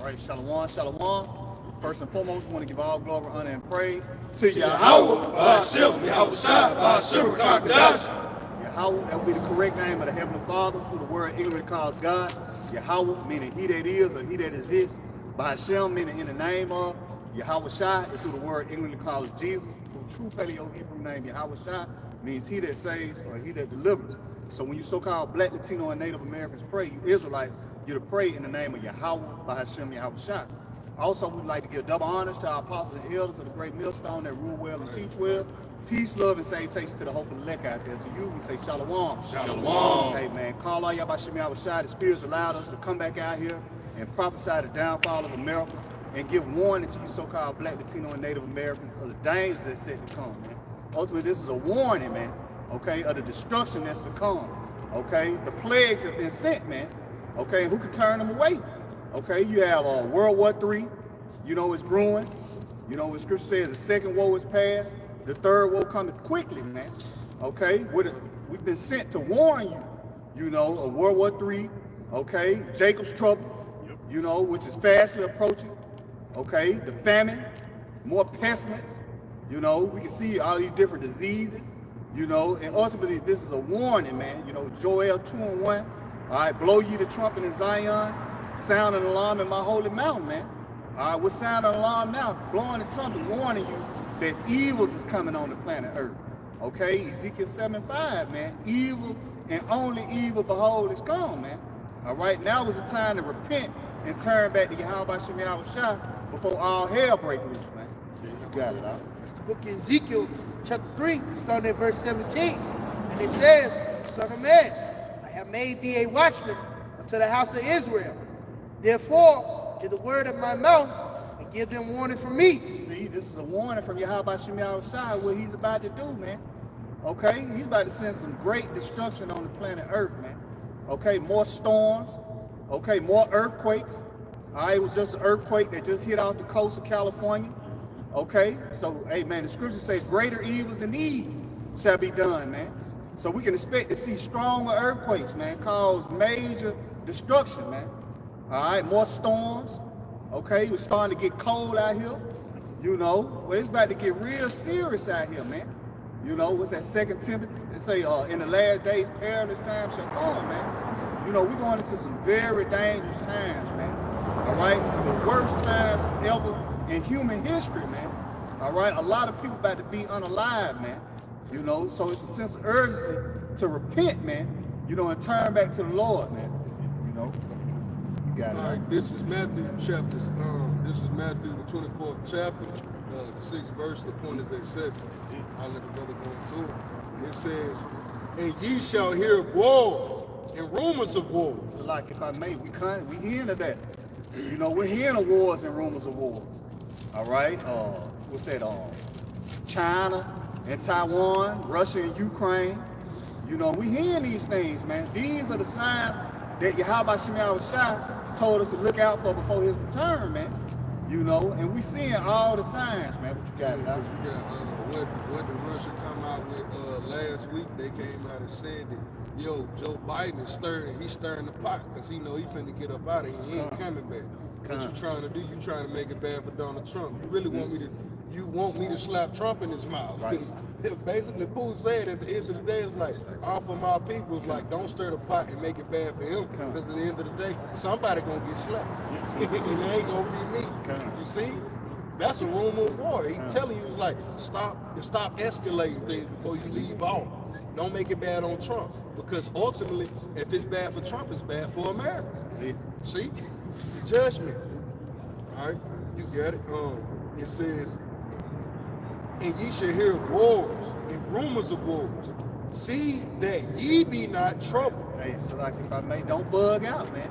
right, shalom, shalom. First and foremost, we want to give all glory, honor, and praise to Yahawah, Sham, Yahawashi, Qadash. Yahawah, that will be the correct name of the Heavenly Father, who the word ignorantly calls God. Yahawah, meaning he that is or he that exists. By Sham, meaning in the name of. Yahawashi is who the word ignorantly calls Jesus, who true Paleo-Hebrew name Yahawashi means he that saves or he that delivers. So when you so-called Black, Latino, and Native Americans pray, you Israelites, you're to pray in the name of Yahawah, by Hashem, Yahawashi. Also, we'd like to give double honors to our apostles and elders of the great millstone that rule well and teach well. Peace, love, and salutations to the hopeful elect out there. To you, we say shalom. Shalom. Hey, man, call all Yahawah Yahawashi. The spirits allowed us to come back out here and prophesy the downfall of America and give warning to you so-called Black, Latino, and Native Americans of the dangers that's set to come, man. Ultimately, this is a warning, man, okay, of the destruction that's to come, okay? The plagues have been sent, man, okay? Who can turn them away? Okay, you have World War III, you know, it's brewing. You know, the scripture says the second woe is past, the third woe coming quickly, man. Okay, we've been sent to warn you, you know, of World War III, okay, Jacob's trouble, you know, which is fastly approaching, okay, the famine, more pestilence, you know, we can see all these different diseases, you know, and ultimately this is a warning, man, you know, Joel 2:1, all right, blow ye the trumpet in Zion, sound an alarm in my holy mountain, man. All right, we're sounding an alarm now, blowing the trumpet, warning you that evils is coming on the planet Earth. Okay, Ezekiel 7:5, man. Evil and only evil, behold, is gone, man. All right, now is the time to repent and turn back to Yahawah Yahawashi before all hell break loose, man. See, you got it, all right? It's the book of Ezekiel, chapter 3, starting at verse 17. And it says, Son of man, I have made thee a watchman unto the house of Israel. Therefore, hear the word of my mouth and give them warning from me. See, this is a warning from Yahawah Yahawashi, what he's about to do, man. Okay, he's about to send some great destruction on the planet Earth, man. Okay, more storms. Okay, more earthquakes. All right, it was just an earthquake that just hit off the coast of California. Okay, so, hey, man, the scriptures say greater evils than these shall be done, man. So we can expect to see stronger earthquakes, man, cause major destruction, man. All right, more storms. Okay, it's starting to get cold out here. You know, well, it's about to get real serious out here, man. You know, what's that, 2 Timothy? They say, in the last days, perilous times shall come, man. You know, we're going into some very dangerous times, man. All right, the worst times ever in human history, man. All right, a lot of people about to be unalive, man. You know, so it's a sense of urgency to repent, man. You know, and turn back to the Lord, man. You know. All right, this is Matthew chapter. This is Matthew the 24th chapter, the 6th verse. The point is at 7. I'll let the brother go into it. It says, "And ye shall hear of wars and rumors of wars." So like, if I may, we hearing of that. You know, we're hearing of wars and rumors of wars. All right. What's that? China and Taiwan, Russia and Ukraine. You know, we hearing these things, man. These are the signs that Yahawah Yahawashi told us to look out for before his return, man. You know, and we seeing all the signs, man. What you got, Yeah, what did Russia come out with last week? They came out and said that, yo, Joe Biden is stirring the pot because he know he finna get up out of here. He ain't coming back. What you trying to do? You trying to make it bad for Donald Trump. You really want me to slap Trump in his mouth. Right. Basically, Pooh said at the end of the day, it's like, all for my people, it's like, don't stir the pot and make it bad for him, because at the end of the day, somebody gonna get slapped. And it ain't gonna be me. You see? That's a rumor of war. He's telling you, it's like, stop escalating things before you leave off. Don't make it bad on Trump, because ultimately, if it's bad for Trump, it's bad for America. See? The judgment. All right? You got it? It says, "And ye shall hear wars and rumors of wars. See that ye be not troubled." Hey, so like, if I may, don't bug out, man.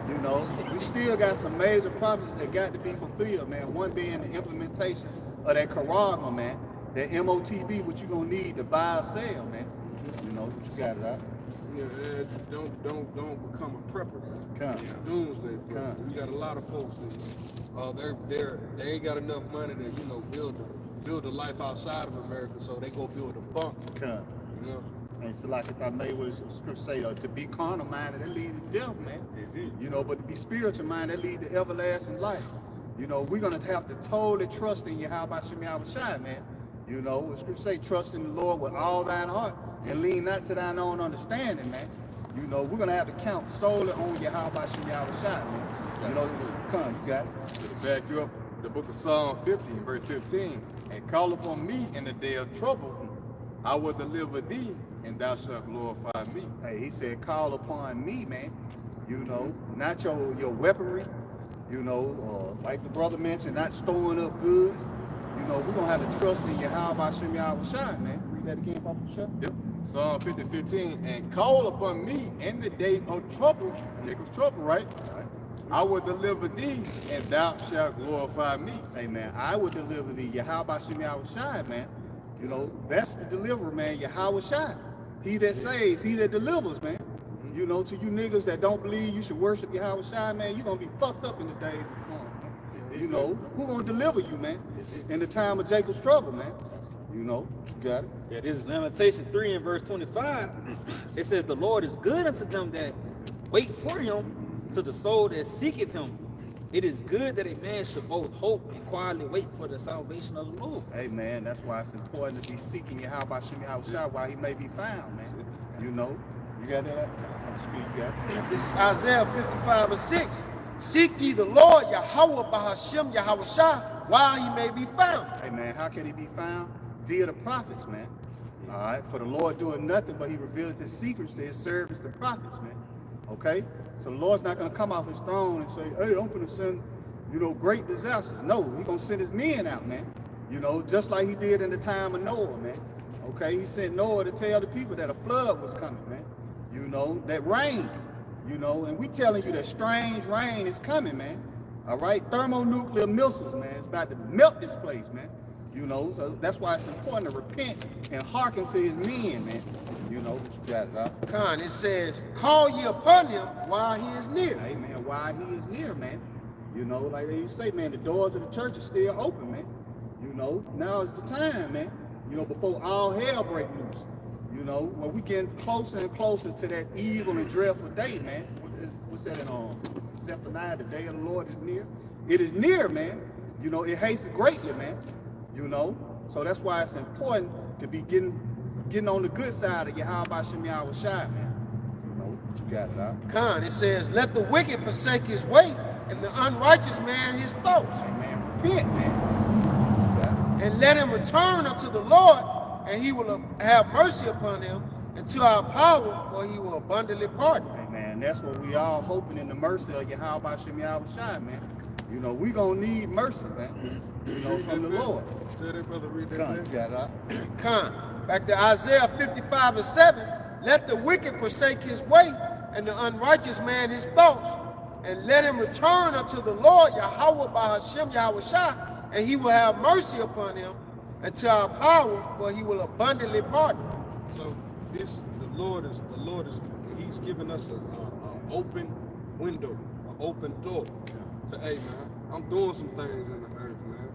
You know, we still got some major prophecies that got to be fulfilled, man. One being the implementation of that Karagma, man. That MOTB, what you gonna need to buy or sell, man. You know, what you got it out. Yeah, don't become a prepper, man. Doomsday. We got a lot of folks that they ain't got enough money to, you know, build a life outside of America, so they go build a bunker. You know, And it's like if I may what the scripture say, to be carnal minded, that leads to death, man. You know, but to be spiritual minded, that leads to everlasting life. You know, we're gonna have to totally trust in Yahawashi, man. You know, the scripture say, trust in the Lord with all thine heart and lean not to thine own understanding, man. You know, we're gonna have to count solely on Yahawashi, man. You know, come, you got it. To back you up, the book of Psalm 50, verse 15, and call upon me in the day of trouble, I will deliver thee, and thou shalt glorify me. Hey, he said, call upon me, man. You know, not your weaponry. You know, like the brother mentioned, not storing up goods. You know, we're gonna have to trust in Yahawashi, man. Read that again, Papa Shah. Yep. Psalm 50, 15, and call upon me in the day of trouble. Jacob's trouble, right? I will deliver thee, and thou shalt glorify me. Amen. I will deliver thee, Yahawashi, man. You know, that's the deliverer, man, Yahawashi. He that saves, he that delivers, man. You know, to you niggas that don't believe you should worship Yahawashi, man, you're going to be fucked up in the days to come, man. You know, who going to deliver you, man, in the time of Jacob's trouble, man? You know, you got it. Yeah, this is Lamentation 3 and verse 25. It says, the Lord is good unto them that wait for him, to the soul that seeketh him. It is good that a man should both hope and quietly wait for the salvation of the Lord. Hey, man, that's why it's important to be seeking Yahawashi while he may be found, man. You know, you got that? You got it. This is Isaiah 55 and 6. Seek ye the Lord, Yahawah Bahashim Yahawashi, while he may be found. Hey, man, how can he be found? Via the prophets, man. All right, for the Lord doing nothing, but he revealed his secrets to his servants, the prophets, man. Okay? So the Lord's not going to come off his throne and say, hey, I'm going to send, you know, great disasters. No, he's going to send his men out, man. You know, just like he did in the time of Noah, man. Okay, he sent Noah to tell the people that a flood was coming, man. You know, that rain, you know, and we telling you that strange rain is coming, man. All right, thermonuclear missiles, man. It's about to melt this place, man. You know, so that's why it's important to repent and hearken to his men, man. You know, what you got it out. Con, it says, call ye upon him while he is near. Hey, man, while he is near, man. You know, like they say, man, the doors of the church are still open, man. You know, now is the time, man. You know, before all hell break loose. You know, when we getting closer and closer to that evil and dreadful day, man. What's that in Zephaniah? The day of the Lord is near. It is near, man. You know, it hastens greatly, man. You know, so that's why it's important to be getting on the good side of Yahawashi, man. You know, what you got it out. Con, it says, let the wicked forsake his way, and the unrighteous man his thoughts. Hey, man, repent, man. What you got it. And let him return unto the Lord, and he will have mercy upon him, and to our power, for he will abundantly pardon. Hey, man, that's what we all hoping in the mercy of Yahawashi, man. You know, we gonna need mercy, man. You know, from the Lord. Tell that brother read that. Come, you got it out. Con, back to Isaiah 55 and 7. Let the wicked forsake his way, and the unrighteous man his thoughts, and let him return unto the Lord, Yahawah Bahashim Yahawashi, and he will have mercy upon him, and to our power, for he will abundantly pardon. So this, the Lord is, he's giving us an open window, an open door. To, hey man, I'm doing some things in the earth, man.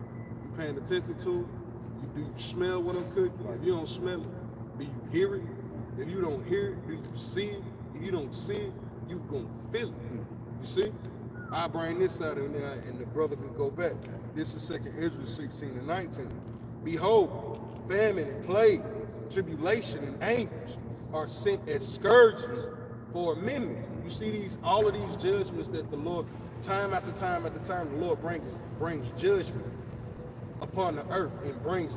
You paying attention to it? Do you smell what I'm cooking? If you don't smell it, do you hear it? If you don't hear it, do you see it? If you don't see it, you gonna feel it. You see? I bring this out in there, and the brother can go back. This is 2 Ezra 16 and 19. Behold, famine and plague, tribulation and anguish are sent as scourges for a minute. You see all of these judgments that the Lord, time after time after time, the Lord brings judgment upon the earth and brings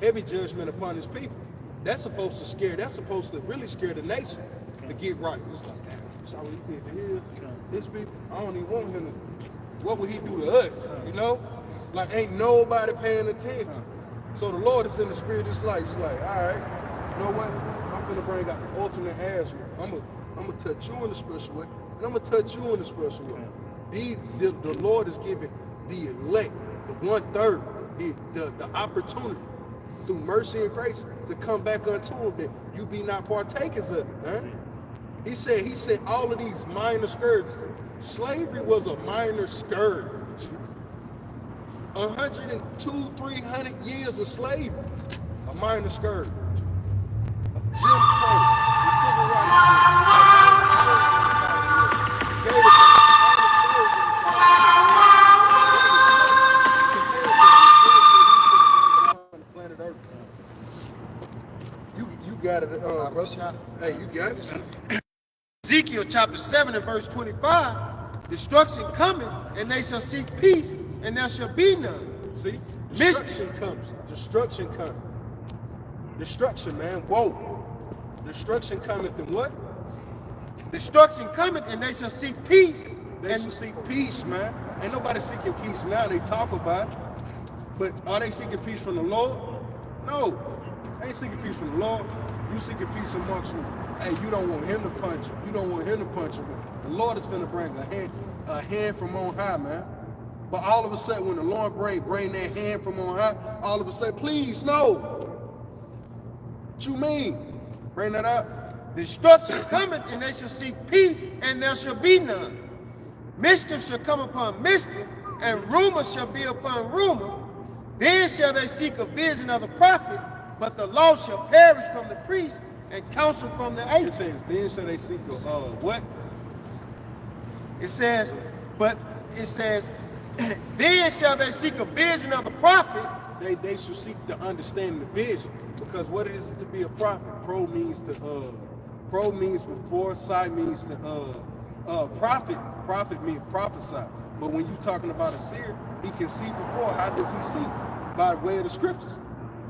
heavy judgment upon his people. That's supposed to really scare the nation to get right. It's like, damn, that's how he did to hear this people. I don't even want him to, what would he do to us? You know? Like, ain't nobody paying attention. So the Lord is in the spirit of this life. He's like, all right, you know what? I'm gonna bring out the ultimate answer. I'm gonna touch you in a special way, and I'm gonna touch you in a special way. The Lord is giving the elect, the 1/3, the opportunity through mercy and grace to come back unto him, that you be not partakers of it, man. He said all of these minor scourges. Slavery was a minor scourge. 102, 300 years of slavery, a minor scourge. Jim Crow, the civil rights planet Earth. You got it, brother. Hey, you got it. Ezekiel chapter 7 and verse 25, destruction cometh, and they shall seek peace, and there shall be none. See? Destruction comes. Destruction comes. Destruction, man. Whoa. Destruction cometh and what? Destruction cometh, and they shall seek peace. They should seek peace, man. Ain't nobody seeking peace now. They talk about it. But are they seeking peace from the Lord? No. They ain't seeking peace from the Lord. You seeking peace amongst them. Hey, you don't want him to punch you. You don't want him to punch you. The Lord is finna bring a hand from on high, man. But all of a sudden, when the Lord bring that hand from on high, all of a sudden, please, no. What you mean? Bring that up. Destruction cometh, and they shall seek peace, and there shall be none. Mischief shall come upon mischief, and rumor shall be upon rumor. Then shall they seek a vision of the prophet, but the law shall perish from the priest, and counsel from the It ancient. says, then shall they seek a, what? It says, then shall they seek a vision of the prophet. They should seek to understand the vision. Because what it is to be a prophet, pro means before, psi means to prophet means prophesy. But when you're talking about a seer, he can see before. How does he see? By way of the scriptures.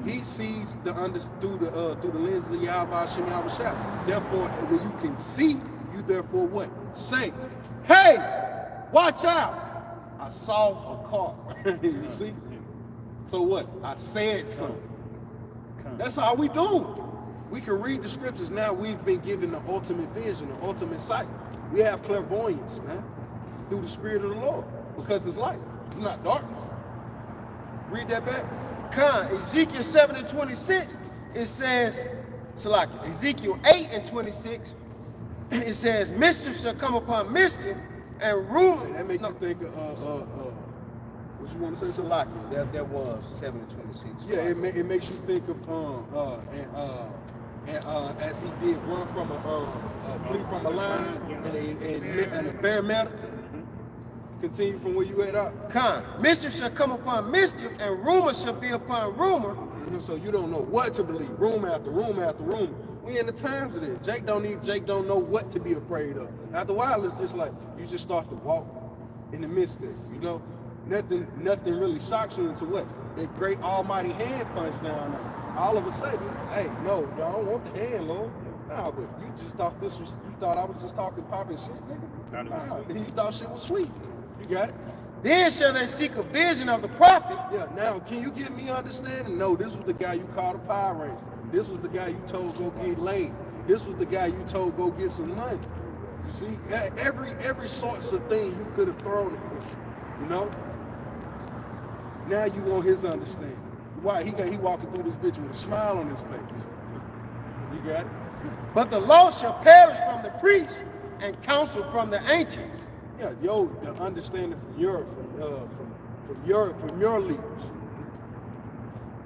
He sees through the lens of Yahawah, Sham, Yahawashi. Therefore, when you can see, you therefore what? Say, hey, watch out. I saw a car. You see? So what? I said something. That's how we do. We can read the scriptures now. We've been given the ultimate vision, the ultimate sight. We have clairvoyance, man, through the Spirit of the Lord, because it's light. It's not darkness. Read that back. Ezekiel 7 and 26, it says, Ezekiel 8 and 26, it says, mischief shall come upon mischief, and rumor. That make you think of, what you want to say? Salaki, that was 7 and 26. Yeah, it makes you think of, as he did run from flee from a lion and a bear matter. Continue from where you at up. Mischief shall come upon mischief, and rumor shall be upon rumor. So you don't know what to believe. Room after room after room. We in the times of this. Jake don't know what to be afraid of. After a while, it's just like you just start to walk in the midst of it. You know, nothing really shocks you into what that great Almighty hand punch down there. All of a sudden, it's like, hey, no, I don't want the hand, Lord. Nah, but you just thought you thought I was just talking popping shit, nigga. Nah, you thought shit was sweet. You got it? Then shall they seek a vision of the prophet. Yeah, now, can you give me understanding? No, this was the guy you called a Power Ranger. This was the guy you told go get laid. This was the guy you told go get some money. You see, every sorts of thing you could have thrown at him, you know? Now you want his understanding. Why? He walking through this bitch with a smile on his face. You got it? But the law shall perish from the priest, and counsel from the ancients. Yeah, the understanding from your leaders.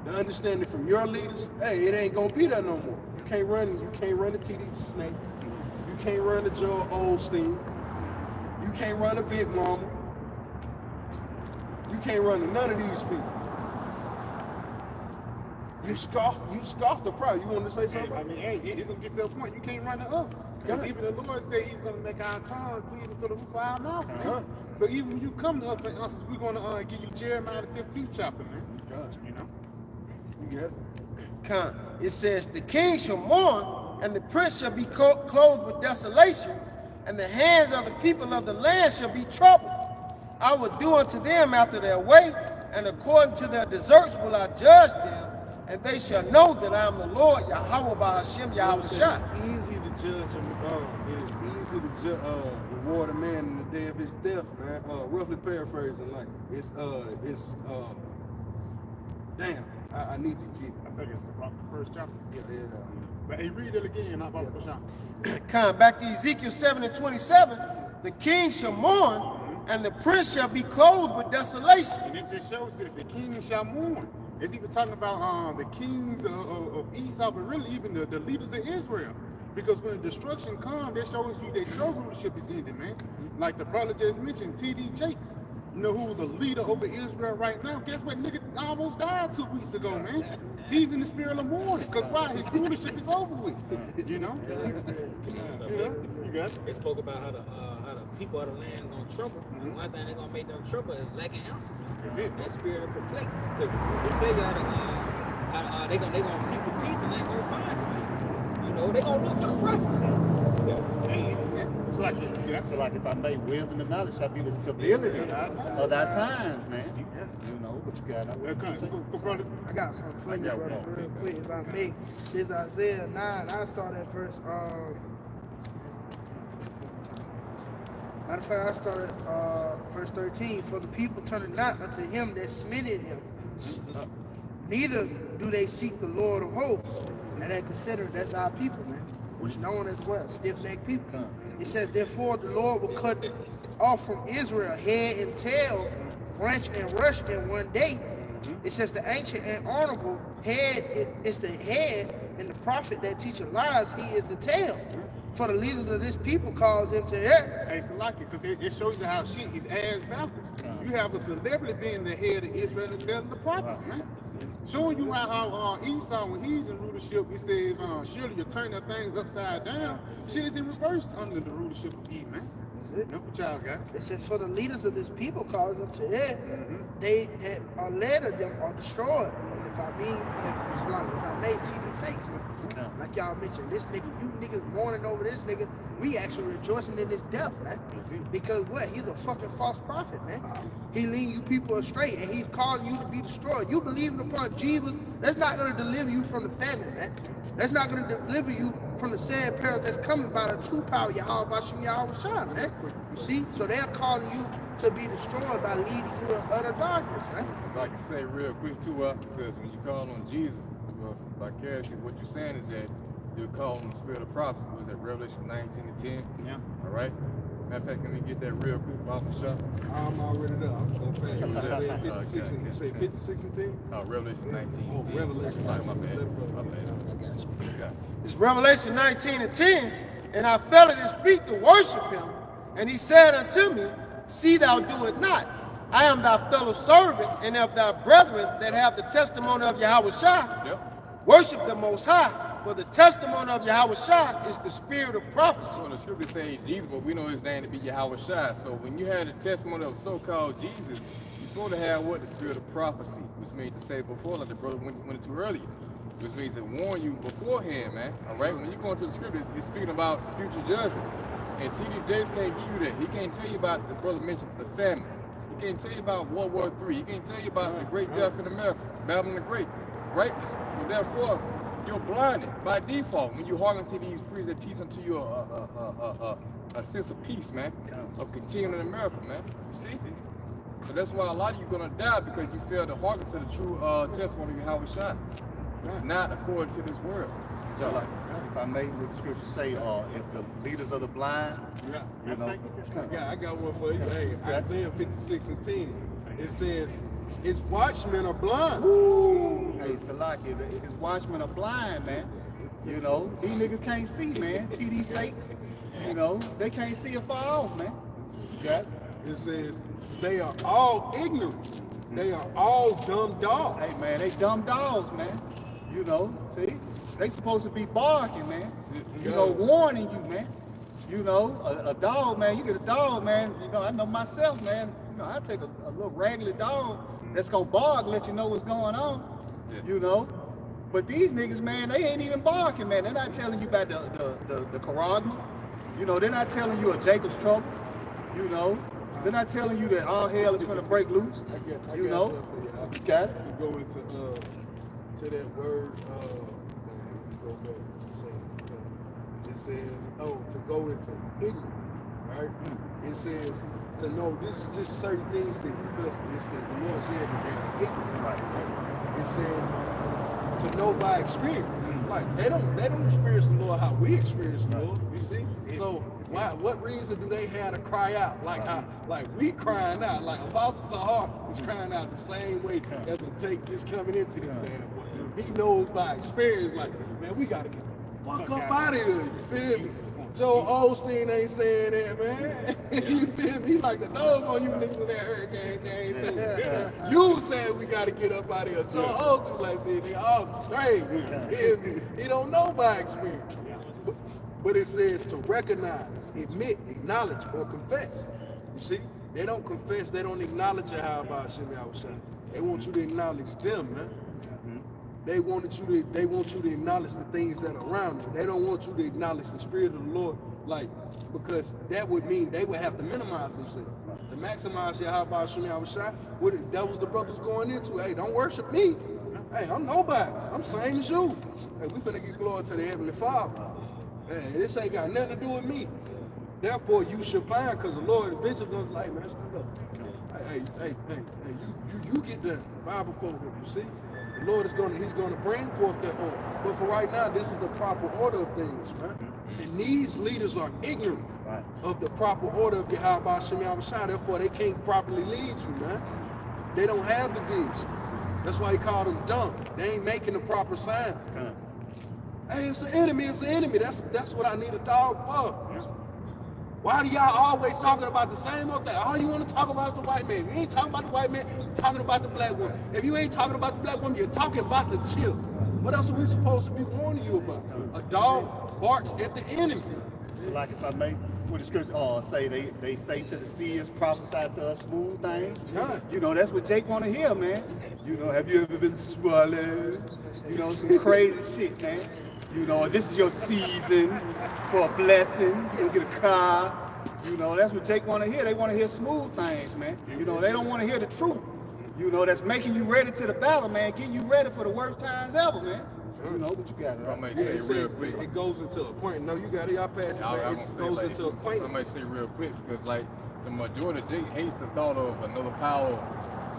The understanding from your leaders, hey, it ain't gonna be there no more. You can't run the TD Snakes. You can't run the Joel Osteen. You can't run the Big Mama. You can't run to none of these people. You scoff the pride. You want to say something? I mean, hey, it's gonna get to a point you can't run to us. Because even the Lord said He's gonna make our tongues bleed into the roof of our mouth, man. So even when you come to us, we're gonna give you Jeremiah the 15th chapter, man. Gosh, You know. you get it? It says, the king shall mourn, and the prince shall be clothed with desolation, and the hands of the people of the land shall be troubled. I will do unto them after their way, and according to their deserts will I judge them, and they shall know that I am the Lord, Yahawah by Hashem, Yahawashi. It's easy to judge him. It is easy to reward a man in the day of his death, man. Roughly paraphrasing, like it's damn. I need to get. I think it's about the first chapter. Yeah. But hey, read it again, not about the Come back to Ezekiel 7 and 27. The king shall mourn, and the prince shall be clothed with desolation. And it just shows this: the king shall mourn. It's even talking about the kings of Esau, but really even the leaders of Israel. Because when destruction comes, that shows you that your rulership is ending, man. Like the brother just mentioned, T.D. Jakes, you know, who was a leader over Israel right now. Guess what? Nigga almost died 2 weeks ago, man. He's in the spirit of mourning. Because why? His rulership is over with. You know? You got it? They spoke about how the people of the land gonna trouble. And one thing they're gonna make them trouble is lacking ounces. That's it. That spirit of perplexity. Because they tell you how they gonna seek for peace and they ain't gonna find it. You know, they gonna look for the prophets. It's like if I make wisdom and knowledge shall be the stability of our times, man. You know, what you got? Go, brother. I got something for you, brother, real quick. If I may, this Isaiah 9, I start at verse, matter of fact, I started verse 13. For the people turned not unto him that smitted him, neither do they seek the Lord of hosts. And they consider that's our people, man, which known as well, stiff-necked people. It says, therefore the Lord will cut off from Israel head and tail, branch and rush in one day. It says the ancient and honorable head is the head, and the prophet that teaches lies, he is the tail. For the leaders of this people cause him to err. Hey, Salaki, because it shows you how shit is ass backwards. You have a celebrity being the head of Israel instead of the prophets, man. Showing you how Esau, when he's in rulership, he says, surely you're turning things upside down. Shit is in reverse under the rulership of Eve, man. What y'all got? It says, for the leaders of this people cause them to err. They that are led of them are destroyed. And if I made TV fakes, man. Like y'all mentioned, this nigga, you niggas mourning over this nigga, we actually rejoicing in his death, man. Because what? He's a fucking false prophet, man. He leading you people astray, and he's causing you to be destroyed. You believing upon Jesus, that's not going to deliver you from the famine, man. That's not going to deliver you from the sad peril that's coming by the true power of Yahawashi, man. You see? So they're calling you to be destroyed by leading you in utter darkness, man. So I can say real quick too, because when you call on Jesus, vicariously, what you're saying is that you're calling the spirit of prophecy. Was that Revelation 19 and 10? Yeah. All right. Matter of fact, let me get that real quick off the shop. I'm already there. I'm going to say 56 and you say 56 and 10? Revelation 19 Oh, and 10. Revelation My 19. bad. I got you. It's Revelation 19 and 10. And I fell at his feet to worship him. And he said unto me, see thou do it not. I am thy fellow servant and of thy brethren that have the testimony of Yahawashi. Yep. Worship the Most High. For the testimony of Yahawashi is the spirit of prophecy. So the scripture says Jesus, but we know his name to be Yahawashi. So when you had the testimony of so-called Jesus, you're supposed to have what? The spirit of prophecy, which means to say before, like the brother went into earlier, which means to warn you beforehand, man. All right? When you go into the scripture, it's speaking about future judgments. And T.D. Jakes can't give you that. He can't tell you about, the brother mentioned, the famine. He can't tell you about World War III. He can't tell you about the Great Death in America, Babylon the Great, right? So therefore, you're blinded by default when you hearken to these priests that teach unto you a sense of peace, man, of continuing in America, man. You see? So that's why a lot of you are going to die because you fail to hearken to the true testimony of Yahawashi. It's not according to this world. So, like, if I may, what the scriptures say, if the leaders of the blind, you know. I got one for you. Hey, Isaiah 56 and 10. It says, his watchmen are blind. Hey, Salaki, his watchmen are blind, man. You know, these niggas can't see, man. TD fakes, you know, they can't see afar off, man. Yeah. It says, they are all ignorant. They are all dumb dogs. Hey, man, they dumb dogs, man. You know, see? They supposed to be barking, man. You know, warning you, man. You know, a dog, man, you get a dog, man. You know, I know myself, man. You know, I take a little raggedy dog that's gonna bark, let you know what's going on. You know, but these niggas, man, they ain't even barking, man. They're not telling you about the charagma. You know, they're not telling you a Jacob's trouble. You know, they're not telling you that all hell is gonna break loose. You know, you got it. You go into to that word. Go back. It says, to go into ignorant, right? It says to know this is just certain things that because it said the Lord said that they're ignorant, right? It says to know by experience. Like they don't experience the Lord how we experience the Lord. You see? So Why? What reason do they have to cry out like we crying out? Like Apostle Tahar is crying out the same way as the Jake just coming into this damn boy. He knows by experience, like, man, we gotta get the fuck up out of here. You feel me? Joe Osteen ain't saying that, man. You feel me? He like the dog on you niggas in that hurricane game. You said we gotta get up out of here. Joe Osteen like said, nigga, all straight. You feel me? He don't know by experience. But it says to recognize, admit, acknowledge, or confess. You see? They don't confess, they don't acknowledge Yahawashi Shem Yahawashi. They want you to acknowledge them, man. They want you to acknowledge the things that are around them. They don't want you to acknowledge the Spirit of the Lord, like, because that would mean they would have to minimize themselves. To maximize Yahawashi Shem Yahawashi, that was the brothers going into. Hey, don't worship me. Hey, I'm nobody. I'm same as you. Hey, we finna give glory to the Heavenly Father. Hey, this ain't got nothing to do with me. Therefore, you should find, because the Lord eventually goes like, man, hey, you get the Bible forward, you see? The Lord He's gonna bring forth that order. But for right now, this is the proper order of things, man. And these leaders are ignorant of the proper order of Yahawashi Shem Yahawashi. Therefore, they can't properly lead you, man. They don't have the vision. That's why he called them dumb. They ain't making the proper sound. Hey, it's an enemy, it's an enemy. That's what I need a dog for. Why do y'all always talking about the same old thing? All you want to talk about is the white man. If you ain't talking about the white man, you're talking about the black woman. If you ain't talking about the black woman, you're talking about the children. What else are we supposed to be warning you about? A dog barks at the enemy. So like if I may, what the scripture say, they say to the seers, prophesy to us smooth things. You know, that's what Jake want to hear, man. You know, have you ever been swallowed? You know, some crazy shit, man. You know, this is your season for a blessing. You'll get a car. You know, that's what Jake want to hear. They want to hear smooth things, man. You know, they don't want to hear the truth. You know, that's making you ready to the battle, man. Getting you ready for the worst times ever, man. You know, but you got it. I might say real quick. It goes into acquaintance. No, you got it. Y'all pass it. It goes into acquaintance. I might say real quick because, like, the majority of Jake hates the thought of another power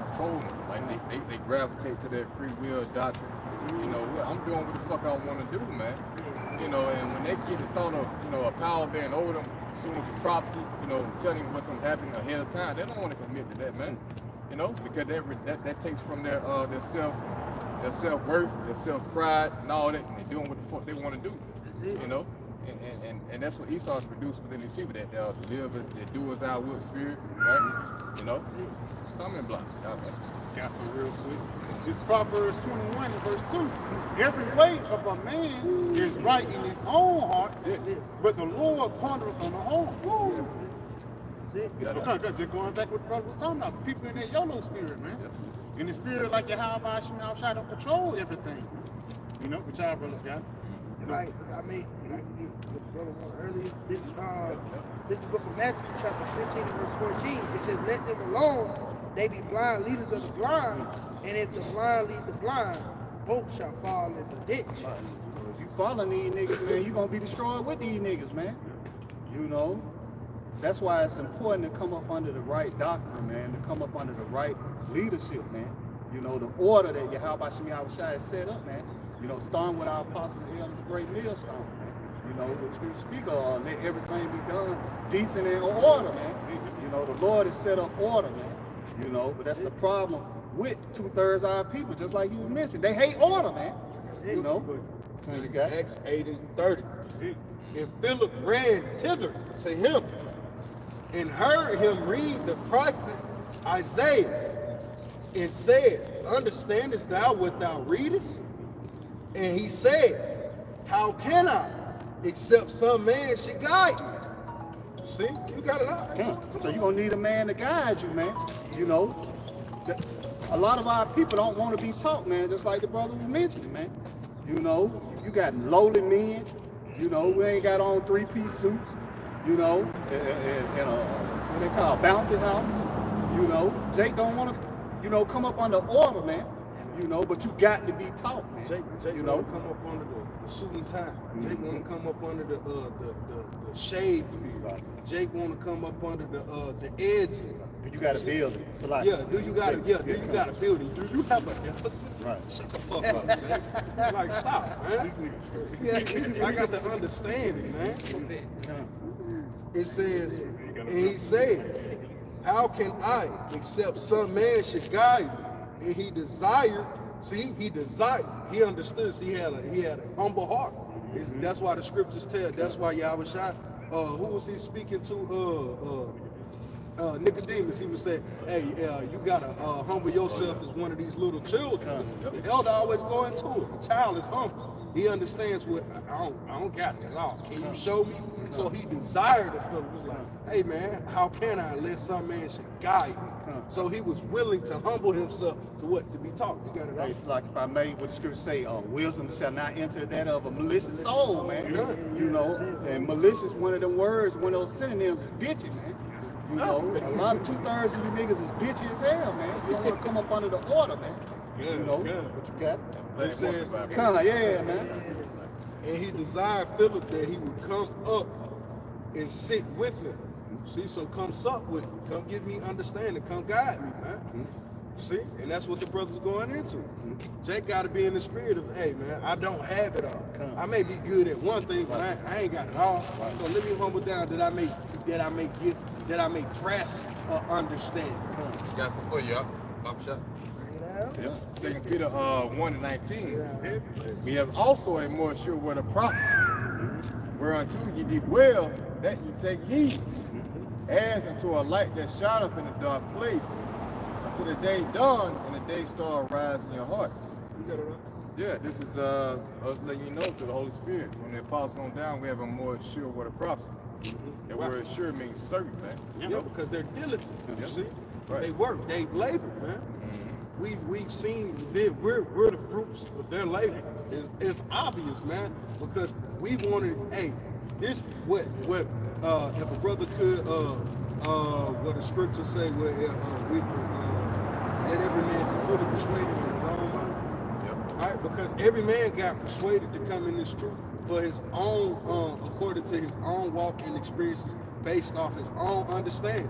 controlling them. Like, they gravitate to that free will doctrine. You know, I'm doing what the fuck I want to do, man. You know, and when they get the thought of, you know, a power being over them, assuming the prophecy, you know, telling them what's going to happen ahead of time, they don't want to commit to that, man. You know, because that takes from their self-worth, their self-pride, and all that, and they're doing what the fuck they want to do. That's it. You know, and that's what Esau's produced within these people, that they'll live, they do as our will spirit, right? You know, it's a stumbling block. Got some real quick. It's Proverbs 21 and verse 2. Every way of a man is right in his own heart, but the Lord pondereth on the home. Okay, just going back what the brother was talking about. People in that YOLO spirit, man. In the spirit like Yahawashi Shem Yahawashi don't control everything. You know, which our brothers got. Right, I mean, like the brother one earlier, this is the book of Matthew, chapter 15 and verse 14. It says, let them alone, they be blind leaders of the blind, and if the blind lead the blind, both shall fall in the ditch. So if you following these niggas, man, you gonna be destroyed with these niggas, man. You know, that's why it's important to come up under the right doctrine, man, to come up under the right leadership, man. You know, the order that Yahawashi Shem Yahawashi has set up, man. You know, starting with our apostles and elders, a great millstone, man. You know, the scripture speak of, let everything be done decent and in order, man. You know, the Lord has set up order, man. You know, but that's the problem with 2/3 of our people, just like you mentioned. They hate order, man. You know. Acts 8 and 30. And Philip ran thither to him and heard him read the prophet Isaiah and said, understandest thou what thou readest? And he said, how can I, except some man should guide me? See, you got it out. Yeah. So you're going to need a man to guide you, man. You know, a lot of our people don't want to be taught, man, just like the brother was mentioning, man. You know, you got lowly men, you know, we ain't got on 3-piece suits, you know, in a, what they call, bouncy house. You know, Jake don't want to, you know, come up under order, man. You know, but you got to be taught, man. Jake you know, come up under the suit and tie. Jake want to come up under the shade. Right. Jake want to come up under the edge. Do you got a building? Yeah. Do you got a building? Do you have a deficit? Right. Shut the fuck up, man. Like, stop, man. I got to understand it, man. it says, and he said, how can I, except some man should guide me? And he desired, see, he desired, he understood, see, he had a humble heart. That's why the scriptures tell, that's why Yahawashi, who was he speaking to? Nicodemus, he was saying, hey, you gotta humble yourself as one of these little children. The elder always go into it. The child is humble. He understands what, I don't got it at all. Can you show me? So he desired the Philip. He was like, hey man, how can I unless some man should guide me? So he was willing to humble himself to what? To be taught. You got it right. It's like if I made what the scripture say, wisdom shall not enter that of a malicious soul, man. You know, and malicious, one of them words, one of those synonyms is bitchy, man. You know, a lot of 2/3 of you niggas is bitchy as hell, man. You don't want to come up under the order, man. You know, what you got? It says, yeah, man. and he desired Philip that he would come up and sit with him. See, so come sup with me. Come give me understanding. Come guide me, man. You see? And that's what the brother's going into. Jake got to be in the spirit of, hey, man, I don't have it all. I may be good at one thing, but I ain't got it all. So let me humble down that I may grasp or understand. Got some for you, Pop shot. Yep. 2 Peter 1:19. We have also a more sure word of prophecy, whereunto ye be well that ye take heed, as unto a light that shineth in a dark place, until the day dawn and the day star rise in your hearts. You got it right? Yeah, this is us letting you know through the Holy Spirit. When the apostles on down, we have a more sure word of prophecy. That word sure means certain, man. Yeah, because they're diligent. You see? Right. They work, they labor, man. We've seen we're the fruits of their labor. It's obvious, man, because we wanted, hey, this what if a brother could what the scriptures say where let every man be fully persuaded in his own mind. Yep. Right? Because every man got persuaded to come in this truth for his own according to his own walk and experiences based off his own understanding.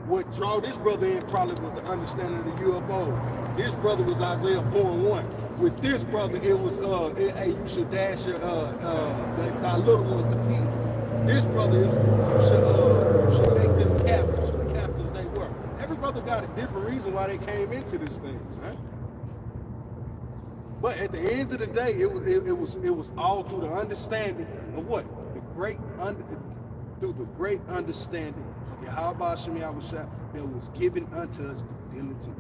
What draw this brother in probably was the understanding of the UFO. This brother was Isaiah 4:1. With this brother, it was hey, you should dash your thy little ones to pieces. This brother is you should make them captives, the captives they were. Every brother got a different reason why they came into this thing, right? But at the end of the day, it was all through the understanding of what? Through the great understanding of Yahawashi that was given unto us diligently.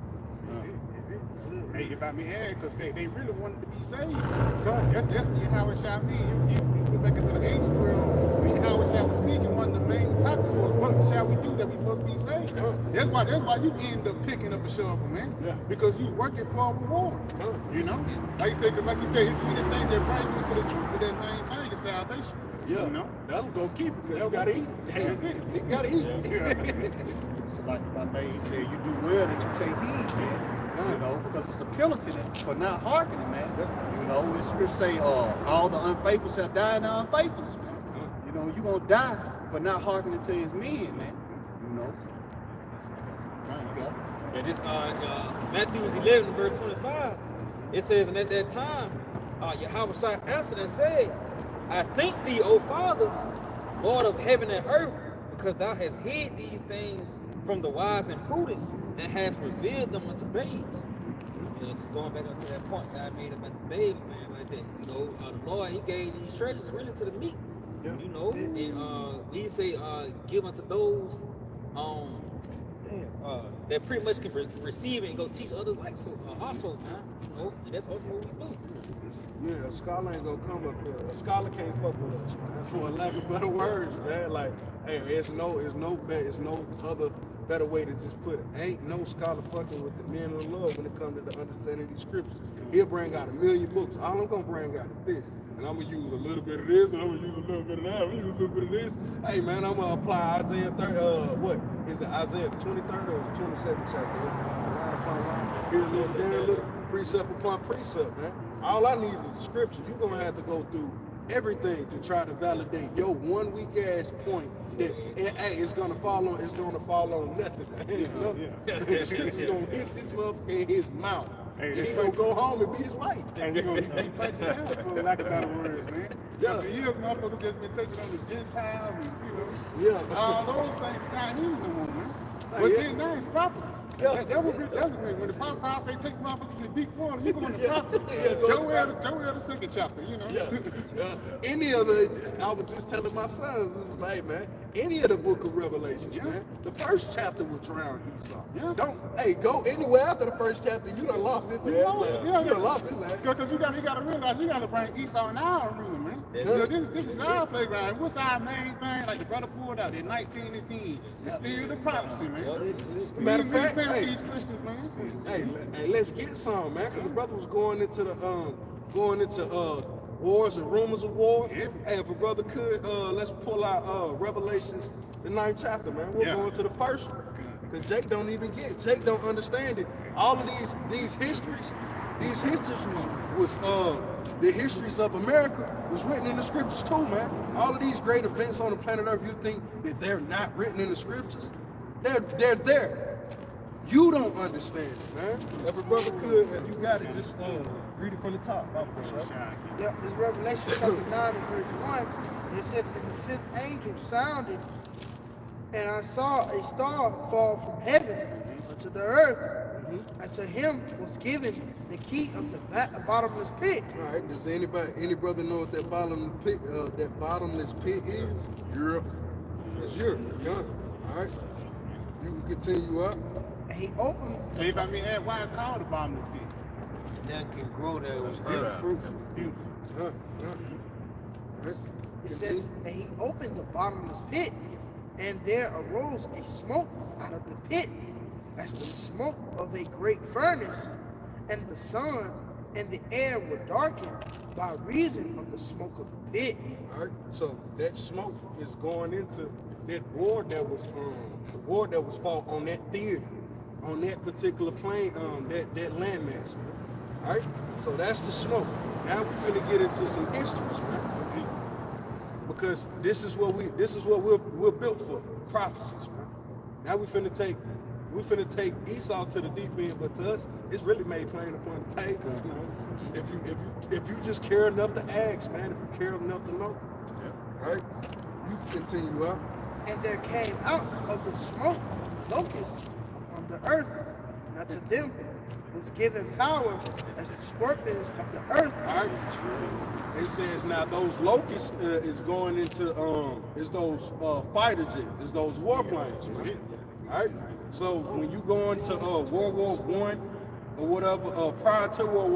Hey, if I may add, because they really wanted to be saved. That's what Yahawashi mean. You go back into the ancient world, when Yahawashi was speaking, one of the main topics was, what shall we do that we must be saved? That's why you end up picking up a shovel, man. Yeah. Because you working for a reward. You know? Like you said, it's many things that bring you to the truth, but that main thing is salvation. Yeah, you know? That'll go keep it, because you gotta eat. That's it. You gotta eat. It's like if I may say, you do well that you take heed, man. You know, because it's a penalty for not hearkening, man. You know, the scripture say, all the unfaithful shall die in their unfaithfulness, man. You know, you're gonna die for not hearkening to his men, man. You know. And this Matthew 11, verse 25, it says, and at that time, Yahawashi answered and said, I thank thee, O Father, Lord of heaven and earth, because thou hast hid these things from the wise and prudent, and has revealed them unto babes. You know, just going back onto that point that I made about the baby, man, like that. You know, the Lord, he gave these treasures really to the meek. Yeah. You know, and he say, give unto those that pretty much can receive and go teach others like so also, man. You know, and that's also what we do. Yeah, a scholar ain't gonna come up there. A scholar can't fuck with us, man, for lack of better words, man. Like, hey, it's no other better way to just put it. Ain't no scholar fucking with the men of the Lord when it comes to the understanding of these scriptures. He'll bring out 1,000,000 books. All I'm gonna bring out is this. And I'm gonna use a little bit of this, and I'm gonna use a little bit of that, I'm gonna use a little bit of this. Hey man, I'm gonna apply Isaiah 30, Isaiah the 23rd or the 27th chapter? Line upon line. Here's a little, there, little precept upon precept, man. All I need is the scripture. You're gonna have to go through everything to try to validate your one weak ass point that hey, it's gonna fall on nothing. You know? The scripture's gonna hit this motherfucker in his mouth. And he gonna go home and beat his wife. And you're going to be punching down for lack of better words, man. Yeah. For years, motherfuckers just been touching on the Gentiles and, you know, Yeah. all those things not here no more, man. But see, now it's prophecy. That's when the Apostle Paul say take motherfuckers to the deep water, you go in the prophecy. Joel the second chapter, you know. Yeah. Any other, I was just telling my sons, it was like, man, any of the book of Revelations, man, the first chapter will drown Esau. Yeah. Don't, go anywhere after the first chapter, you done lost this ass. You done lost this ass. Because you got to realize you got to bring Esau in our arena, man. You know, this is our playground. What's our main thing? Like the brother pulled out in 19 and 10. The spirit of prophecy, man. Matter of fact, these Christians, man. Hey, let's get some, man, because the brother was going into wars and rumors of wars. Yeah. Hey, if a brother could, let's pull out Revelations, the 9th chapter, man. We're going to the first one. Because Jake don't even get it. Jake don't understand it. All of these histories was the histories of America was written in the scriptures too, man. All of these great events on the planet Earth, you think that they're not written in the scriptures? They're there. You don't understand it, man. If a brother could, if you got it, just read it from the top. Yep, this Revelation chapter 9 and verse 1, it says, and the 5th angel sounded, and I saw a star fall from heaven unto the earth, and to him was given the key of the bottomless pit. All right, does any brother know what that bottomless pit is? Europe. It's Europe. It's Ghana. All right. You can continue up. And he opened. If I mean, why it's called the bottomless pit? That can grow there was Fruitful. All right. It says, and he opened the bottomless pit, and there arose a smoke out of the pit, as the smoke of a great furnace, and the sun and the air were darkened by reason of the smoke of the pit. All right. So that smoke is going into that war that was fought on that theater, on that particular plane, that landmass, man. All right. So that's the smoke. Now we're gonna get into some histories, man. Because this is what we're built for, prophecies, man. Now we finna take Esau to the deep end, but to us, it's really made plain upon the table. You know, if you just care enough to ask, man, if you care enough to know, all right, you can continue up. And there came out of the smoke locusts on the earth, and unto them was given power as the scorpions of the earth. All right. It says now those locusts is going into is those fighter jets, is those warplanes, right? All right. So when you go into World War I or whatever, prior to World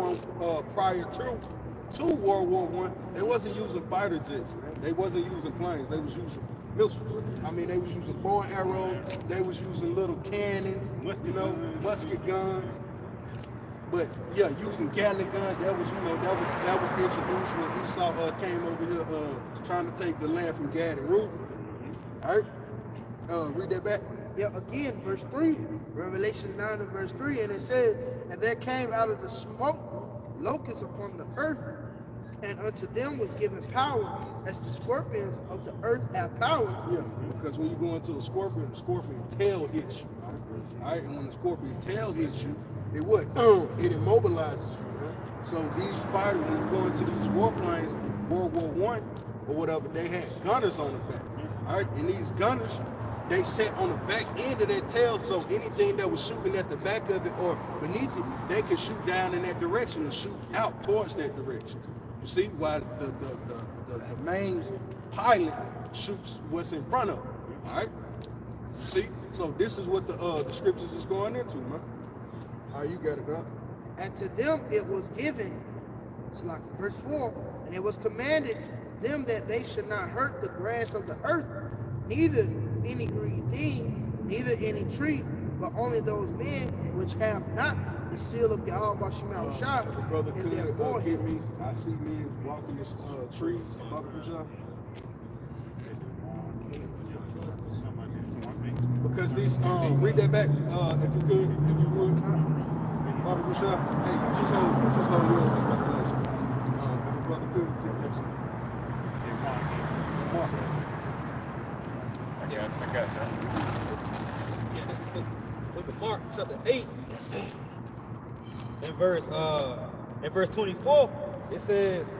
War I, they wasn't using fighter jets, man. They wasn't using planes. They was using missiles. I mean, they was using bow and arrows. They was using little cannons, musket guns. But yeah, using Gatling guns, that was introduced when Esau came over here trying to take the land from Gad and Reuben. All right, read that back. Yeah, again, verse 3, Revelation 9 and verse 3, and it says, and there came out of the smoke locusts upon the earth, and unto them was given power, as the scorpions of the earth have power. Yeah, because when you go into a scorpion, the scorpion tail hits you. All right, and when the scorpion tail hits you, it what? It immobilizes you. Right? So these fighters, when you go into these warplanes, World War I or whatever, they had gunners on the back. All right, and these gunners, they sat on the back end of that tail, so anything that was shooting at the back of it or beneath it, they could shoot down in that direction and shoot out towards that direction. You see why the main pilot shoots what's in front of him. All right. You see, so this is what the scriptures is going into, man. All right, you got it, bro. And to them it was given, it's like verse 4, and it was commanded them that they should not hurt the grass of the earth, neither any green thing, neither any tree, but only those men which have not the seal of Yahawashi Brother in their could forehead. get me. I see men walking this trees, Rawchaa. Because these, read that back, if you could, if you would. Rawchaa. Hey, just hold yours in Revelation. If a brother could get this. Mark. I got you. Yeah, this is the book of Mark, chapter 8. In verse 24, it says,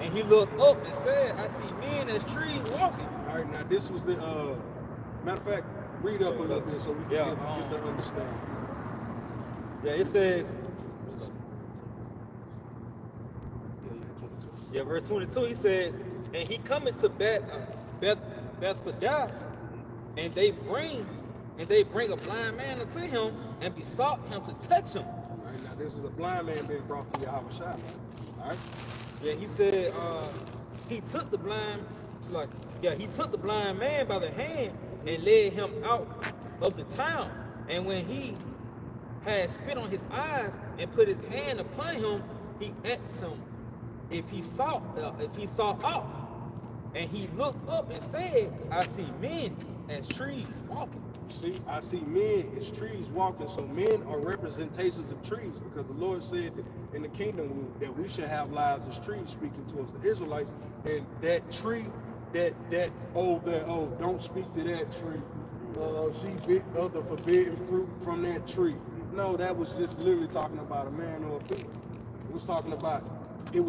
and he looked up and said, I see men as trees walking. All right, now this was the, matter of fact, read up a little bit so we can get the understanding. Yeah, it says, verse 22, he says, and he cometh to Bethsaida, and they bring a blind man unto him and besought him to touch him. All right, now this is a blind man being brought to Yahawashi. All right? Yeah, he said he took the blind man by the hand and led him out of the town. And when he had spit on his eyes and put his hand upon him, he asked him if he saw aught. And he looked up and said, I see men as trees walking. See, I see men as trees walking. So men are representations of trees, because the Lord said that in the kingdom that we should have lives as trees, speaking towards the Israelites. And that tree, don't speak to that tree. She bit of the forbidden fruit from that tree. No, that was just literally talking about a man or a people. It was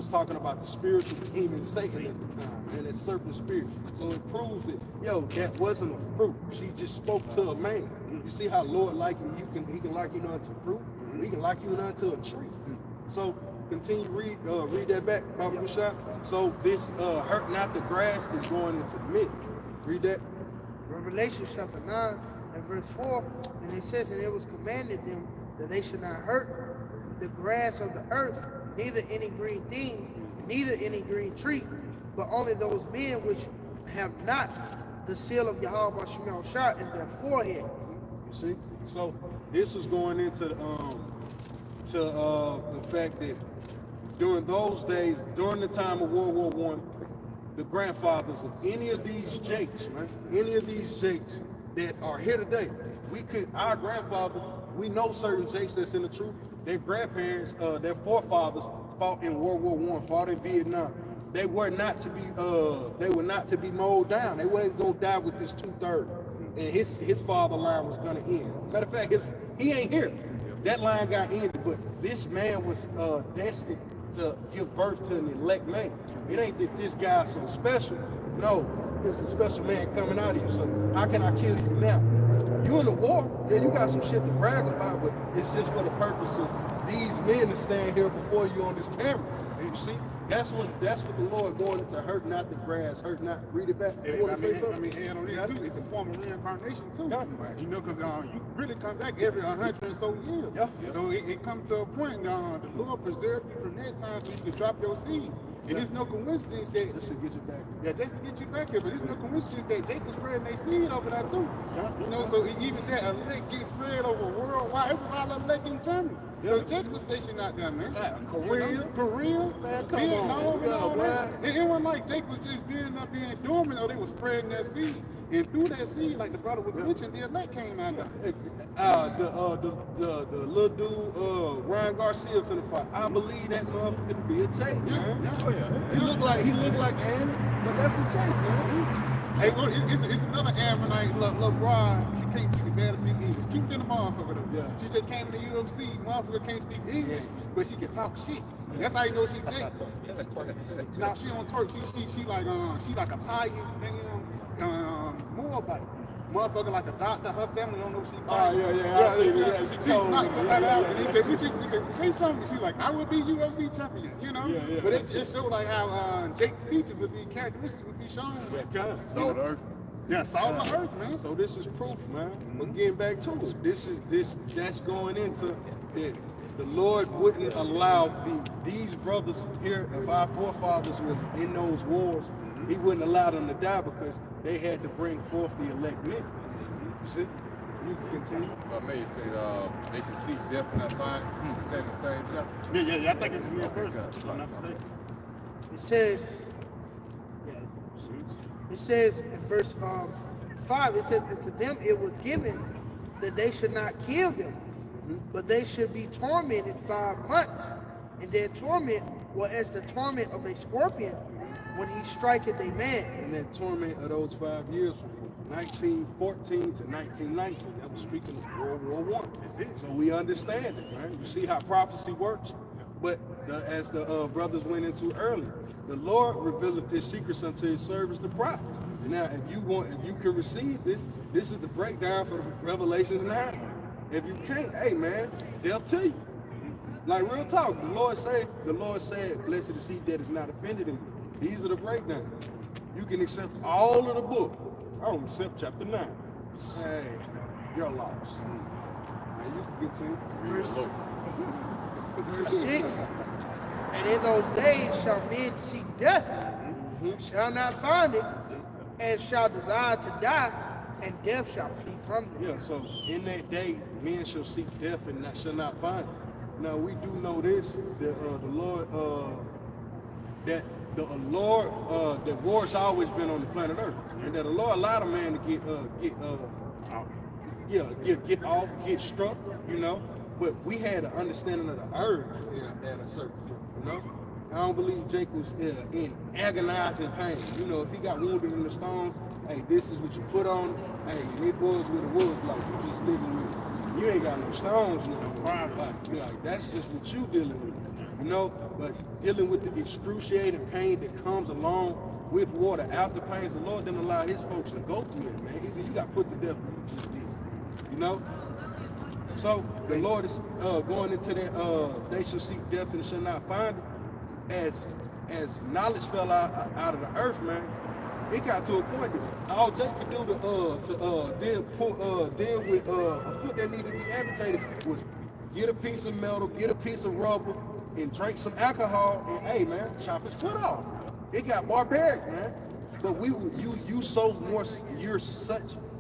talking about the spiritual demon Satan at the time, and that serpent spirit. So it proves that, that wasn't a fruit. She just spoke to a man. You see how Lord like you, he can like you unto fruit, he can like you unto a tree. So continue read that back, Baba Bashar. So this hurt not the grass is going into men. Read that. Revelation chapter 9 and verse 4, and it says, and it was commanded them that they should not hurt the grass of the earth, neither any green thing, neither any green tree, but only those men which have not the seal of Yahawah Sham in their foreheads. You see? So this is going into the fact that during those days, during the time of World War I, the grandfathers of any of these Jakes, man, any of these Jakes that are here today, our grandfathers, we know certain Jakes that's in the truth. Their grandparents, their forefathers fought in World War I, fought in Vietnam. They were not to be mowed down. They weren't gonna die with this 2/3, and his father line was gonna end. Matter of fact, he ain't here. That line got ended, but this man was destined to give birth to an elect man. It ain't that this guy's so special. No, it's a special man coming out of you. So how can I kill you now? You in the war, yeah, you got some shit to brag about, but it's just for the purpose of these men to stand here before you on this camera. You see, that's what the Lord going into hurt not the grass, hurt not. Read it back. You want to say something? I mean, and on that too, it's a form of reincarnation too. You know, because you really come back every 100 or so years. Yeah. So it comes to a point, the Lord preserved you from that time so you can drop your seed. And it's no coincidence that Just to get you back. Yeah, just to get you back here, but it's no coincidence that Jake was spreading their seed over there too. You know, so even that elect gets spread over worldwide. It's a lot of elect in Germany. Because Jake was stationed out there, man. Korea, man, come Vietnam, on, and all that. It wasn't like Jake was just being dormant, or they were spreading their seed. And through that seed, like the brother was mentioning, the elect came out there. The little dude, Ryan Garcia finna fight. I believe that motherfucker to be a Jake, man. He look like Andy, but that's a Jake, man. Hey, look, it's another Ammonite, little bride. She can barely speak English. Keep in the motherfucker though. Yeah. She just came to the UFC. Motherfucker can't speak English, but she can talk shit. That's how you know she's Jake. Now she on twerk. She like a pious damn Moabite. Motherfucker like a doctor. Her family don't know she. She knocked somebody out. And he said, say something. She's like, I would be UFC champion, you know. But it just showed like how Jake features would be characteristics would be shown. Salt of the earth. Yeah, salt of the earth, man. So this is proof, man. But getting back to it, that's going into that the Lord wouldn't allow these brothers here, if our forefathers were in those wars, he wouldn't allow them to die because they had to bring forth the elect men. You see? You can continue. But maybe say they should seek death and not find. Is that in the same chapter? Yeah, I think it's in this verse. If I'm not mistaken. It says in verse 5, it says, and to them it was given that they should not kill them, but they should be tormented 5 months, and their torment was as the torment of a scorpion, when he striketh a man. And that torment of those 5 years from 1914 to 1919, that was speaking of World War I. So we understand it, right? You see how prophecy works? But as the brothers went into earlier, the Lord revealed his secrets unto his servants, the prophets. Now, if you can receive this, this is the breakdown for Revelations 9. If you can't, hey man, death to you. Like real talk, the Lord said, blessed is he that is not offended in me. These are the breakdowns. You can accept all of the book. I don't accept chapter 9. Hey, you're lost. Man, you can get to Verse 6. And in those days shall men seek death, shall not find it, and shall desire to die, and death shall flee from them. Yeah, so in that day, men shall seek death and shall not find it. Now we do know this, that the Lord, that war's always been on the planet Earth, and that the Lord allowed a man to get off, get struck, you know. But we had an understanding of the earth at a certain point, you know. I don't believe Jake was in agonizing pain. You know, if he got wounded in the stones, hey, this is what you put on. Hey, it was what it was. Like you just living with it. You ain't got no stones, no like that's just what you dealing with, you know. But dealing with the excruciating pain that comes along with water after pains, the Lord didn't allow His folks to go through it, man. Either you got put to death or you just did, you know. So the Lord is going into that. They shall seek death and shall not find it. As knowledge fell out of the earth, man, it got to a point that all Jake could do to deal with a foot that needed to be amputated was get a piece of metal, get a piece of rubber, and drink some alcohol, and hey, man, chop his foot off. It got barbaric, man. But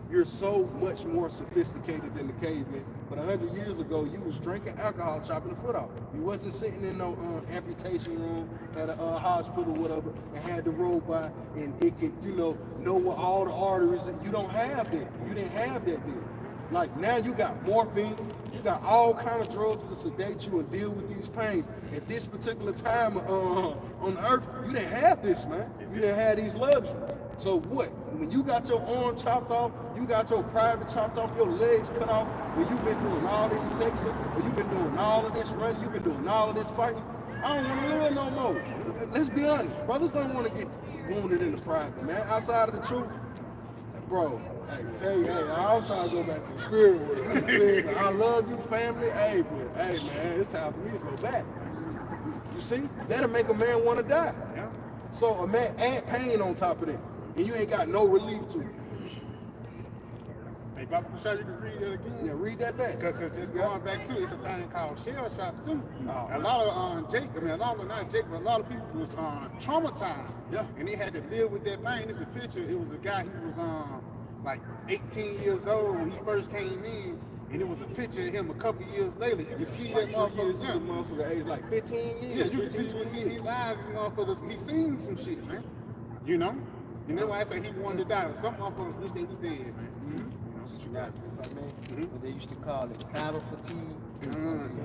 you're so much more sophisticated than the caveman. But 100 years ago, you was drinking alcohol, chopping the foot off. You wasn't sitting in no amputation room at a hospital or whatever and had the robot and it could, know where all the arteries. You don't have that. You didn't have that then. Like now you got morphine, you got all kind of drugs to sedate you and deal with these pains. At this particular time on earth, you didn't have this, man. You didn't have these luxuries. So what? When you got your arm chopped off, you got your private chopped off, your legs cut off, when you've been doing all this sexing, when you've been doing all of this running, you've been doing all of this fighting, I don't want to live no more. Let's be honest. Brothers don't want to get wounded in the private, man. Outside of the truth, bro, hey, tell you, hey, I'm trying to go back to the spirit world. I love you, family. Hey, but, hey, man, it's time for me to go back. You see? That'll make a man want to die. Yeah. So a man add pain on top of that, and you ain't got no relief to it. Hey, Baba Kushai, you can read that again? Yeah, read that back. Because just going back to it's a thing called shell shock too. Oh, a lot of not Jake, but a lot of people was traumatized. Yeah. And they had to live with that pain. It's a picture. It was a guy who was like 18 years old when he first came in, and it was a picture of him a couple years later. You can see that motherfucker age like 15 years. Yeah, you can see his eyes, these motherfuckers, he seen some shit, man. You know? And that's why I say he wanted to die. Some motherfuckers wish they was dead, man. What they used to call it battle fatigue.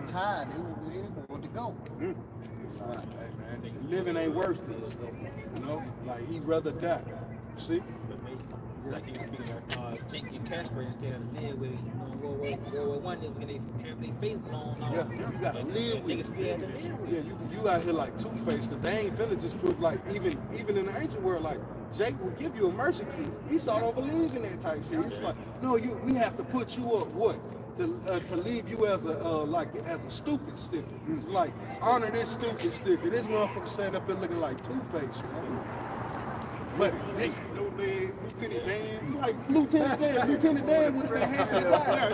Tired, they wanted to go. Hey man, living ain't worth this, you know. Like he'd rather die. See? Like he was speaking of Jake and Casper instead of live with World War I, they was getting their face blown off. Yeah, you gotta live with it. Yeah, you out here like Two-Face, because they ain't finna just put like even in the ancient world, like Jake will give you a mercy key. Esau don't believe in that type shit. He's like, no, we have to put you up what? To leave you as a stupid sticker. It's like honor this stupid sticker. This motherfucker sat up there looking like Two-Face. But this no legs, Lieutenant Dan. Like Lieutenant Dan would have been happy to die.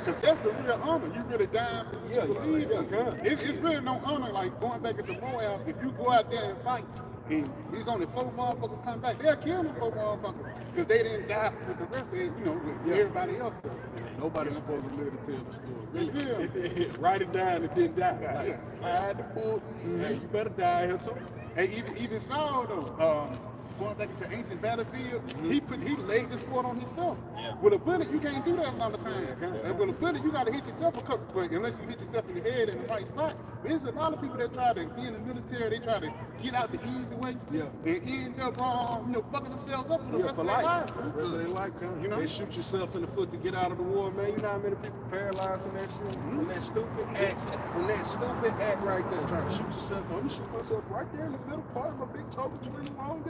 Because that's the real honor. You really dying for this to believe in. It's really no honor like going back into Moab. If you go out there and fight, and these only 4 motherfuckers come back, they'll kill them 4 motherfuckers. Because they didn't die with the rest of it, with everybody else. Nobody's supposed to live to tell the story. Really. Write it down and then die. Like, hide the book. Hey, you better die here too. Hey, even Saul though, going back into ancient battlefield, he laid the sword on himself. Yeah. With a bullet, you can't do that a lot of times. And with a bullet, you got to hit yourself a couple, but unless you hit yourself in the head in the right spot. But there's a lot of people that try to be in the military, they try to get out the easy way, and end up, fucking themselves up for the rest of their lives. Whether they like them, You know? they shoot yourself in the foot to get out of the war, man. You know how many people paralyzed from that shit? From that stupid act, right there, trying to shoot yourself. I'm gonna shoot myself right there in the middle part of my big toe between my arm,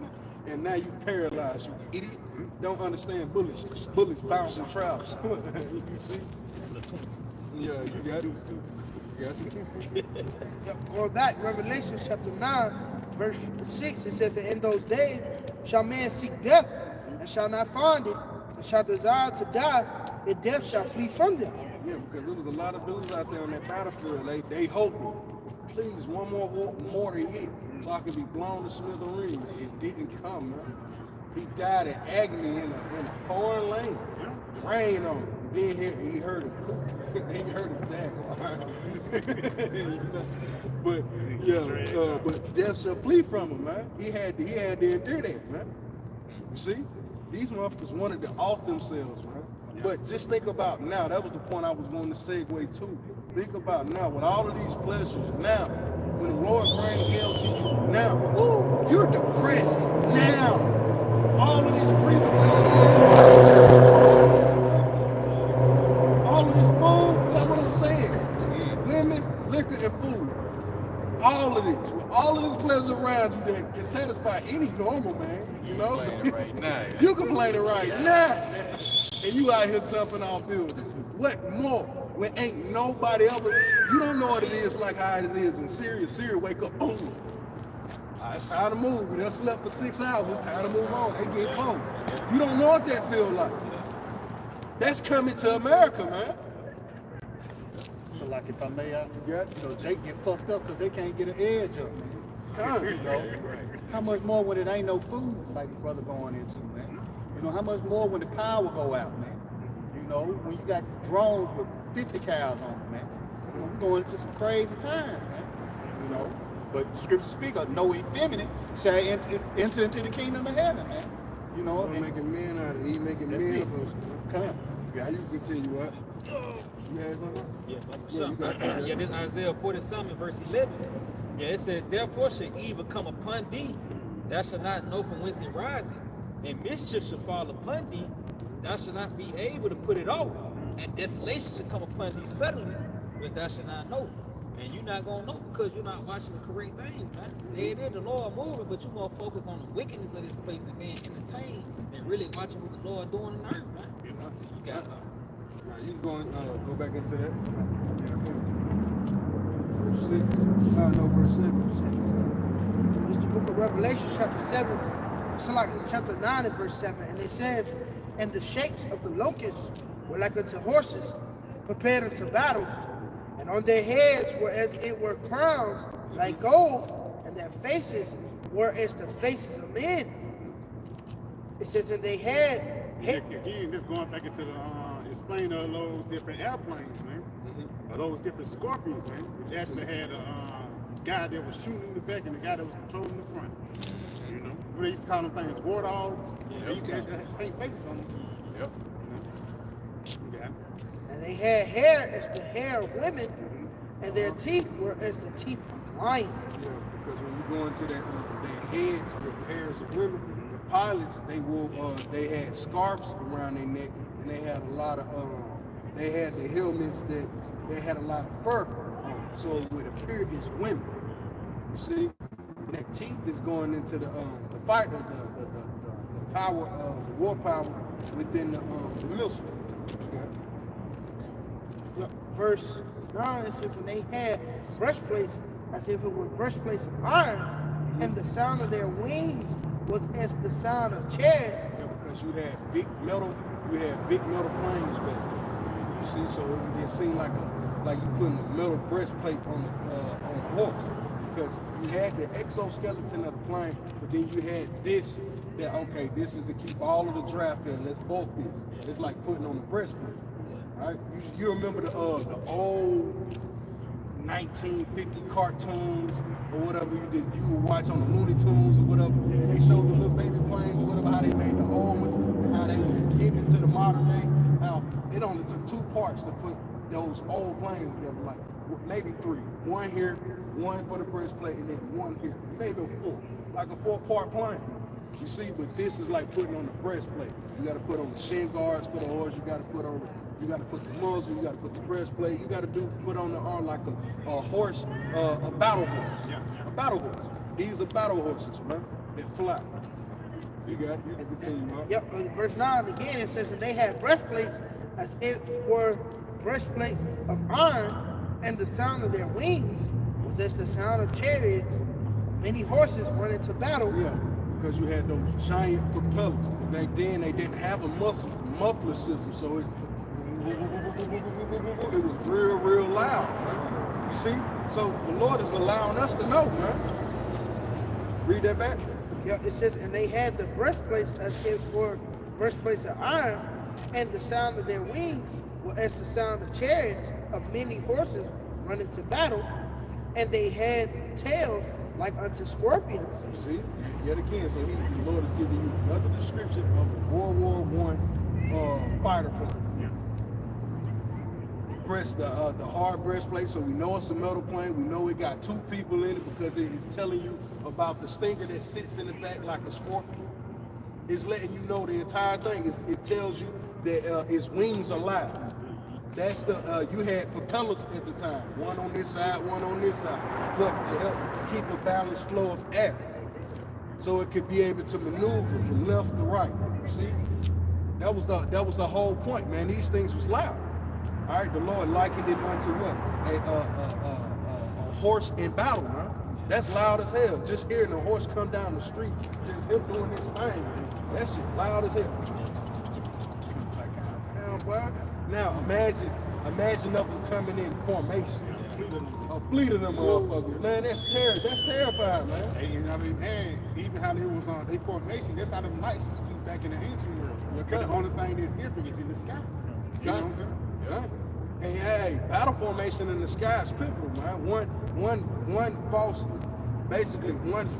and now you paralyzed, you idiot. Don't understand bullets. Bullets bounce and travel. You see? Yeah, you got it. Going back, Revelation chapter 9, verse 6, it says that in those days shall man seek death, and shall not find it, and shall desire to die, and death shall flee from them. Yeah, because there was a lot of dudes out there on that battlefield. They hoping, please, one more mortar hit, so I could be blown to smithereens. It didn't come, man. He died in agony in a foreign land. Rain on him. Then he heard him poop. He heard him jaguar. But death shall flee from him, man. He had to endure that, man. You see? These motherfuckers wanted to off themselves, man. But just think about now, that was the point I was going to segue to. Think about now, with all of these pleasures, now, when the Lord brings hell to you, now, you're depressed, now. All of these freedom all of this food, that's what I'm saying. Women, liquor, and food. All of this, with all of this pleasure around you that can satisfy any normal man, you know? Right now. You complaining right now. And you out here jumping off buildings. What more? When ain't nobody ever, you don't know what it is like how it is in Syria. Syria wake up, boom. It's time to move. We done slept for 6 hours. It's time to move on. They get close. You don't know what that feels like. That's coming to America, man. So like if I may, Yeah. Jake get fucked up because they can't get an edge up, man. You know, how much more when it ain't no food like the brother going into, man? You know, how much more when the power go out, man? You know, when you got drones with 50 cows on them, man. You know, we're going into some crazy times, man. You know, but the scripture speak of no effeminate shall enter into the kingdom of heaven, man. You know, He's making men out of it. He making That's men it. of us. Come on. Yeah, you continue what? You had something? Yeah, this Isaiah 47 verse 11. Yeah, it says, therefore shall evil come upon thee, thou shalt not know from whence it riseth, and mischief shall fall upon thee, thou shalt not be able to put it off, and desolation shall come upon thee suddenly, which thou shalt not know. And you're not gonna know because you're not watching the correct things, man. There it is, the Lord moving, but you're gonna focus on the wickedness of this place and being entertained and really watching what the Lord doing in the earth, man. You got Now you going go back into that? Verse 6. No, verse 7. It's the book of Revelation, chapter 7. It's like chapter 9 and verse 7. And it says, and the shapes of the locusts were like unto horses, prepared unto battle. And on their heads were as it were crowns like gold, and their faces were as the faces of men. It says, and they had... Again, just going back into the explain of those different airplanes, man. Or those different scorpions, man. Which actually had a guy that was shooting in the back and the guy that was controlling the front. You know, they used to call them things war dogs. They used to actually paint faces on them too. Yep. You know? And they had hair as the hair of women, and their teeth were as the teeth of lions. Yeah, because when you go into that, their heads with hairs of women, the pilots, they had scarves around their neck, and they had a lot of, they had the helmets that they had a lot of fur on, so it would appear as women. You see, that teeth is going into the fight, the power, the war power within the military. Verse 9, it says, and they had breastplates as if it were breastplates of iron, and the sound of their wings was as the sound of chairs. Yeah, because you had big metal planes back there. You see, so it seemed like you putting a metal breastplate on the horse. Because you had the exoskeleton of the plane, but then you had this, that okay, this is to keep all of the draft in. Let's bulk this. It's like putting on a breastplate. Right? You remember the old 1950 cartoons or whatever you would watch on the Looney Tunes or whatever, and they showed the little baby planes or whatever, how they made the old ones, and how they was getting into the modern day. How it only took 2 parts to put those old planes together, like maybe 3. One here, one for the breastplate, and then one here. Maybe 4, like a 4-part plane. You see, but this is like putting on the breastplate. You got to put on the shin guards for the horse. You got to put on you got to put the muzzle. You got to put the breastplate. You got to put on the arm like a horse, a battle horse. A battle horse. These are battle horses, man. They fly. You got it. You can continue, man. Yep. In verse 9 again, it says, and they had breastplates as it were breastplates of iron, and the sound of their wings was as the sound of chariots. Many horses run into battle. Yeah. Because you had those giant propellers. And back then, they didn't have a muffler system, so it was real loud. Man. You see? So the Lord is allowing us to know, man. Read that back. Yeah, it says, and they had the breastplates as it were breastplates of iron, and the sound of their wings was as the sound of chariots of many horses running to battle, and they had tails like unto scorpions. You see, yet again, so the Lord is giving you another description of a World War I fighter plane. The hard breastplate, so we know it's a metal plane. We know it got 2 people in it because it is telling you about the stinger that sits in the back like a scorpion. It's letting you know the entire thing. It tells you that its wings are live. That's you had propellers at the time, one on this side, one on this side, look, to help keep a balanced flow of air, so it could be able to maneuver from left to right. You see, that was the whole point, man. These things was loud. All right, the Lord likened it unto what? A horse in battle, man. That's loud as hell. Just hearing a horse come down the street, just him doing this thing, man. That shit loud as hell. Like, damn, boy. Now imagine of them coming in formation. A fleet of them motherfuckers. Man, that's terrifying, man. Hey, you know what I mean? And even how they was on their formation, that's how the knights flew back in the ancient world. Okay. The only thing that's different is in the sky. You know what I'm saying? Yeah. And hey, battle formation in the sky is pivotal, man. One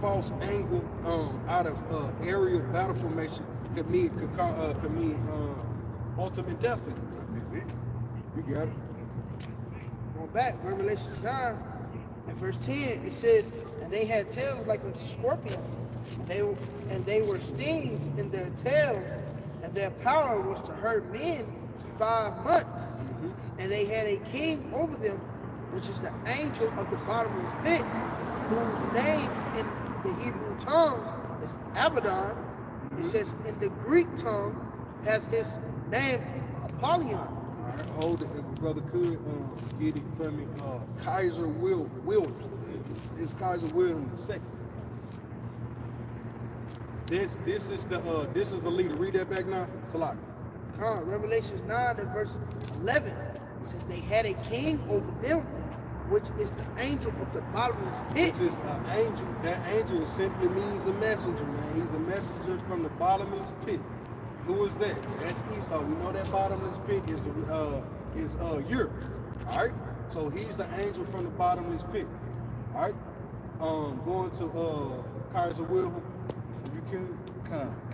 false angle out of aerial battle formation could mean ultimate death. You got it. Going back, Revelation 9, in verse 10, it says, and they had tails like unto scorpions, and they were stings in their tails, and their power was to hurt men 5 months. And they had a king over them, which is the angel of the bottomless pit, whose name in the Hebrew tongue is Abaddon. It says in the Greek tongue has his name Apollyon. All right, hold it, if a brother could get it for me. Kaiser Wilhelm. It's Kaiser Wilhelm II. This is the leader. Read that back now. Salak. Revelation 9 and verse 11. It says they had a king over them, which is the angel of the bottomless pit. Which is an angel. That angel simply means a messenger, man. He's a messenger from the bottomless pit. Who is that? That's Esau. We know that bottomless pit is Europe. All right. So he's the angel from the bottomless pit. All right. Going to Kaiser Wilhelm. If you can.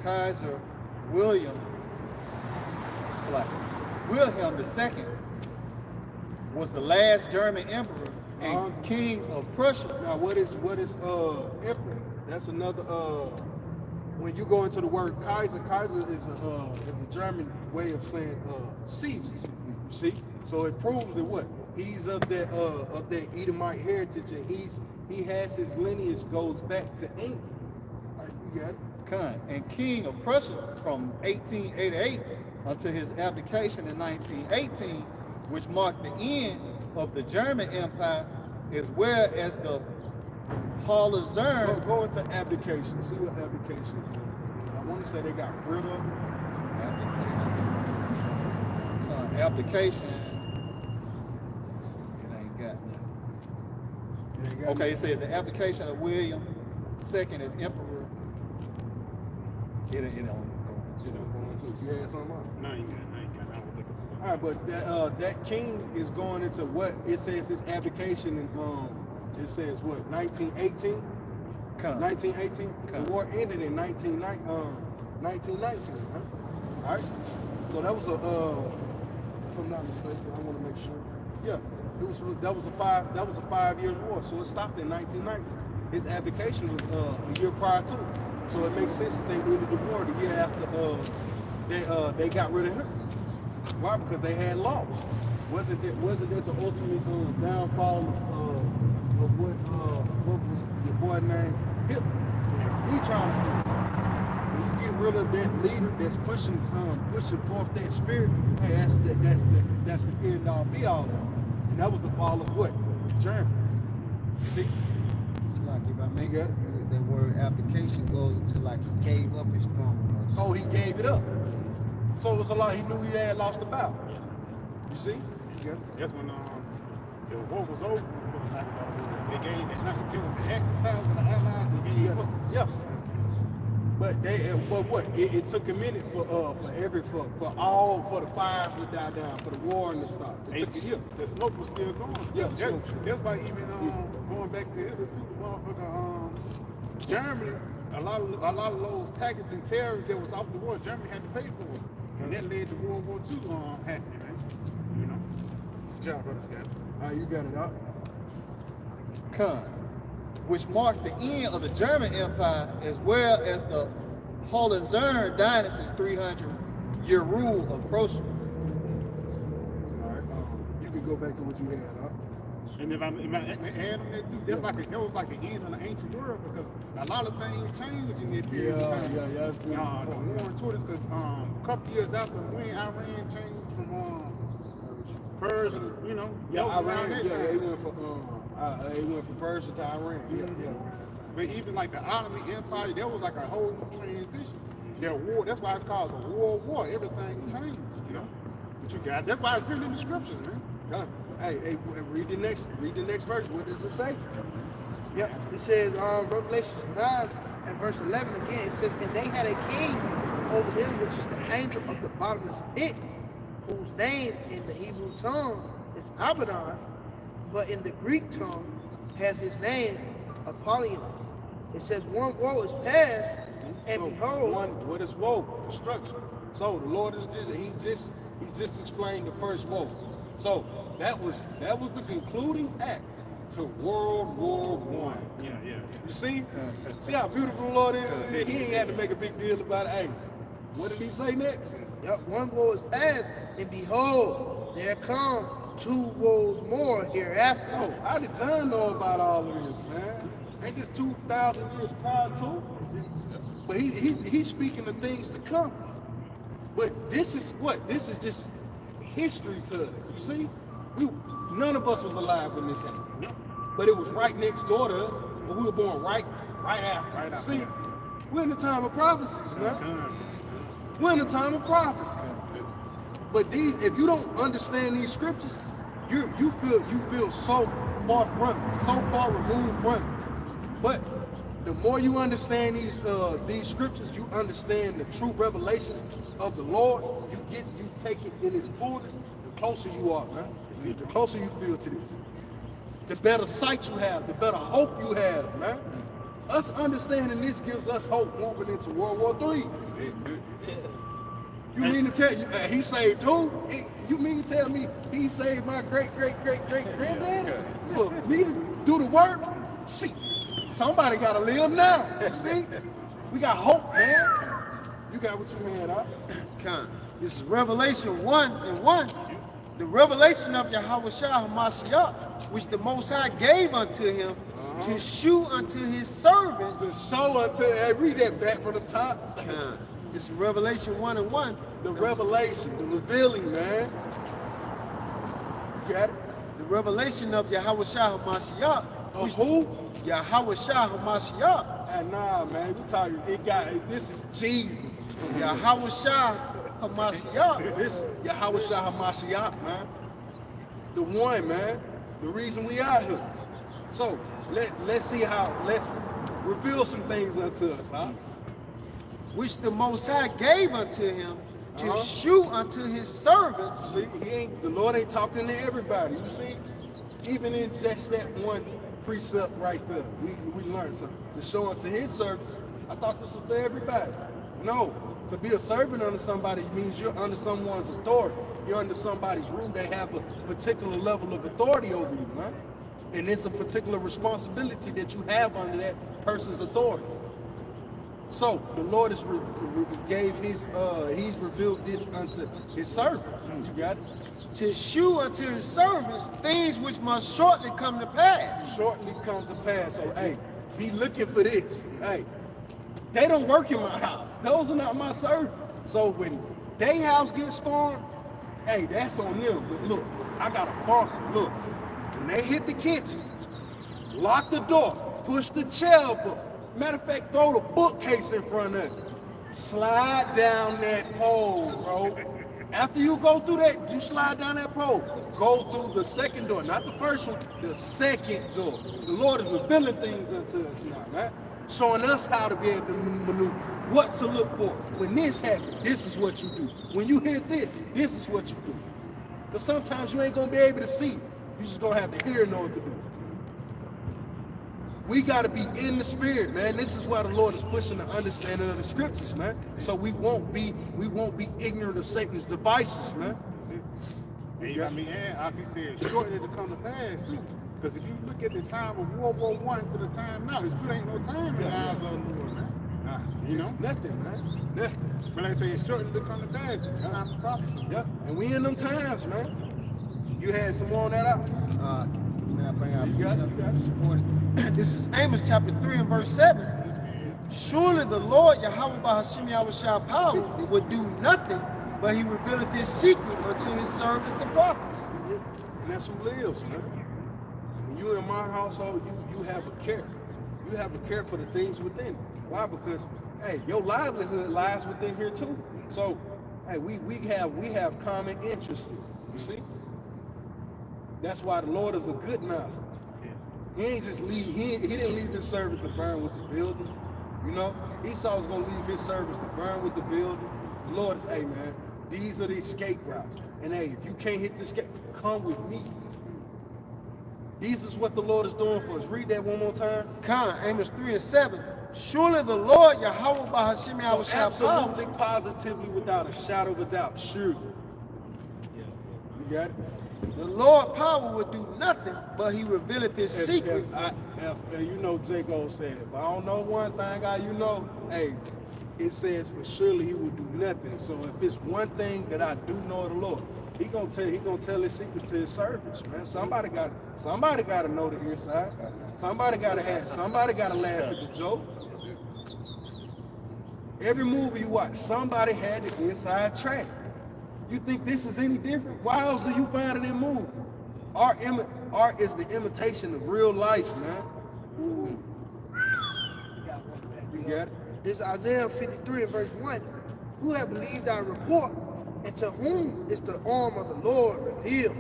Kaiser William Wilhelm II was the last German emperor and king of Prussia. Now, what is emperor? That's another. When you go into the word Kaiser is a German way of saying Caesar. You see, so it proves that what he's of that Edomite heritage, and he has his lineage goes back to England. All right, you got it. And king of Prussia from 1888 until his abdication in 1918, which marked the end of the German Empire, as well as the Halalyam. Go into abdication. See what abdication is. I want to say they got rid of abdication. It ain't got. Okay, it says the abdication of William II as emperor. It don't go into it. You had something else? No, you ain't got. I was looking for something. All right, but that king is going into what it says his abdication in it says what 1918. 1918. The war ended in 1919. Right? All right. So that was a if I'm not mistaken, I want to make sure. Yeah, that was a 5 years war. So it stopped in 1919. His abdication was a year prior to. So it makes sense that they ended the war the year after they got rid of him. Why? Because they had laws. Wasn't that the ultimate downfall of what was your boy named Hitler? He trying to when you get rid of that leader that's pushing forth that spirit, hey, that's the end all be all of it. And that was the fall of what? Germans. See? It's like if I make it, the word application goes into like he gave up his throne. Oh, he gave it up. So it was a lot. He knew he had lost the battle. You see? Yeah. That's when the war was over. They gave the Axis powers and the Allies. They gave up. Yeah. But what? It took a minute for the fires to die down, for the war to stop. It took a year. The smoke was still going. Yeah, that's why even going back to Hitler too, the motherfucker Germany, a lot of those taxes and tariffs that was off the war, Germany had to pay for it. And that led to World War II happening, man. You know? Good job, brother Scott. All right, you got it out. Which marks the end of the German Empire as well as the Hohenzollern dynasty's 300-year rule approaching. All right, you can go back to what you had, huh? And if I add on that too, that was like the end of the ancient world because a lot of things changed in that period of time. Yeah. The war and towards because a couple years after when Iran changed from Persia, you know, Iran. That time. They went from Persia to Iran. Yeah. But even like the Ottoman Empire, that was like a whole new transition. Their war, that's why it's called the World War. Everything changed, you know. But you got that's why it's written in the scriptures, man. Hey, read the next verse. What does it say? Yep, it says Revelation 9 and verse 11 again. It says, and they had a king over them, which is the angel of the bottomless pit, whose name in the Hebrew tongue is Abaddon, but in the Greek tongue hath his name Apollyon. It says, one woe is past, and so behold, what is woe? Destruction. So the Lord is just just explained the first woe. So that was the concluding act to World War I. Yeah. You see how beautiful the Lord is. He ain't had to make a big deal about it. Hey, what did he say next? yep, one woe is past, and behold, there come 2 woes more hereafter. So how did John know about all of this, man? Ain't this 2,000 years prior to? But he's speaking of things to come. But this is just history to us. You see, none of us was alive when this happened. But it was right next door to us. But we were born right after. See, we're in the time of prophecies, man. We're in the time of prophecy. But if you don't understand these scriptures, you feel so far from it, so far removed from it. But the more you understand these scriptures, you understand the true revelations of the Lord. You take it in its fullness. The closer you are, man. The closer you feel to this, the better sight you have, the better hope you have, man. Us understanding this gives us hope moving into World War III. You mean to tell you he saved who? You mean to tell me he saved my great granddad for me to do the work? See, somebody gotta live now. You see, we got hope, man. You got what you had, huh? This is Revelation 1:1. The revelation of Yahawashi HaMashiach, which the Most High gave unto him to shew unto his servants. To show unto, read that back from the top. It's Revelation 1:1. The revelation, the revealing, man. You got it? The revelation of Yahawashi HaMashiach. Of who? Yahawashi HaMashiach. Nah, man. We talking. This is Jesus. Yahawashi HaMashiach. This Yahawashi HaMashiach, man. The one, man. The reason we out here. So let's reveal some things unto us, huh? Which the Most High gave unto him to shew unto his servants. See, the Lord ain't talking to everybody. You see, even in just that one precept right there, we learned something. To show unto his servants. I thought this was for everybody. No, to be a servant under somebody means you're under someone's authority. You're under somebody's rule. They have a particular level of authority over you, man. And it's a particular responsibility that you have under that person's authority. So the Lord has he's revealed this unto his servants. You got it? To shew unto his servants things which must shortly come to pass. Shortly come to pass. So hey, be looking for this. Hey, they don't work in my house. Those are not my servants. So when their house gets stormed, hey, that's on them. But look, I got a marker. Look, when they hit the kitchen, lock the door, push the chair up. Matter of fact, throw the bookcase in front of it. Slide down that pole, bro. After you go through that, you slide down that pole. Go through the second door, not the first one, the second door. The Lord is revealing things unto us now, right? Showing us how to be able to maneuver, what to look for. When this happens, this is what you do. When you hear this, this is what you do. Because sometimes you ain't going to be able to see. You just going to have to hear and know what to do. We got to be in the spirit, man. This is why the Lord is pushing the understanding of the scriptures, man. So we won't be ignorant of Satan's devices, man. And I mean, and like he said, shortly to come to pass too. Because if you look at the time of World War I to the time now, there really ain't no time in the eyes of the Lord, man. You know? Nothing, man. Nothing. But like I say, it's shortly to come to pass. It's time of prophecy. Yep. And we in them times, man. You had some more on that out? May I bring out You got it. support it? This is Amos chapter 3 and verse 7. Surely the Lord Yahawah Bahashim Yahawashi power would do nothing, but he revealeth his secret unto his servants the prophets. And that's who lives, man. When you in my household, you have a care. You have a care for the things within. Why? Because hey, your livelihood lies within here too. So hey, we have common interests. You see? That's why the Lord is a good master. He ain't just leave. He didn't leave his servants to burn with the building. You know, Esau was gonna leave his servants to burn with the building. The Lord is, hey man, these are the escape routes. And hey, if you can't hit the escape, come with me. This is what the Lord is doing for us. Read that one more time. Amos 3 and 7. Surely the Lord Yahawah Bahashim So Yahawashi absolutely, positively, without a shadow of a doubt, sure. You got it? the Lord power would do nothing, but he revealeth his secret. If you know, Jacob said, if I don't know one thing, hey, it says for surely he will do nothing. So if it's one thing that I do know of the Lord, he gonna tell his secrets to his servants, man. Somebody got to know the inside. Somebody got to laugh at the joke. Every movie you watch, somebody had the inside track. You think this is any different? Why else do you find it in movies? Art is the imitation of real life, man. You got it? This is Isaiah 53 and verse 1. Who have believed our report, and to whom is the arm of the Lord revealed?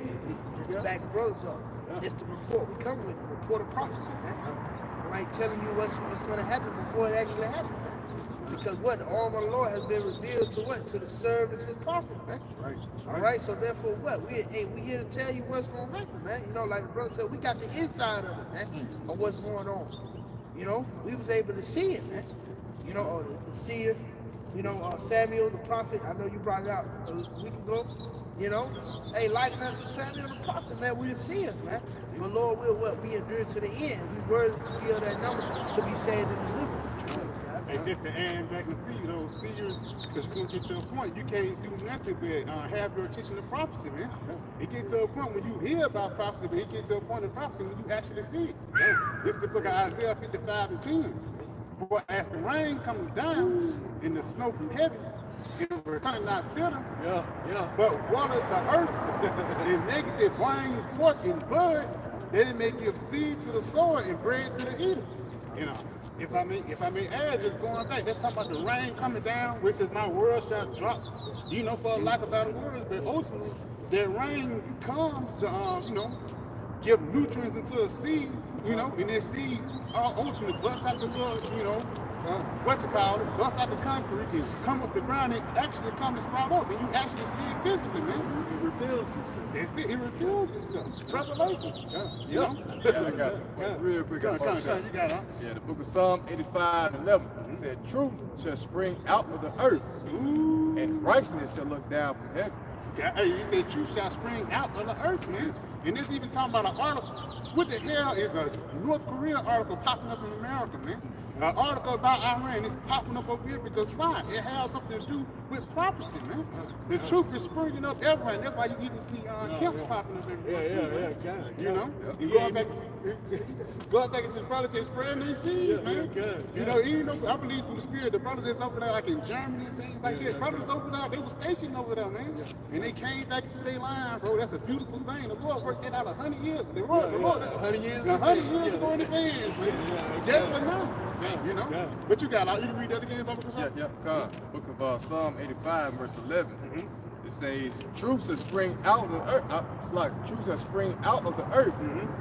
Just back brothers up. It's the report we come with, the report of prophecy, man. Right, telling you what's going to happen before it actually happens, man. Because what? The arm of the Lord has been revealed to what? To the servants, his prophets, man. Right. All right, so therefore what? We here to tell you what's going to happen, man. You know, like the brother said, we got the inside of it, man, of what's going on. You know, we was able to see it, man. You know, the seer, you know, Samuel the prophet. I know you brought it out a week ago. You know, hey, like unto Samuel the prophet, man, we the seers, man. But Lord will what? We endure to the end. We worthy to be of that number, to be saved and delivered. And just to add back into you, those seers, because it's going to get to a point, you can't do nothing but have your attention to prophecy, man. It gets to a point when you hear about prophecy, but it gets to a point in prophecy when you actually see it. This is the book of Isaiah 55 and 10. For as the rain comes down and the snow from heaven, it return not bitter, but water the earth, and make it bring forth in bud, that it may give seed to the sower and bread to the eater. You know. If I may add, just going back, let's talk about the rain coming down, which says my world shall drop. You know, for a lack of better words, but ultimately, that rain comes to, you know, give nutrients into a seed, you know, and that seed ultimately bust out the little, you know, what you call it, bust out the concrete and come up the ground and actually come and sprout up, and you actually see it physically, man. It reveals itself. That's it. It reveals itself. Revelations. You know? Yeah, I got some real quick. Come on, you got it. Yeah, the book of Psalm 85:11. It said, "Truth shall spring out of the earth, and righteousness shall look down from heaven." Hey, he said, "Truth shall spring out of the earth, man." And this even talking about an article. What the hell is a North Korea article popping up in America, man? An article about Iran is popping up over here because why? It has something to do with prophecy, man. The truth is springing up everywhere, and that's why you even see camps popping up everywhere too, man. You know? You going back into the brothers spreading these seeds, man. You know, you know, I believe through the spirit, the brothers that's over there, like in Germany and things like that, brothers over there, they were stationed over there, man. And they came back to their line, bro. That's a beautiful thing. The Lord worked that out 100 years. The Lord, 100 years ago in advance, man. Just for now. You know? But you got, you can read that again, Baba Kashan? Yeah, come. Book of Psalm 85, verse 11. It says, "Truth shall spring out of the earth." It's like truth shall spring out of the earth,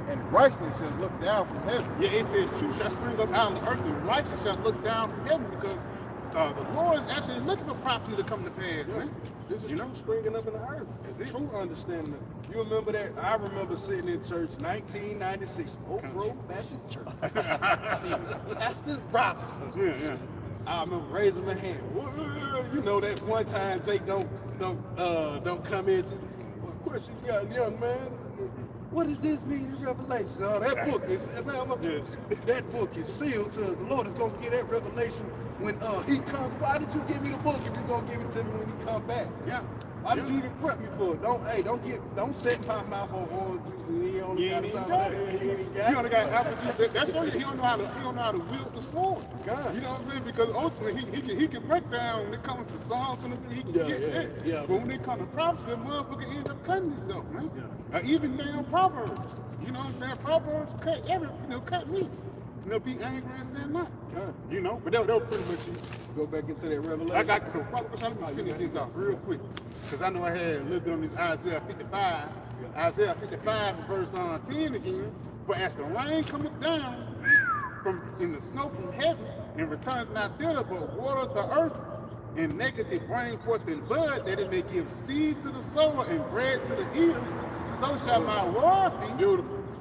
and righteousness shall look down from heaven. Yeah, it says truth shall spring up out of the earth, and righteousness shall look down from heaven, because the Lord is actually looking for prophecy to come to pass, man. This is truth springing up in the earth. It's true understanding. You remember that? I remember sitting in church 1996, Oak Grove Baptist Church. That's the Robinson. I remember raising my hand. You know that one time Jake don't come in. Of course you got young man. What does this mean in Revelation? That book is that book is sealed to the Lord is gonna get that revelation when he comes. Why did you give me the book if you're gonna give it to me when he come back? Yeah. Why did you even prep me for it? Don't set my mouth on orange juice and he only got He only got apple juice. That's only he don't know how to wield the sword. You know what I'm saying? Because ultimately he can break down when it comes to Psalms and he can get that. Yeah. But when it comes to prophecy, the motherfucker end up cutting himself, man. Even damn Proverbs. You know what I'm saying? Proverbs cut meat. You know, be angry and sin not. You know, but that was pretty much it. Go back into that revelation. I got to finish this off real quick, because I know I had a little bit on this Isaiah 55. Isaiah 55 verse 10 again. For as the rain cometh down in the snow from heaven, and returneth not thither, but water the earth, and maketh it bring forth in bud, that it may give seed to the sower and bread to the eater, so shall my word be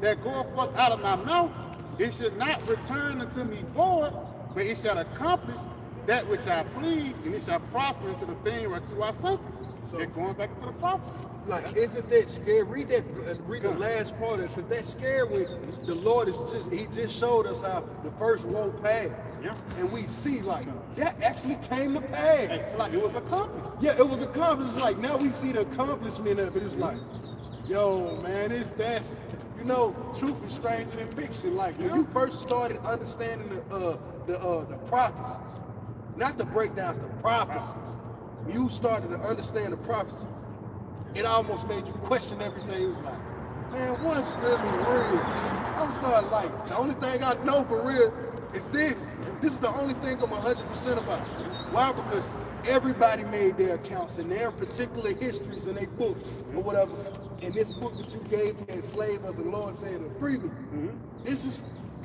that goeth forth out of my mouth. It should not return unto me void, but it shall accomplish that which I please, and it shall prosper into the thing whereto I sent it. So they're going back into the prophecy. Like, isn't that scary? Read the last part of it, because that's scary when the Lord he just showed us how the first woe passed. Yeah. And we see, like, that actually came to pass. It's like it was accomplished. Yeah, it was accomplished. Like, now we see the accomplishment of it. It's like, yo, man, that's you know, truth is stranger than fiction. Like, when you first started understanding the prophecies, not the breakdowns, the prophecies. When you started to understand the prophecy, it almost made you question everything. It was like, man, what's really real? I started like, the only thing I know for real is this. This is the only thing I'm 100% about. Why? Because everybody made their accounts in their particular histories in their books or whatever. And this book that you gave to enslave us, and the Lord said to free me.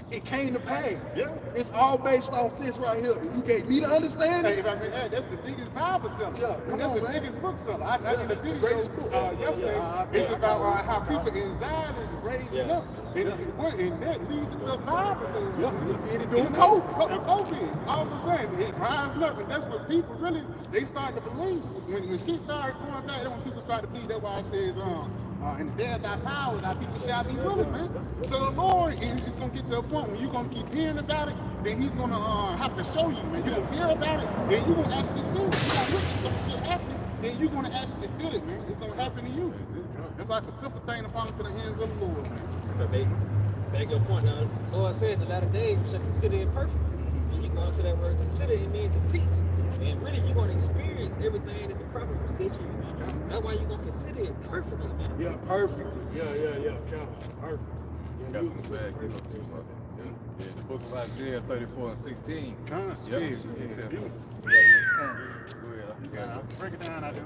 It came to pass. Yeah. It's all based off this right here. And you gave me the understanding. Hey, if I may add, that's the biggest Bible seller. Yeah, that's the biggest book seller. I did a video yesterday. It's about how people in Zion is raising up. And that leads into a Bible seller. Yeah, it doing COVID. All of a sudden, it rises up. And that's what people really, they start to believe. When shit started going back, that's when people start to believe. That's why it says, in the day of thy power, thy people shall be willing, man. So the Lord is going to get to a point when you're going to keep hearing about it, then he's going to have to show you, man. You're going to hear about it, then you're going to actually see it. You're going to witness some shit happening, then you're going to actually feel it, man. It's going to happen to you. That's why it's a beautiful thing to fall into the hands of the Lord, man. Back your point now. The Lord said in the latter days, you shall consider it perfect. And you're going to say that word consider, it means to teach. And really, you're going to experience everything that the prophet was teaching you, man. That's why you're going to consider it perfectly, man. Yeah, perfectly. Yeah. Perfect. Got some bad, the book of Isaiah 34:16. Kind of Yep. Break it down, I do.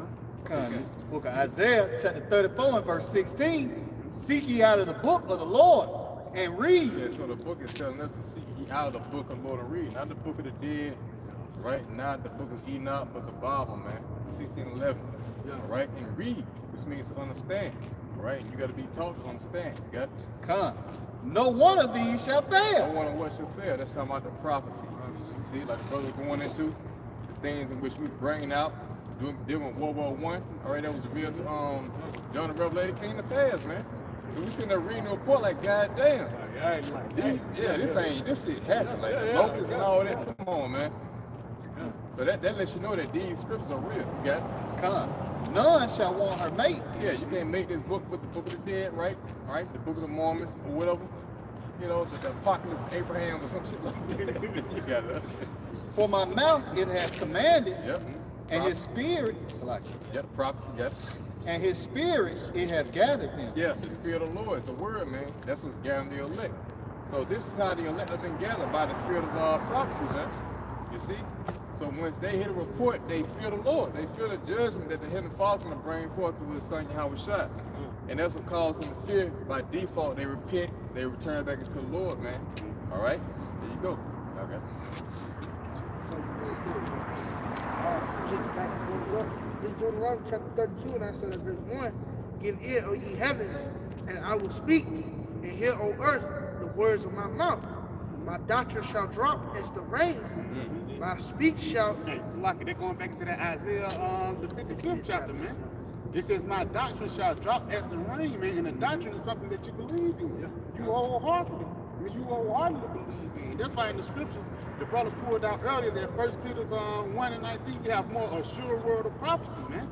This book of Isaiah, chapter 34 and verse 16. Seek ye out of the book of the Lord and read. Yeah, so the book is telling us to seek ye out of the book of Lord and read, not the book of the dead, right? Not the book of Enoch, but the Bible, man. 1611. Yeah. Right? And read, which means to understand. Right? And you got to be taught to understand. You got it? Come. No one of these shall No fail. one of what shall fail. That's talking about the prophecy. See, like the brother going into the things in which we bringing out, dealing with World War I. All right, that was revealed to John the Revelator came to pass, man. So we sitting there reading the report like, God damn. This shit happened. Like the locusts and all that. Come on, man. So that lets you know that these scriptures are real. You got it? Come. None shall want her mate. Yeah, you can't make this book with the book of the dead, right? All right, the book of the Mormons or whatever. You know, the apocalypse of Abraham or some shit like that. You got it. For my mouth it has commanded, Yep. and his spirit, Yep, prophecy, yep. and his spirit it has gathered them. Yeah, the Spirit of the Lord. It's a word, man. That's what's gathering the elect. So this is how the elect have been gathered, by the Spirit of prophecy, man. You see? So once they hear the report, they fear the Lord. They fear the judgment that the Heavenly Father's going to bring forth through His Son, Yahawashi. And that's what causes them to fear. By default, they repent. They return back into the Lord, man. All right? There you go. Okay. This Deuteronomy chapter 32, and I said in verse 1, give ear, O ye heavens, and I will speak, and hear, O earth, the words of my mouth. My doctrine shall drop as the rain. My speech shall... It's like they're going back to that Isaiah, the 55th chapter, man. It says, my doctrine shall drop as the rain, man. And the doctrine is something that you believe in. You wholeheartedly believe in. That's why in the scriptures, the brother pulled out earlier that 1 Peter 1 and 19, we have more a sure word of prophecy, man.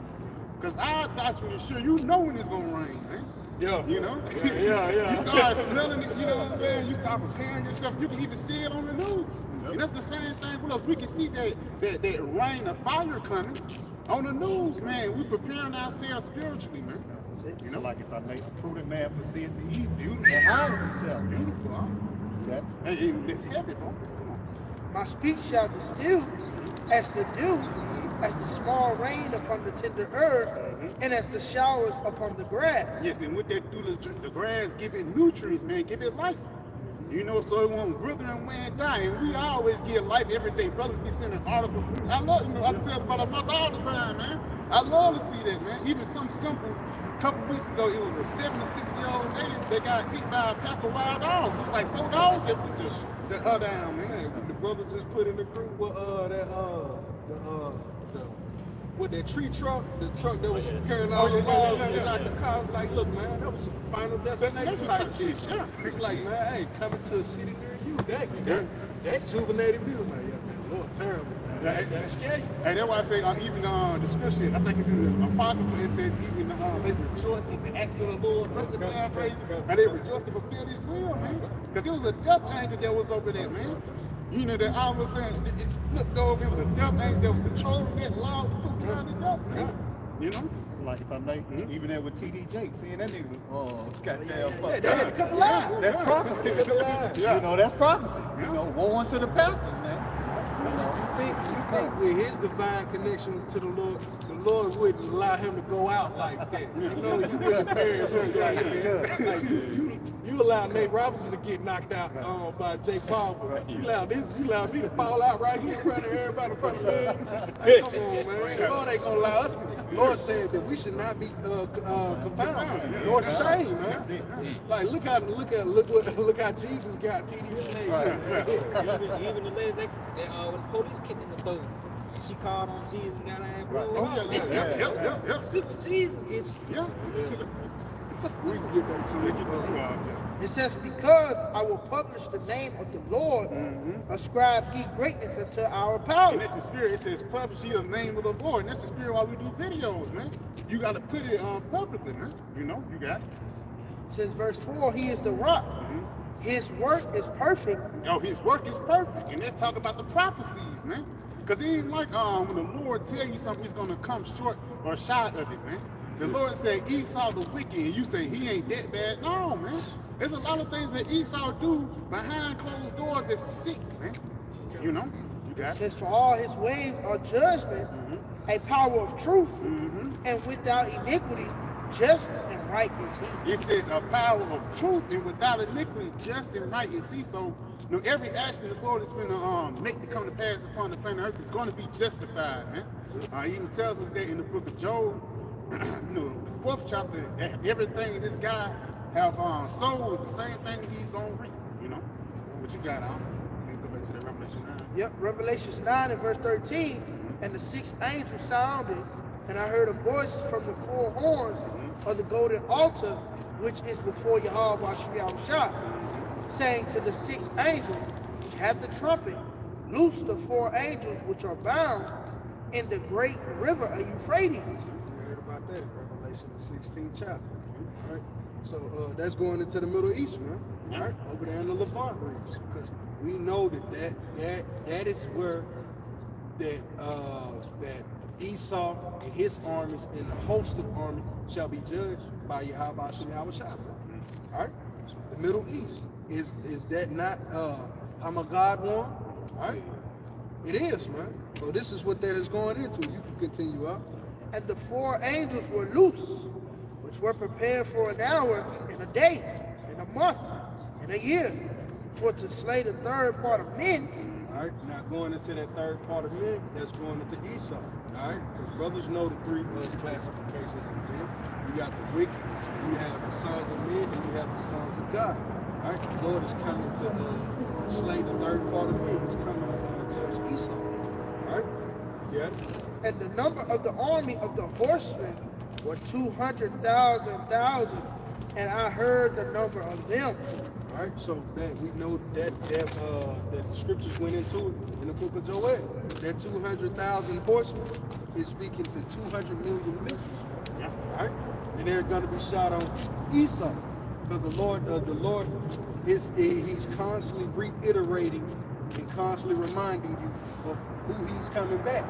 Because our doctrine is sure. You know when it's going to rain, man. Yeah. You know? Yeah. You start smelling it, you know what I'm saying? You start preparing yourself. You can even see it on the news. And that's the same thing with us. We can see that rain of fire coming on the news, man. We preparing ourselves spiritually, man. You know, like if I make a prudent man foreseeth the evil and hide himself. Beautiful, huh? Yeah. And it's heavy, bro. My speech shall distill as the dew, as the small rain upon the tender herb, and as the showers upon the grass. Yes, and with that through the grass, give it nutrients, man, give it life. You know, so it won't wither and when die. And we always give life every day. Brothers be sending articles. I love, you know, I tell about a mother all the time, man. I love to see that, man. Even some simple, couple weeks ago, it was a 76-year-old lady that got hit by a pack of wild dogs. It was like 4 dogs that put her down, man. The brothers just put in the group with that tree truck, the truck that was carrying all the logs, and knocked the car. Like, look, man, that was some final destination type shit. Yeah. Like, man, hey, coming to a city near you, that juvenated me. Like, yeah, man, Lord, terrible. That's scary. And that's why I say, even the scripture, I think it's in the Apocrypha, it says, even they rejoice in the acts of the Lord. Look at that phrase. And they rejoice to fulfill His will, man. Because it was a death angel that was over there, man. You know, that I was saying, it looked over, it was a death angel that was controlling that loud pussy around the death, man. You know? It's like if I make, even that with T.D. Jakes, seeing that nigga, goddamn fuck. They had to cut the line. That's prophecy. Yeah. You know, that's prophecy. You know, woe unto the pastors, man. You think with his divine connection to the Lord wouldn't allow him to go out like that. You know, you wouldn't marry him like that. Like, you allow Nate Robinson to get knocked out by Jake Paul. You allow me to fall out right here in front of everybody in front of me. Hey, come on, man. The Lord ain't gonna allow us. The Lord said that we should not be confounded nor ashamed, man. Like look how Jesus got TD saved. Even the lady when the police kicked in the door, and she called on Jesus and got her ass blown. Oh, yeah. See what Jesus gets you. Yeah. We can get back to it. It says, because I will publish the name of the Lord, ascribe ye greatness unto our And power. that's the spirit. It says, publish ye the name of the Lord. And that's the spirit why we do videos, man. You got to put it publicly, man. You know, you got it. It says, verse 4, he is the rock. His work is perfect. Oh, his work is perfect. And let's talk about the prophecies, man. Because it ain't like when the Lord tell you something, he's going to come short or shy of it, man. The Lord said Esau the wicked, and you say he ain't that bad. No, man. There's a lot of things that Esau do behind closed doors that's sick, man. You know? You It got it. says, for all his ways are judgment, a power of truth, and without iniquity, just and right is he. It says a power of truth and without iniquity, just and right is he. So every action the Lord is going to make to come to pass upon the planet Earth is going to be justified, man. He even tells us that in the book of Job, the 4th chapter, that everything this guy have sold is the same thing he's going to reap, What you got, Al? Let me go back to the Revelation 9. Yep, Revelations 9 and verse 13. And the 6th angel sounded, and I heard a voice from the 4 horns of the golden altar, which is before Yahawashi, saying to the 6th angel, which had the trumpet, loose the 4 angels which are bound in the great river of Euphrates. You heard about that, Revelation the 16th chapter. All right. So that's going into the Middle East, man. All right, over there in the Levant region, because we know that is where that Esau and his armies and the host of army shall be judged by Yahawashi and Yahawashi. All right, the Middle East is that not Hamagad one? All right, it is, man. So this is what that is going into. You can continue up. And the 4 angels were loose, which were prepared for an hour and a day and a month and a year, for to slay the 3rd part of men. All right, now going into that 3rd part of men, that's going into Esau. All right, because brothers know the 3 classifications of men. You got the wicked, you have the sons of men, and you have the sons of God. All right, the Lord is coming to slay the 3rd part of men. He's coming to judge Esau. All right, yeah. And the number of the army of the horsemen were 200,000, and I heard the number of them. All right, so that we know that the scriptures went into it in the book of Joel. That 200,000 horsemen is speaking to 200 million missiles. Yeah. All right, and they're going to be shot on Esau, because the Lord he's constantly reiterating and constantly reminding you of who he's coming back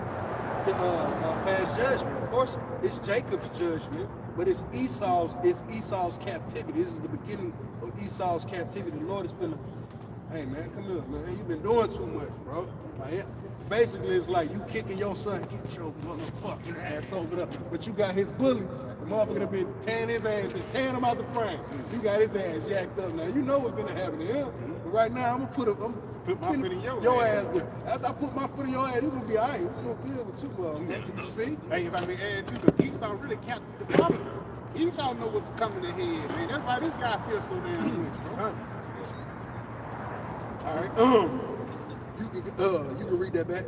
to pass judgment. Of course, it's Jacob's judgment, but it's Esau's captivity. This is the beginning of Esau's captivity. The Lord has been, hey man, come here, man. You've been doing too much, bro. Like, basically, it's like you kicking your son, get your motherfucking ass over there. But you got his bully. The motherfucker been tearing his ass, been tearing him out the frame. You got his ass jacked up now. You know what's gonna happen to him. But right now, I'm gonna put my foot in your ass. After I put my foot in your ass, you gonna be alright. We gonna deal with you, bro. You see? Hey, if I may add too, because Esau really captured the promise. Esau know what's coming ahead, man. That's why this guy feels so damn much, bro. All right. You can read that back.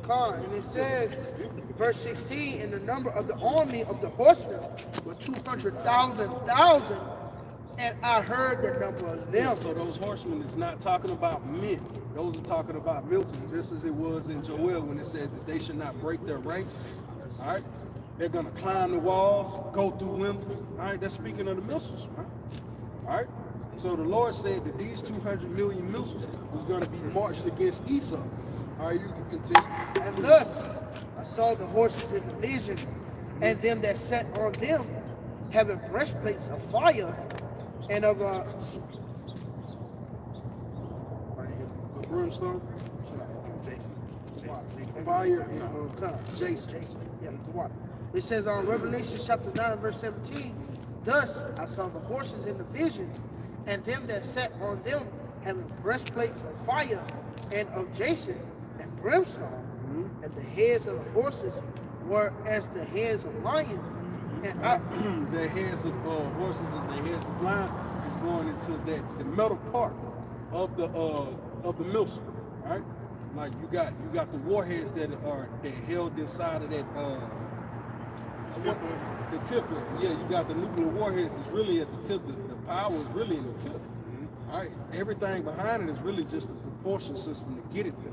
And it says, verse 16, and the number of the army of the horsemen were 200,000, and I heard the number of them. So those horsemen is not talking about men. Those are talking about military, just as it was in Joel when it said that they should not break their ranks. All right? They're going to climb the walls, go through windows. All right? That's speaking of the missiles, right? All right? So the Lord said that these 200 million missiles was going to be marched against Esau. All right, you can continue. And thus I saw the horses in the vision, and them that sat on them, having breastplates of fire and of a brimstone, fire, and Jason. Yeah, the water. It says on Revelation chapter 9 and verse 17, thus I saw the horses in the vision, and them that sat on them, having breastplates of fire and of Jason and brimstone, and the heads of the horses were as the heads of lions. And the heads of horses and the heads of lions is going into the metal part of the millstone, right? Like you got the warheads that held inside of that the tip. Yeah, you got the nuclear warheads that's really at the tip. The power is really in the tip. All right, everything behind it is really just a propulsion system to get it there.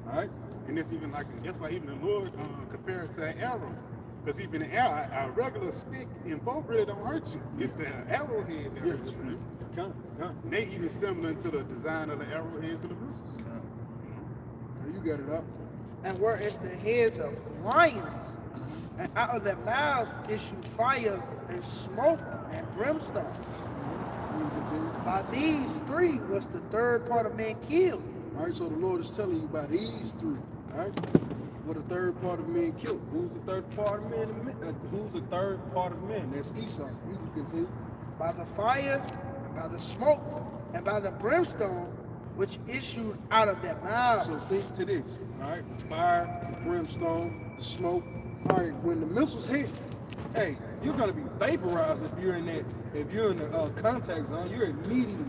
All right, and it's even like that's why even the Lord compared it to an arrow, because even an arrow, a regular stick and bow really don't hurt you. It's the arrowhead that hurts you. And they even similar to the design of the arrowheads of the missiles. You got it up. And whereas the heads of lions, and out of their mouths issued fire and smoke and brimstone. By these three was the third part of man killed. All right, so the Lord is telling you about these three. All right, with a third part of men killed. Who's the third part of men? Who's the third part of men? That's Esau. You can continue. By the fire, and by the smoke, and by the brimstone, which issued out of their mouths. So think to this, all right? The fire, the brimstone, the smoke. All right, when the missiles hit, hey, you're gonna be vaporized if you're in that. If you're in the contact zone, you're immediately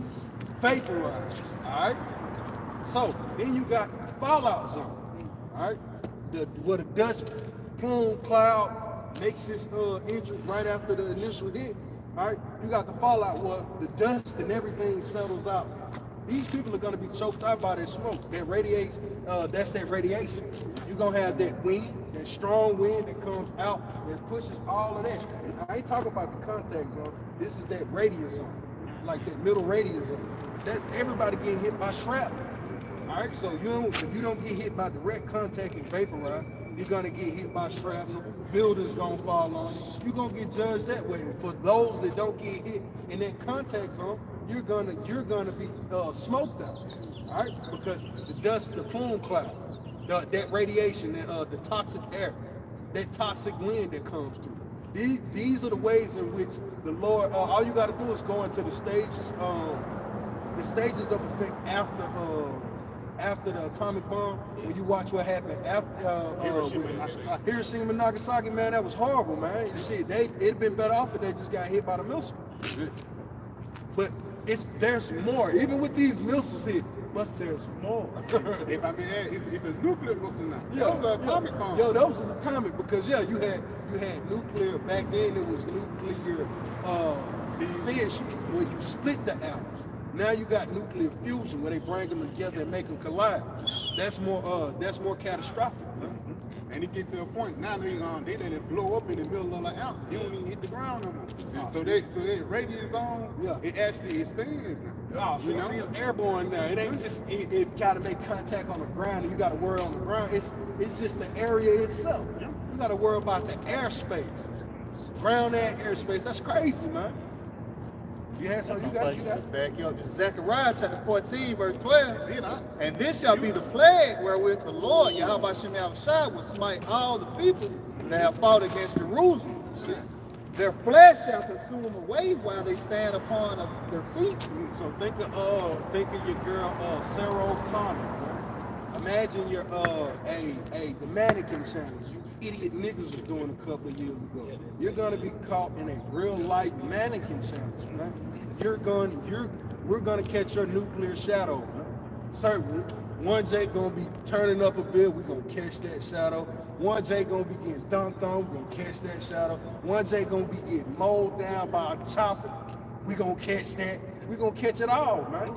vaporized. All right. So then you got fallout zone. All right. Where the dust plume cloud makes its entrance right after the initial hit. All right. You got the fallout where the dust and everything settles out. These people are going to be choked out by that smoke. That radiates, that's that radiation. You're going to have that wind, that strong wind that comes out and pushes all of that. I ain't talking about the contact zone. This is that radius zone, like that middle radius zone. That's everybody getting hit by shrapnel. All right, so if you don't get hit by direct contact and vaporize, you're going to get hit by shrapnel. Buildings going to fall on you. You're going to get judged that way. And for those that don't get hit in that contact zone, you're gonna be smoked out, all right? Because the dust, the plume cloud, that radiation, the toxic air, that toxic wind that comes through. These are the ways in which the Lord. All you got to do is go into the stages of effect after the atomic bomb. When you watch what happened after Hiroshima and Nagasaki, man, that was horrible, man. You see, it'd been better off if they just got hit by the missile. But there's more, even with these missiles here. But there's more. If I may add, it's a nuclear missile now. Yeah, Those are atomic bombs. Yo, those was atomic because you had nuclear back then. It was nuclear fission where you split the atoms. Now you got nuclear fusion where they bring them together and make them collide. That's more catastrophic. And it gets to a point now they let it blow up in the middle of the out. You don't even hit the ground no more. So that radius zone, it actually expands now. See, it's airborne now. It ain't just it got to make contact on the ground and you got to worry on the ground. It's just the area itself. You got to worry about the airspace, ground and airspace. That's crazy, man. You had something you got. Just back up. This is Zechariah chapter 14, verse 12. And this shall be the plague wherewith the Lord, Yahawashi, will smite all the people that have fought against Jerusalem. Their flesh shall consume away while they stand upon their feet. So think of your girl Sarah O'Connor. Imagine your the mannequin challenge. You idiot niggas was doing a couple of years ago. You're gonna be caught in a real life mannequin challenge, man. We're gonna catch your nuclear shadow, man. Certainly. One J gonna be turning up a bit, we're gonna catch that shadow. One J gonna be getting dunked on, we're gonna catch that shadow. One J gonna be getting mowed down by a chopper, we gonna catch that. We're gonna catch it all, man.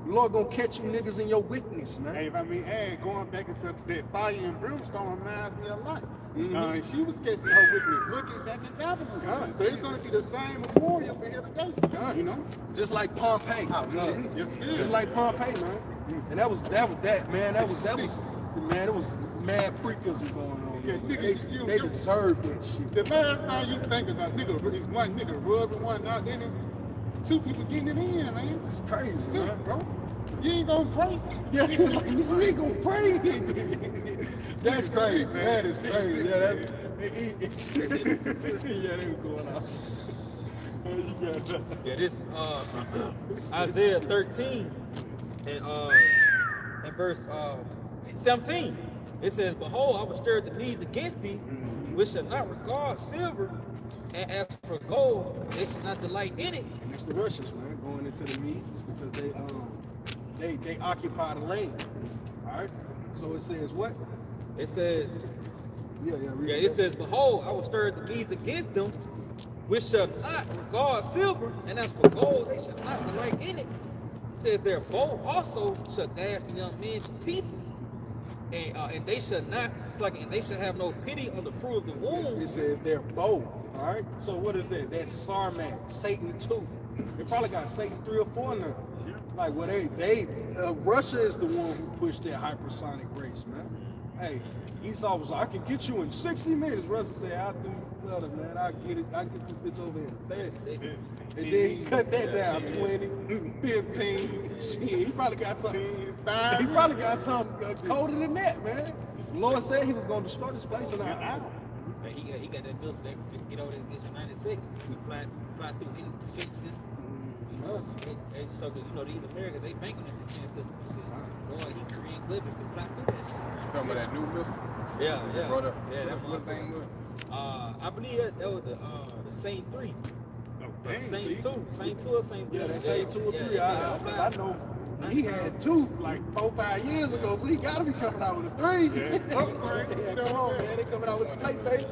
The Lord gonna catch you niggas in your weakness, man. Hey, if I mean, going back into that fire and brimstone reminds me a lot. And she was catching her weakness looking back at Babylon. So it's going to be the same memorial for here today. You know? Just like Pompeii. Just like Pompeii, man. And that was that, man. That was man, it was mad freakism going on. Yeah, they deserved that shit. The last time you think about nigga, is one nigga rubbing one out, then it's two people getting it in, man. It's crazy, sick, man. bro. You ain't gonna pray. Yeah, you ain't gonna pray. That's crazy. That is crazy. Yeah, that's they was going on. Yeah, this is Isaiah 13 and verse 17. It says, "Behold, I will stir the knees against thee, which shall not regard silver, and as for gold, they shall not delight in it." And it's the Russians, man, going into the Medes because they occupy the land. All right. So it says what? It says, it says, "Behold, I will stir the knees against them, which shall not regard silver, and as for gold, they shall not delight in it." It says, "Their bow also shall dash the young men to pieces, and they shall not. And they shall have no pity on the fruit of the womb." It says their bow. All right. So what is that? That's Sarmak, Satan 2. They probably got Satan 3 or 4 now. Like, well, Russia is the one who pushed that hypersonic race, man. Hey, Esau was like, "I can get you in 60 minutes." Russia said, "I'll do better, man. I'll get it. I'll get this bitch over in 30 seconds." And then he cut that down 20, 15. Shit, he probably got something. He probably got something colder than that, man. The Lord said He was going to destroy this place in an hour. Man, he got that missile that can get over there in just 90 seconds. He can fly through any defense system. You know, so you know these Americans they banking on the defense system and shit. Boy, he create weapons to fly through that shit. Talking about that new missile? Yeah. Brought up. Yeah, that what thing was? I believe that was the Saint 3. Saint 2 or Saint 3. Yeah, that Saint 2 or 3. I know he had 2 like 4-5 years ago, so he got to be coming out with a 3. You know, man, they coming out with a PlayStation.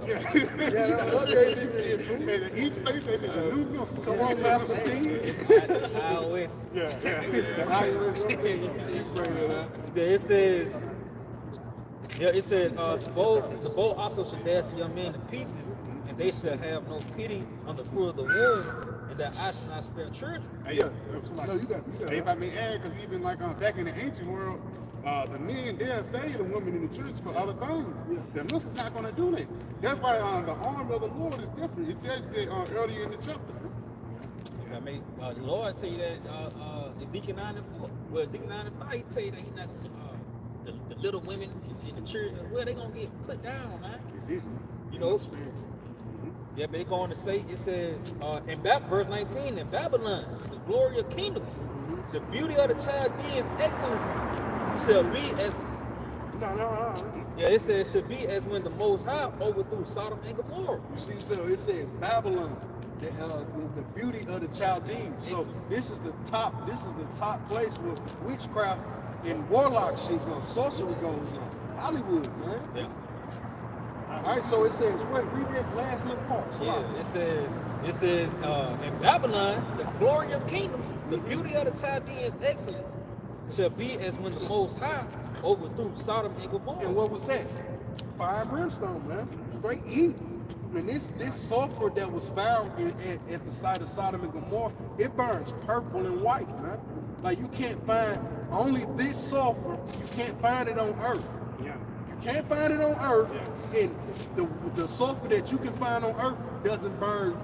And each PlayStation is a new missile. Come on, Master P. iOS. The iOS. It says the bow also shall dash the young man to pieces, and they shall have no pity on the fruit of the womb, and that I shall not spare children. No, you got. If I may add, because even like back in the ancient world, the men there say the women in the church for other things. The missile's not going to do that. That's why the arm of the Lord is different. It tells you that earlier in the chapter. I mean, the Lord tell you that Ezekiel 9:4. Well, Ezekiel 9:5, he tell you that he's not going to, the little women in the church as well, they're going to get put down, man. You know? Yeah, but they going to say, it says, in verse 19, in Babylon, the glory of kingdoms, the beauty of the Chaldeans' excellency shall be as... Yeah, it says, should be as when the Most High overthrew Sodom and Gomorrah. You see, so it says Babylon, the beauty of the Chaldeans. So this is the top place where witchcraft and warlock shit goes, sorcery goes on. Hollywood, man. Yeah. All right, so it says what? Read that last little part. Yeah, it says in Babylon, the glory of kingdoms, the beauty of the Chaldeans' excellence shall be as when the Most High overthrew Sodom and Gomorrah. And what was that? Fire and brimstone, man. Straight heat. And this sulfur that was found at the site of Sodom and Gomorrah, it burns purple and white, man. Like you can't find only this sulfur. You can't find it on Earth. Yeah. You can't find it on Earth. And the sulfur that you can find on Earth doesn't burn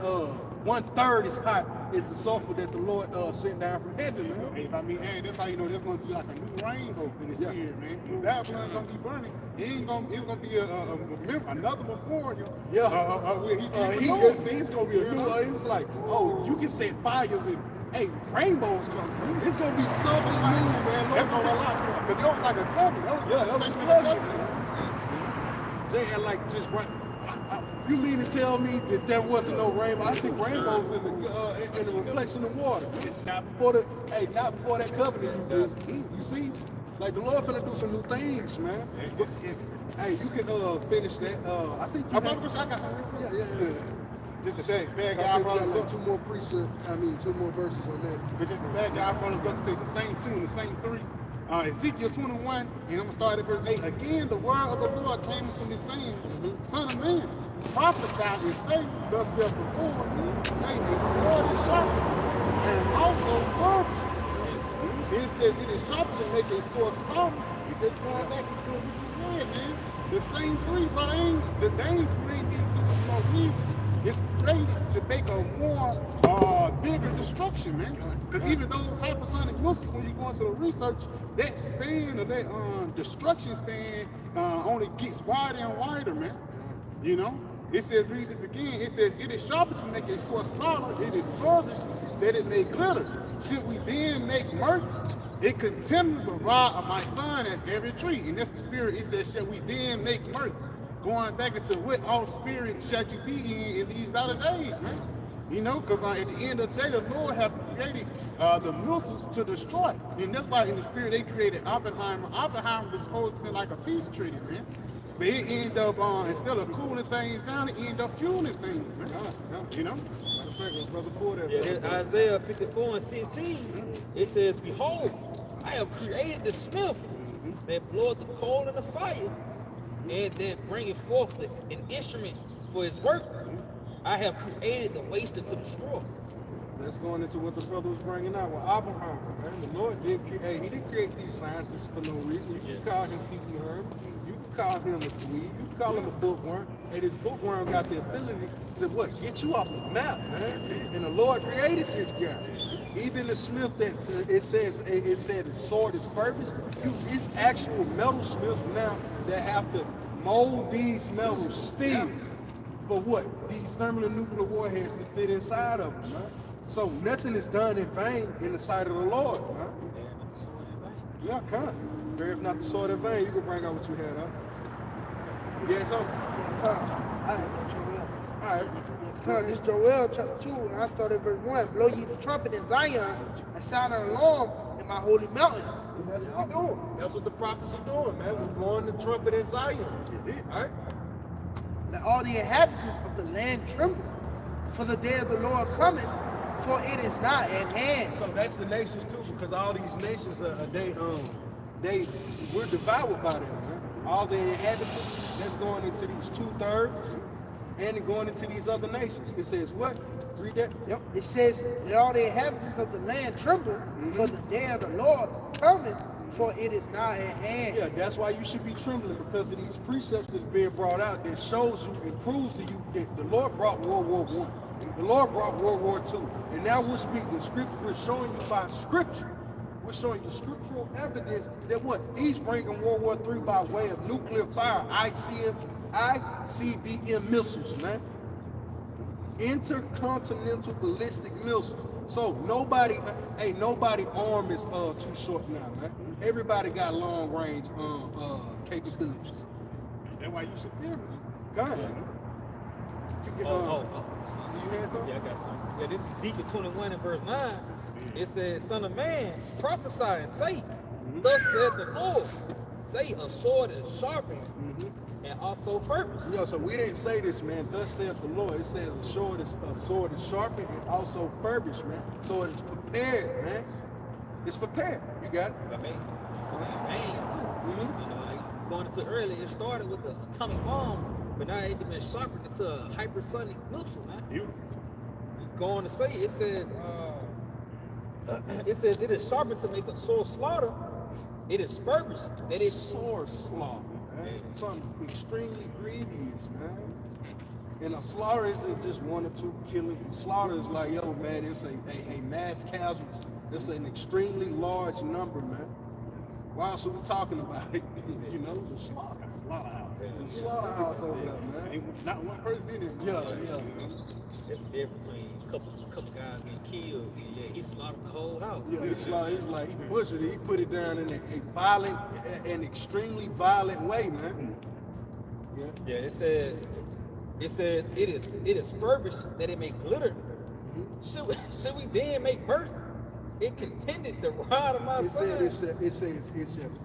1/3 as hot as the sulfur that the Lord sent down from heaven, man. If I mean, hey, that's how you know there's going to be like a new rainbow in the spirit, man. Babylon's going to be burning. It's going to be another memorial. It's going to be a new. It's like, oh, you can set fires and. Hey, rainbows coming. It's gonna be something new, man. That's going to unlock. Because that was like a covenant. That was a covenant. Jay had like just right. You mean to tell me that there wasn't no rainbow? I see rainbows in the reflection of water. Not before that covenant you did. You see, like the Lord finna do some new things, man. Hey, you can finish that. I think you. I got some. Yeah. Just the bad guy brought us up. 2 more verses on that. But just the bad guy brought us up to say the same 2 and the same 3. Ezekiel 21, and I'm going to start at verse 8. Again, the word of the Lord came to me saying, Son of man, prophesy and say, thus saith the Lord, saying, the sword is sharp, and also barbed. Then it says, it is sharp to make a sword stronger. You're just going back to what you said, man. The same 3, but they ain't creating these for no reason. It's created to make a more bigger destruction, man. Because even those hypersonic missiles, when you go into the research, that span of that destruction span only gets wider and wider, man. You know? It says, read this again, it says, it is sharper to make a sword slaughter, it is furthest that it may glitter. Should we then make murder? It continues the rod of my son as every tree. And that's the spirit, it says, shall we then make murder? Going back into what all spirit shall you be in these latter days, man. You know, because at the end of the day, the Lord have created the missiles to destroy. And that's why in the spirit they created Oppenheimer. Oppenheimer was supposed to be like a peace treaty, man. But it ended up, instead of cooling things down, it ended up fueling things, man. You know? Isaiah 54:16, it says, behold, I have created the smith that bloweth the coal and the fire, and that bringeth forth an instrument for his work. I have created the waster to destroy. That's going into what the brother was bringing out with Oppenheimer, man. The Lord did create, he didn't create these scientists for no reason. You can call him Peter Herb, you can call him a tweed, you can call him a bookworm, and this bookworm got the ability to what? Get you off the map, man. And the Lord created this guy. Even the smith that it said the sword is purpose. It's actual metal smiths now that have to mold these metal steel for what? These thermonuclear warheads to fit inside of them, man. So nothing is done in vain in the sight of the Lord, man. Yeah, kind of. Very if not the sword in vain, you can bring out what you had, huh? You got something? Yeah, I had that Joel. All right. This Joel chapter 2, and I started verse 1. Blow ye the trumpet in Zion, and sound an alarm in my holy mountain. And that's what we're doing. That's what the prophets are doing, man. We're blowing the trumpet in Zion. Is it? All right. Let all the inhabitants of the land tremble, for the day of the Lord cometh, for it is not at hand. So that's the nations too, because all these nations we're devoured by them, man. All the inhabitants that's going into these 2/3 and going into these other nations. It says what? Read that. Yep. It says, let all the inhabitants of the land tremble, for the day of the Lord cometh, for it is not at hand. Yeah, that's why you should be trembling, because of these precepts that are being brought out that shows you and proves to you that the Lord brought World War I. The Lord brought World War II. And now we're speaking the scripture. We're showing you by scripture. We're showing you scriptural evidence that what? He's bringing World War III by way of nuclear fire, ICBM missiles, man. Intercontinental ballistic missiles. So nobody arm is too short now, man. Everybody got long range capabilities. That's why you should fear me. Go ahead. You had something? Yeah, I got something. Yeah, this is Ezekiel 21 and verse 9. It says, Son of man, prophesy and say, thus said the Lord, say a sword is sharpened and also furbished. Yeah, so we didn't say this, man. Thus saith the Lord. It says a sword is sharpened and also furbished, man. So it's prepared, man. It's prepared. You got it? I mean, veins too. You know, like going into earlier, it started with the atomic bomb, but now it's been sharpened into a hypersonic missile, man. Beautiful. Going to say, it says it is sharpened to make a sore slaughter. It is furbished that it Sword slaughter, man. Something extremely grievous, man. And a slaughter isn't just 1 or 2 killing. Slaughter is like, yo, man, it's a mass casualty. It's an extremely large number, man. Wow, so we're talking about it, you know, the slaughter. Slaughterhouse. The slaughterhouse over there, man. Ain't not one person in it. Yeah. There's a difference between a couple guys getting killed, and yeah, he slaughtered the whole house. Yeah, it's like he pushed it. He put it down in a violent, an extremely violent way, man. Yeah, it says it is furbished that it may glitter. Should we then make mirth? It contended the rod of my son. It says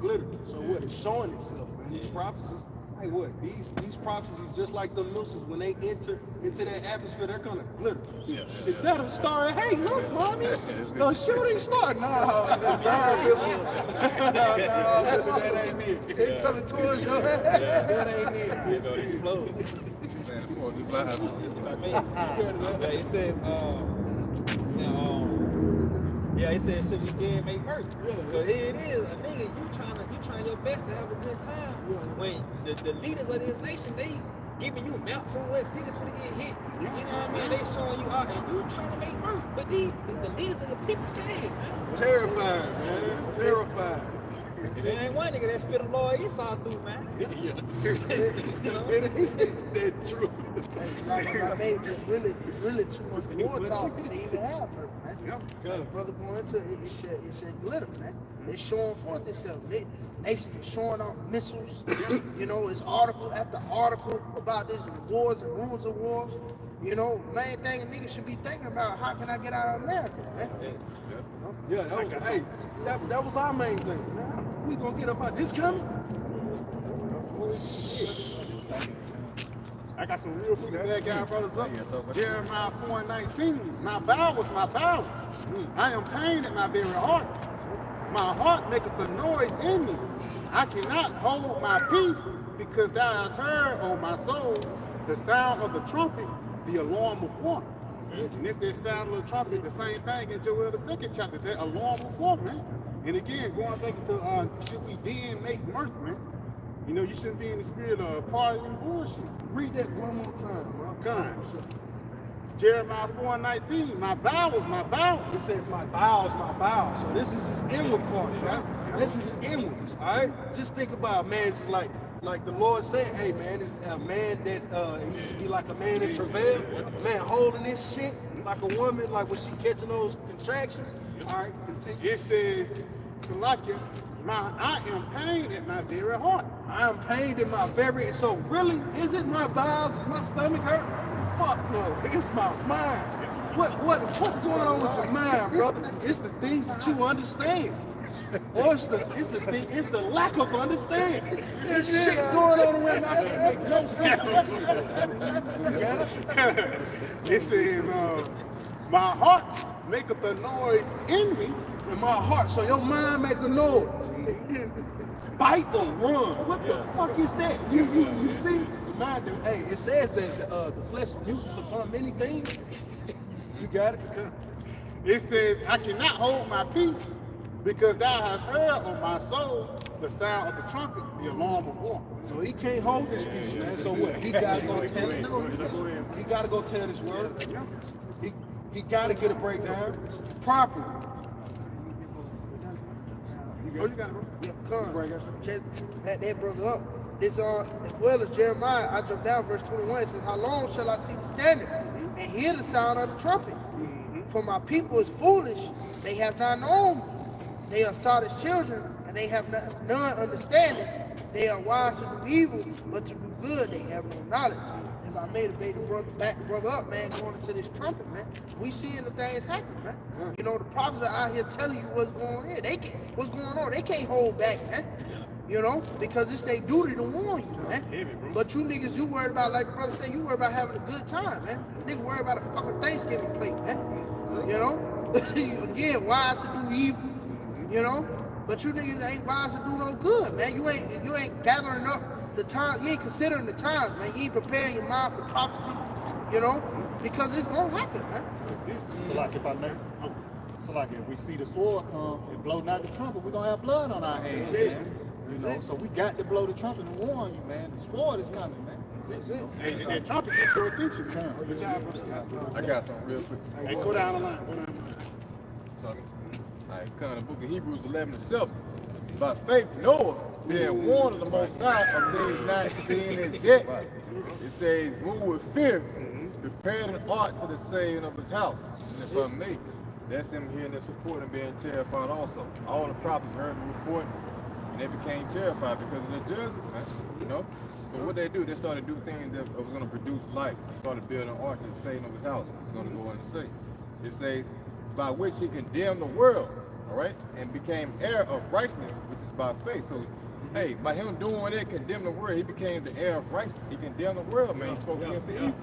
glitter. So what? It's showing itself, man. These prophecies. Hey, what? These prophecies, just like the missiles, when they enter into that atmosphere, they're gonna glitter. Yeah. Is that a star? Hey, look, mommy, the shooting star. No, that ain't it. They coming towards your head. That ain't it. It's gonna explode. Yeah, it says it says should we then make mirth? Because here it is, a nigga, you trying your best to have a good time. When the leaders of this nation, they giving you maps on what cities finna get hit. You know what I mean? They showing you out, and you trying to make mirth. But the leaders of the people scared, man. Terrifying, man. Terrifying. There ain't one nigga that fit a Lord Esau through, man. That's true. It's really too much more talk to even have her, man. Brother going into it, it should glitter, man. They're showing forth themselves. Nations are showing off missiles. You know, it's article after article about this wars and rumors of wars. You know, main thing a nigga should be thinking about, how can I get out of America, man? Yeah, that was our main thing. Man, we gonna get up out this coming. I got some real food that guy brought us up. Jeremiah 4:19. My vow was my vow. I am pained at my very heart. My heart maketh a noise in me. I cannot hold my peace, because thou hast heard, O my soul, the sound of the trumpet, the alarm of war. And this that sound of the trumpet, the same thing in Joel the 2nd chapter, that alarm of war, man. And again, going back to should we then make mirth, man? You know, you shouldn't be in the spirit of party and bullshit. Read that one more time, bro. God. Jeremiah 4:19, my bowels, my bowels. It says my bowels, my bowels. So this is his inward part, right? This is inwards, all right? Just think about, man, just like the Lord said, hey, man, a man that he used to be like a man in travail, a man holding this shit like a woman, like when she catching those contractions. All right, continue. It says, Salakia, I am pained at my very heart. I am pained in my very, so really, is it my bowels, my stomach hurt? Fuck no, it's my mind. What's going on with your mind, brother? It's the things that you understand. Or it's the lack of understanding. There's shit going on around my head make no sense. It says, my heart maketh a noise in me. In my heart, so your mind make a noise. Bite or run. What the fuck is that? You see? The mind, hey, it says that the flesh uses upon many things. You got it? It says, I cannot hold my peace because thou hast heard, O my soul, the sound of the trumpet, the alarm of war. So he can't hold this peace, man. So what? He gotta go tell it. He gotta go tell this word. He gotta get a breakdown properly. Oh, you got it, bro. Yeah, come. Just that brother up. This as well as Jeremiah, I jump down verse 21. It says, how long shall I see the standard and hear the sound of the trumpet? For my people is foolish, they have not known me. They are Sodom's children, and they have none understanding. They are wise to do evil, but to do good they have no knowledge. If I made the brother up, man, going into this trumpet, man, we seeing the things happen, man. You know, the prophets are out here telling you what's going on here. What's going on? They can't hold back, man. You know, because it's their duty to warn you, man. But you niggas, you worried about, like the brother said, you worried about having a good time, man. Nigga worried about a fucking Thanksgiving plate, man. You know? Again, wise to do evil, you know? But you niggas ain't wise to do no good, man. You ain't gathering up the time, you ain't considering the times, man. You ain't preparing your mind for prophecy, you know? Because it's gonna happen, man. So like if I may, so like if we see the sword come and blow not the trumpet, we're gonna have blood on our hands, man. You know, so we got to blow the trumpet and warn you, man. The sword is coming, man. And that trumpet gets your attention. I got something real quick. Hey, go down the line. All right, come to the book of Hebrews 11:7. By faith, Noah, being warned of the Most High of things not seen as yet, it says, moved with fear, prepared an ark to the saving of his house. And if I may, that's him hearing the support and being terrified also. All the prophets heard the report, and they became terrified because of the judgment, man. You know? So what they do, they started to do things that was going to produce life. They started building an ark to the saving of his house. It's going to go on and say. It says, by which he condemned the world, all right, and became heir of righteousness, which is by faith. So, hey, by him doing it, condemn the world, he became the heir of righteousness. He condemned the world, man. He spoke against the evil.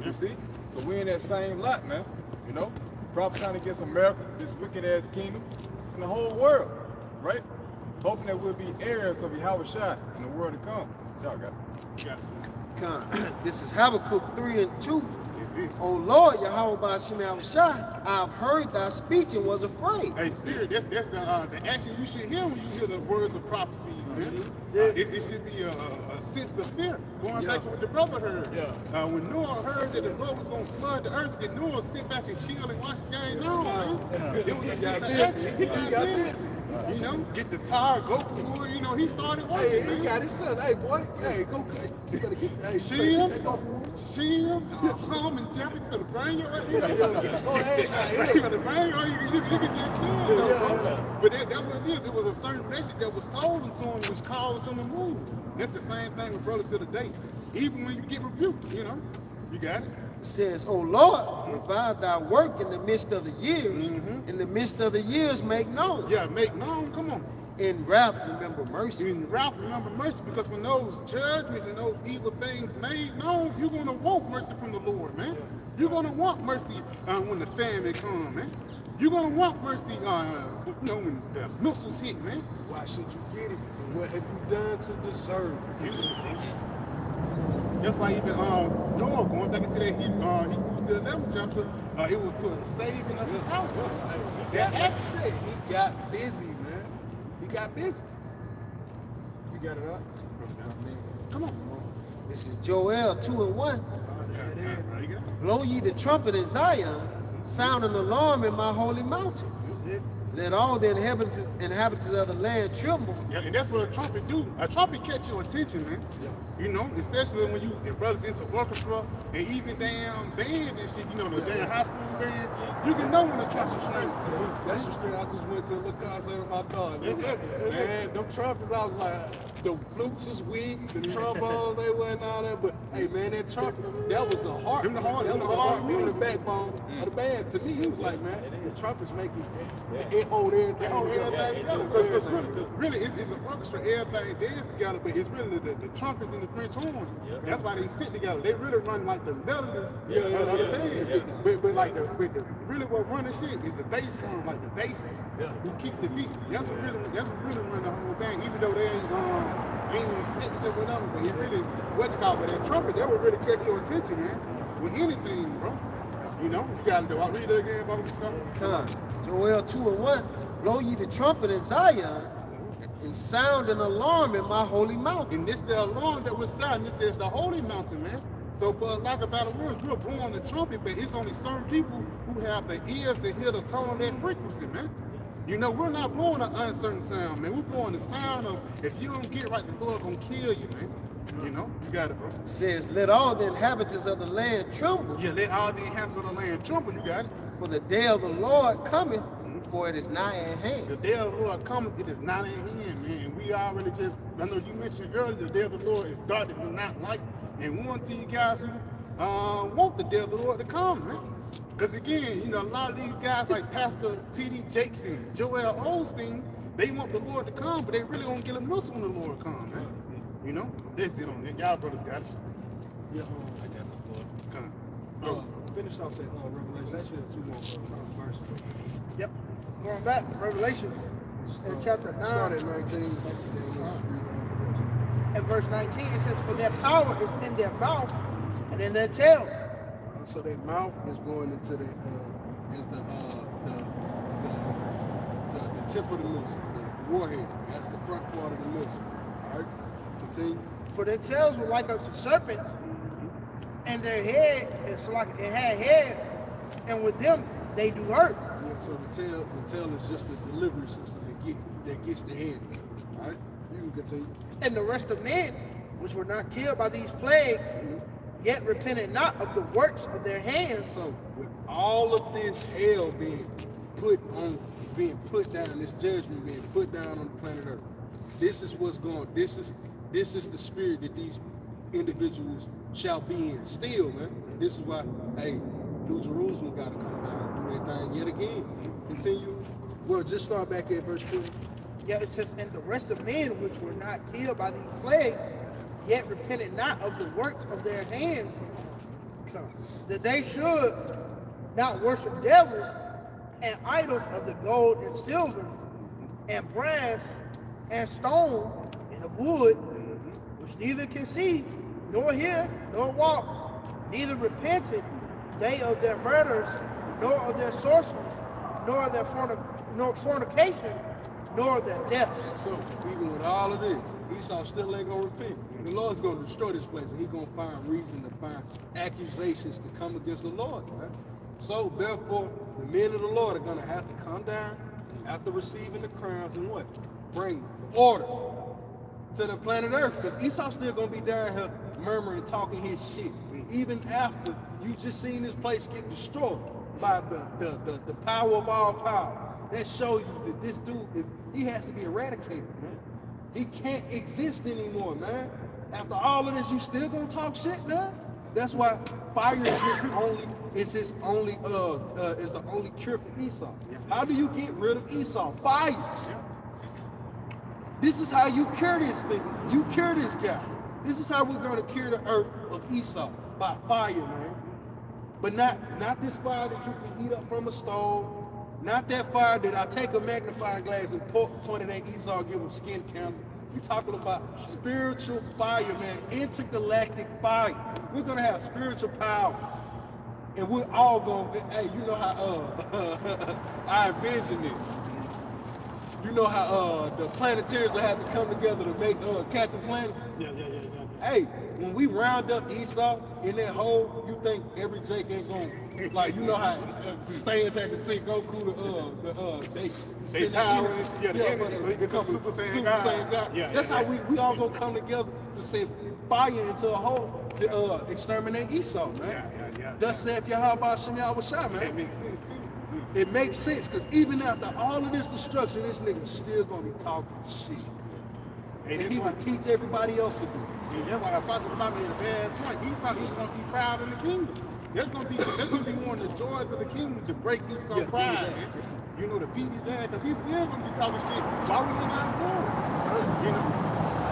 You see? So we in that same lot, man. You know? Prophesying against America, this wicked ass kingdom, and the whole world, right? Hoping that we'll be heirs of Yahawashi in the world to come. Y'all got it. This is Habakkuk 3:2. O Lord, Yahawah by Sham I've heard thy speech and was afraid. Hey, spirit, that's the action you should hear when you hear the words of prophecies, man. It should be a sense of fear. Going back to what the brother heard. When Noah heard that the Lord was going to flood the earth, did Noah sit back and chill and watch the game? No, man. It was a sense of action. He got busy. You know, get the tire, go for it. You know, he started working. Hey, he got his son. Hey, boy, hey, go. You gotta get. Hey, Sham, Hum, and Jeff. You better bring it right here. You better bring it. You can just see it. But that's what it is. It was a certain message that was told to him, which caused him to move. That's the same thing with brothers to the day. Even when you get rebuked, you know, you got it. It says, O Lord, revive thy work in the midst of the years. In the midst of the years, make known. Yeah, make known. Come on. In wrath, remember mercy. In wrath, remember mercy, because when those judgments and those evil things made known, you're going to want mercy from the Lord, man. You're going to want mercy when the famine comes, man. You're going to want mercy, you know, when the missiles hit, man. Why should you get it? What have you done to deserve it? That's why even Noah, going back into that Hebrews the 11th chapter, it was to the saving of his house. That action, he got busy, man. He got busy. You got it up? Come on. This is Joel 2:1. Blow ye the trumpet in Zion, sound an alarm in my holy mountain. Let all the inhabitants of the land tremble. Yeah, and that's what a trumpet do. A trumpet catch your attention, man. You know, especially when you brothers into orchestra and even damn band and shit, you know, the damn high school band. You can know when the trumpet's playing. That's the straight. I just went to a little concert with my dog. Man, them trumpets, I was like, the flutes was weak, the trombones, they wasn't all that. But hey, man, that trumpet, that was the heart. That was the heartbeat, the backbone of the band. To me, it was like, man, the trumpets make it hold everything together. Because really, it's an orchestra. Everybody dance together, but it's really the trumpets and the French horns. That's why they sit together. They really run like the melodies of the band. But like really what run the shit is the bass drum, like the basses who keep the beat. That's what really run the whole band. Even though they ain't six or whatever, but it's really what's called. But that trumpet, that would really catch your attention, man. With anything, bro. You know, you gotta do. I'll read it again, Bobby. Joel 2:1. Blow ye the trumpet in Zion, and sound an alarm in my holy mountain. And this the alarm that was sounding. It says the holy mountain, man. So for lack of better words, we're blowing the trumpet, but it's only certain people who have the ears to hear the tone of that frequency, man. You know, we're not blowing an uncertain sound, man. We're blowing the sound of, if you don't get right, the Lord gonna kill you, man. You know, you got it, bro. It says, let all the inhabitants of the land tremble. Yeah, let all the inhabitants of the land tremble, you got it. For the day of the Lord cometh, for it is nigh at hand. The day of the Lord cometh, it is not at hand, man. And we already just, I know you mentioned earlier, the day of the Lord is darkness and not light. And we want to you guys who want the day of the Lord to come, man. Because again, you know, a lot of these guys like Pastor T.D. Jakes and Joel Osteen, they want the Lord to come, but they really don't get a miss when the Lord comes, man. You know, that's it on it. Y'all brothers got it. Yeah, I guess I'm for it. Finish off that Revelation. That's two more verses. Yep. Going back, Revelation in chapter 9. Start at 19. At verse 19, it says, for their power is in their mouth and in their tails. So their mouth is going into the tip of the noose, the warhead. That's the front part of the noose. All right, continue. For their tails were like unto serpents, and their head is like it had heads, and with them they do hurt. Yeah, so the tail is just the delivery system that gets the head. All right, you can continue. And the rest of men, which were not killed by these plagues, yet repented not of the works of their hands. So with all of this hell being put down, this judgment being put down on the planet Earth, this is what's going. This is the spirit that these individuals shall be in still, man. This is why, hey, New Jerusalem got to come down and do their thing yet again. Continue. Well, just start back at verse 2. Yeah, it says, and the rest of men which were not killed by these plagues, yet repented not of the works of their hands, that they should not worship devils and idols of the gold and silver and brass and stone and of wood, which neither can see, nor hear, nor walk, neither repented they of their murders, nor of their sorceries, nor of their fornication, nor of their death. So even with all of this, Esau still ain't gonna repent. The Lord's gonna destroy this place, and he's gonna find reason to find accusations to come against the Lord, right? So therefore, the men of the Lord are gonna have to come down after receiving the crowns and what? Bring order to the planet Earth, because Esau's still gonna be down here murmuring, talking his shit, even after you just seen this place get destroyed by the power of all power. That shows you that this dude, he has to be eradicated, man. He can't exist anymore, man. After all of this, you still gonna talk shit, man? That's why fire is the only cure for Esau. How do you get rid of Esau? Fire. This is how you cure this thing. You cure this guy. This is how we're gonna cure the earth of Esau, by fire, man. But not this fire that you can heat up from a stove. Not that fire that I take a magnifying glass and point it at Esau and give him skin cancer. We're talking about spiritual fire, man. Intergalactic fire. We're going to have spiritual power. And we're all going to, hey, you know how I envision this. You know how the Planetarians will have to come together to make Captain Planet? Yeah. Hey, when we round up Esau in that hole, you think every Jake ain't going, like, you know how Saiyans had to send Goku They power, yeah, the enemy, so he become Super Saiyan God. Yeah, that's how we all gonna come together to send fire into a hole to exterminate Esau, man. Yeah. Thus saith Yahawah Sham Yahawashi, man. That makes sense too. It makes sense, because even after all of this destruction, this nigga still gonna be talking shit. And he will teach everybody else to do it. And that's why Apostle Muhammad made a bad point. Esau is going to be proud in the kingdom. That's going to be one of the joys of the kingdom, to break Esau's pride. You know, to beat his ass, because he's still going to be talking shit while we in our forward. You know?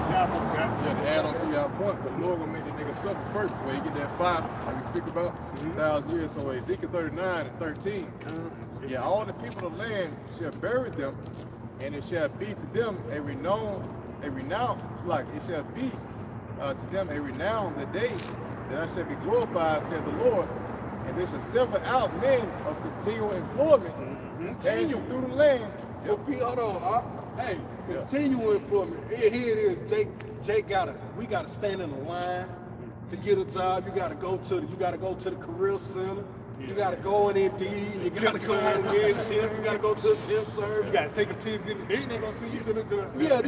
Yeah, to add on to your point, the Lord gonna make the nigga suffer first before he get that fire, like we speak about 1,000 years. So Ezekiel 39 and 13. Yeah, all the people of the land shall bury them, and it shall be to them a renown, it's like it shall be to them a renown the day that I shall be glorified, said the Lord, and they shall sever out men of continual employment, passing through the land. Well, P, hold on. Hey, continual employment. Here it is. Jake we gotta stand in the line to get a job. You gotta go to the career center. You gotta go in Indeed. You gotta go in you gotta go to the gym serve. You gotta take a piss in the day, they gonna see you sitting there. Yeah,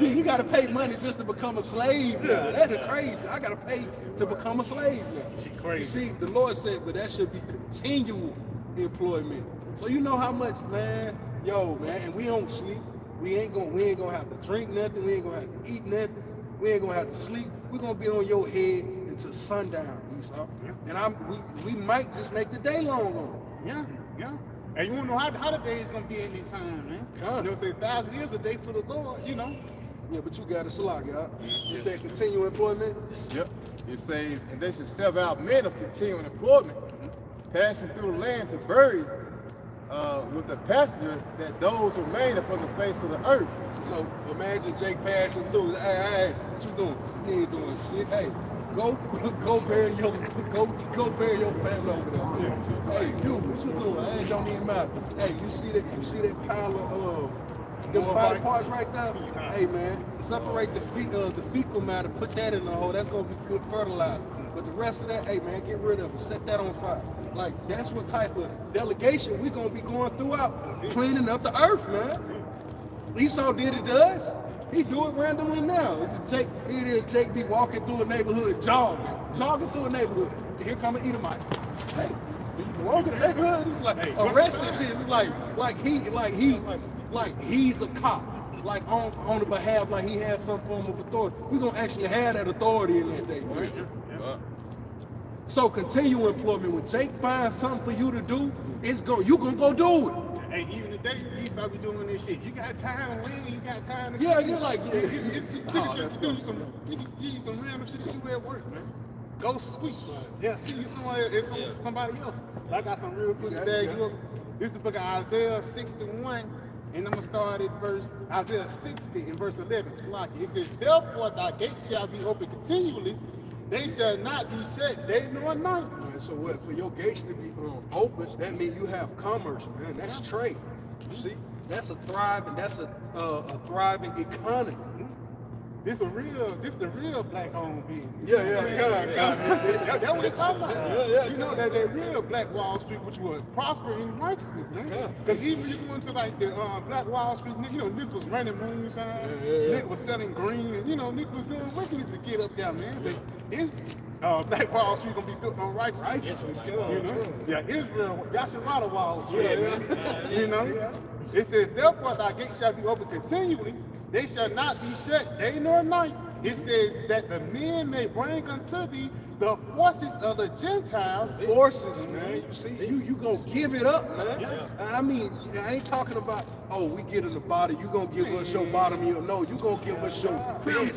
you gotta pay money just to become a slave now. That's crazy. I gotta pay to become a slave now. Crazy. You see, the Lord said, but that should be continual employment. So you know how much, man, and we don't sleep. We ain't gonna have to drink nothing. We ain't gonna have to eat nothing. We ain't gonna have to sleep. We're gonna be on your head until sundown, Esau. And we might just make the day long on it. Yeah. And you wanna know how the day is gonna be in this time, man. You know, say 1,000 years a day to the Lord, you know. Yeah, but you got to slack, y'all. You said continual employment? Yep. It says, and they should sever out men of continuing employment, passing through the land to bury with the passengers that those remain upon the face of the earth. So imagine Jake passing through. Hey, what you doing? You ain't doing shit. Hey, go bury your family over there. Hey, you, what you doing? Hey, it don't even matter. Hey, you see that pile of them body parts right there? Hey man, separate the fecal matter, put that in the hole. That's gonna be good fertilizer. But the rest of that, hey man, get rid of it. Set that on fire. Like, that's what type of delegation we're gonna be going throughout, cleaning up the earth, man. Esau did it to us. He do it randomly now. Jake be walking through a neighborhood, jogging through a neighborhood. And here come an Edomite. Hey, you walking the neighborhood? It's like arresting shit. It's like he's a cop. Like on the behalf, like he has some form of authority. We're gonna actually have that authority in that day, right? So continue employment. When Jake finds something for you to do, you gonna go do it. Hey, even today, Esau be doing this shit. You got time to win, you got time to you're like, just give you some random shit to do at work, man. Go sweep. Yeah, see you somewhere, it's somebody else. I got some real good bag. This is the book of Isaiah 61, and I'm gonna start at Isaiah 60 and verse 11. It says, therefore thy gates shall be open continually, they shall not be shut day nor night. Man, so what? For your gates to be open, that means you have commerce, man. That's trade. You see, that's a thriving economy. This the real black-owned business. That's what it's talking about. You know that real Black Wall Street, which was prospering in righteousness, man. Because even you go into like the Black Wall Street, you know, Nick was running moonshine, Nick was selling green, and you know, Nick was doing wickedness to get up there, man. But this Black Wall Street gonna be built on righteousness. You know? Yeah, Israel, Yahawah Wall Street. You know? It says, therefore thy gate shall be open continually, they shall not be shut day nor night. It says that the men may bring unto thee the forces of the Gentiles. Forces, man. You see, you gonna give it up, man. I mean, I ain't talking about, we get in the body, you gonna give us your bottom meal. No, you gonna give us your creme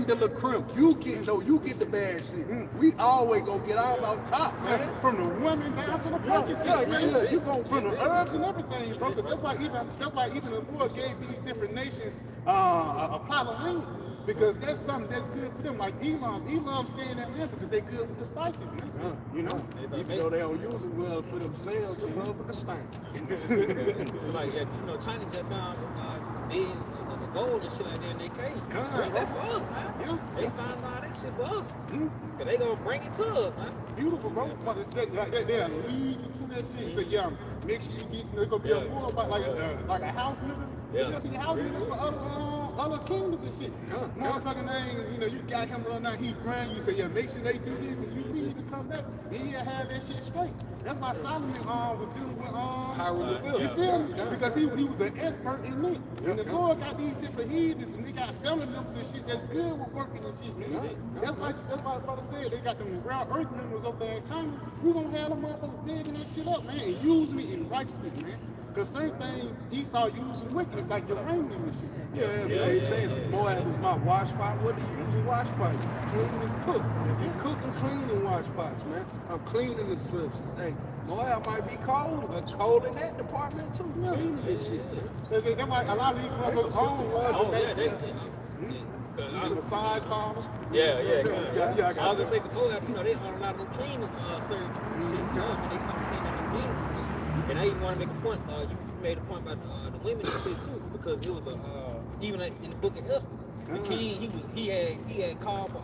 de la creme. You get the bad shit. We always gonna get out about top, man. From the women down to the frankincense, you gonna from the herbs and everything, bro. Because that's why even the Lord gave these different nations a plot of land. Because that's something that's good for them. Like Elam stay in that land because they good with the spices, man. You know? Even though they don't use it well for themselves, they love for the stank. It's like, you know, China just found millions of gold and shit like that in their cave. Bring that for us, man. Yeah. They find all that shit for us. Cause they gonna bring it to us, man. Beautiful, bro. But they'll lead you to that shit. Say, yeah, make sure you get, there's gonna be a more about like a house living. There's gonna be house living for other kingdoms and shit. Motherfucking name, you got him running out, he crying, you say, yeah, make sure they do this and you need to come back. Then he'll have that shit straight. That's why Solomon was dealing with you feel me? Because he was an expert in it. And the Lord got these different heathens and they got family members and shit that's good with working and shit, man. That's why the brother said they got them ground earth members over there in China. We gonna have them motherfuckers digging that shit up, man, and using it in righteousness, man. Because certain things Esau using wickedness, like uranium and shit. Yeah, they say Moab is my wash pot. What do you use a wash pot? Clean and cook. You cook and clean in wash pots, man. I'm cleaning the substance. Hey, Moab might be cold. It's cold in that department too. Cleaning this shit. That's why a lot of these motherfuckers own massage parlors. Yeah. I was gonna say the Moab, they own a lot of them cleaning services and shit. And they come clean on the business. And I even want to make a point. You made a point about the women and shit too, because it was even in the book of Esther, the king he had called for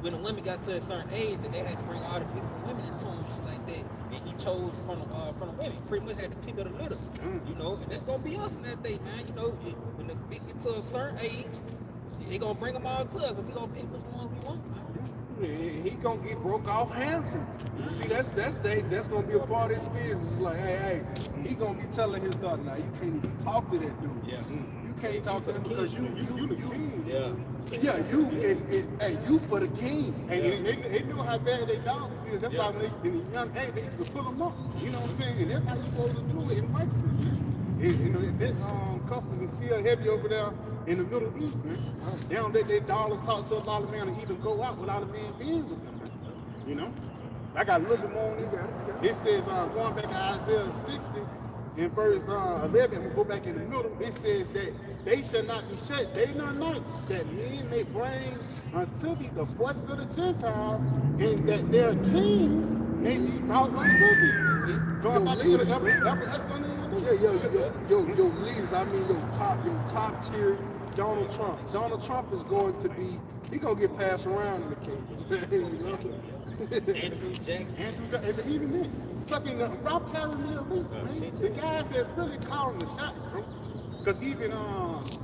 when the women got to a certain age that they had to bring all the beautiful women into him and shit like that, and he chose from the women. Pretty much had to pick of the litter, and that's gonna be us in that day, man. When they get to a certain age, they gonna bring them all to us, and we gonna pick which ones we want, man. He gonna get broke off handsome. See, that's gonna be a part of his business. It's like, hey, he gonna be telling his daughter, now you can't even talk to that dude. Yeah. You can't talk to him because you the king. Yeah, you for the king. And they knew how bad their dollars is. That's why when they in the young age they used to pull them up. You know what I'm saying? And that's how you supposed to do it in righteousness, man. That custom is still heavy over there in the Middle East, man. They don't let their dollars talk to a lot of men to even go out without a man being with them, man. I got a little bit more on this. It says, going back to Isaiah 60 in verse 11, we go back in the middle, it says that they shall not be shut day nor night, that men may bring unto thee the voices of the Gentiles, and that their kings may be brought unto thee. See? Going back to the your leaders, I mean your top tier Donald Trump. Donald Trump is going to be, he gonna get passed around in the kingdom. Andrew Jackson. Even this. Fucking Rawchaa and the elites, man. The guys that really calling the shots, bro. Because even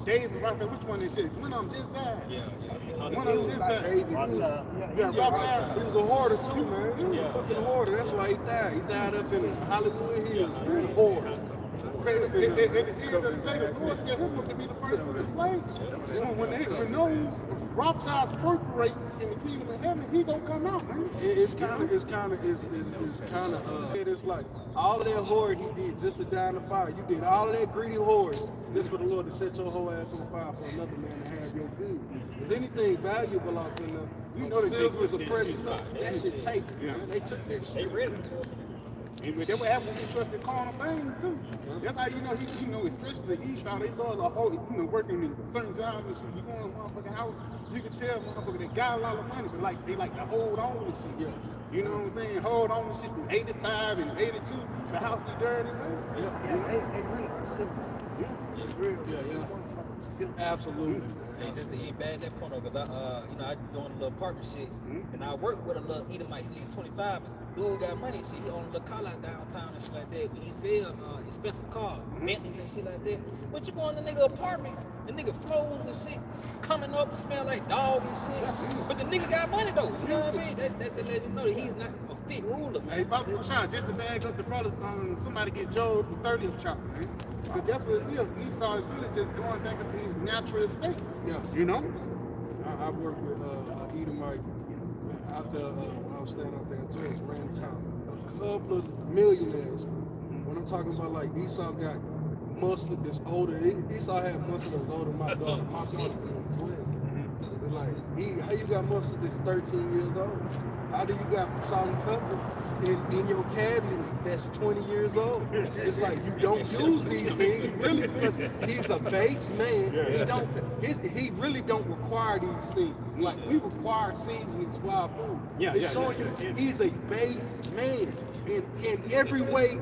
David Rawchaa, which one is this? One of them just died. One of them just died. Rawchaa. He was a hoarder too, man. He was a fucking hoarder. That's why he died. He died up in Hollywood Hills, man. A hoarder. At the end of the day, the Lord said him to be the first of the slaves. When those Rawchaas perforate in the kingdom of heaven, he gonna come out, man. It's like all of that whore he did just to die in the fire. You did all of that greedy whores just for the Lord to set your whole ass on fire for another man to have your good. Is anything valuable out there? You know that silver is a precious thing. That shit take. They took that shit. They ready. And that would happen when you trust in carnal things too. That's how especially the Esau, they love the whole, working in certain jobs and shit. You go in a motherfucking house, you can tell motherfucker they got a lot of money, but they like to hold on to shit. Yes. You know what I'm saying? Hold on to shit from 85 and 82. The house be dirty. They really simple. Yeah. It's real. Absolutely. And just to end bad at that point though, because I doing a little partnership, and I work with a little Edomite, he's 25, and dude got money and shit. He owned a little car out downtown and shit like that. When he sell expensive cars, Bentleys and shit like that. But you go in the nigga apartment, the nigga flows and shit, coming up and smell like dog and shit. But the nigga got money though, you know what I mean? That just let you know that he's not a fit ruler, man. Hey, Bob Sean, just to bag up the brothers, somebody get Job the 30th chapter, man. Because that's what it is. Esau is really just going back into his natural state. Yeah. You know? I worked with Edomite out there, I was standing out there in Georgia, ran the town. A couple of millionaires. When I'm talking about like Esau got muscle that's older, Esau had muscle that's older than my daughter. My daughter was 12. It's like, how you got muscle that's 13 years old? How do you got salt and pepper in your cabinet that's 20 years old? It's like you don't use these things really because he's a base man. He really don't require these things. Like we require seasonings for our food. It's showing you he's a base man in every way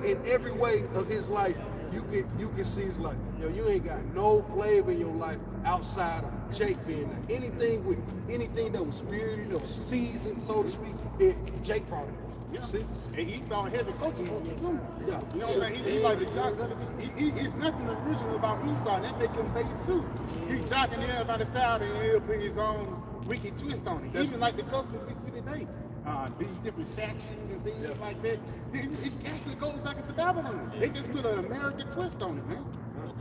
of his life. you can see it's like, yo, you ain't got no flavor in your life outside of Jake being there. Anything that was spirited or seasoned, so to speak, Jake brought it. Yeah. See? And Esau heavy coaching for him too. Yeah. You know what I'm saying? He like the jock. It's nothing original about Esau. That make him face suit. He jocking everybody's style and he'll put his own wicked twist on it. Even like the customs we see today. These different statues and things like that. It actually goes back into Babylon. They just put an American twist on it, man.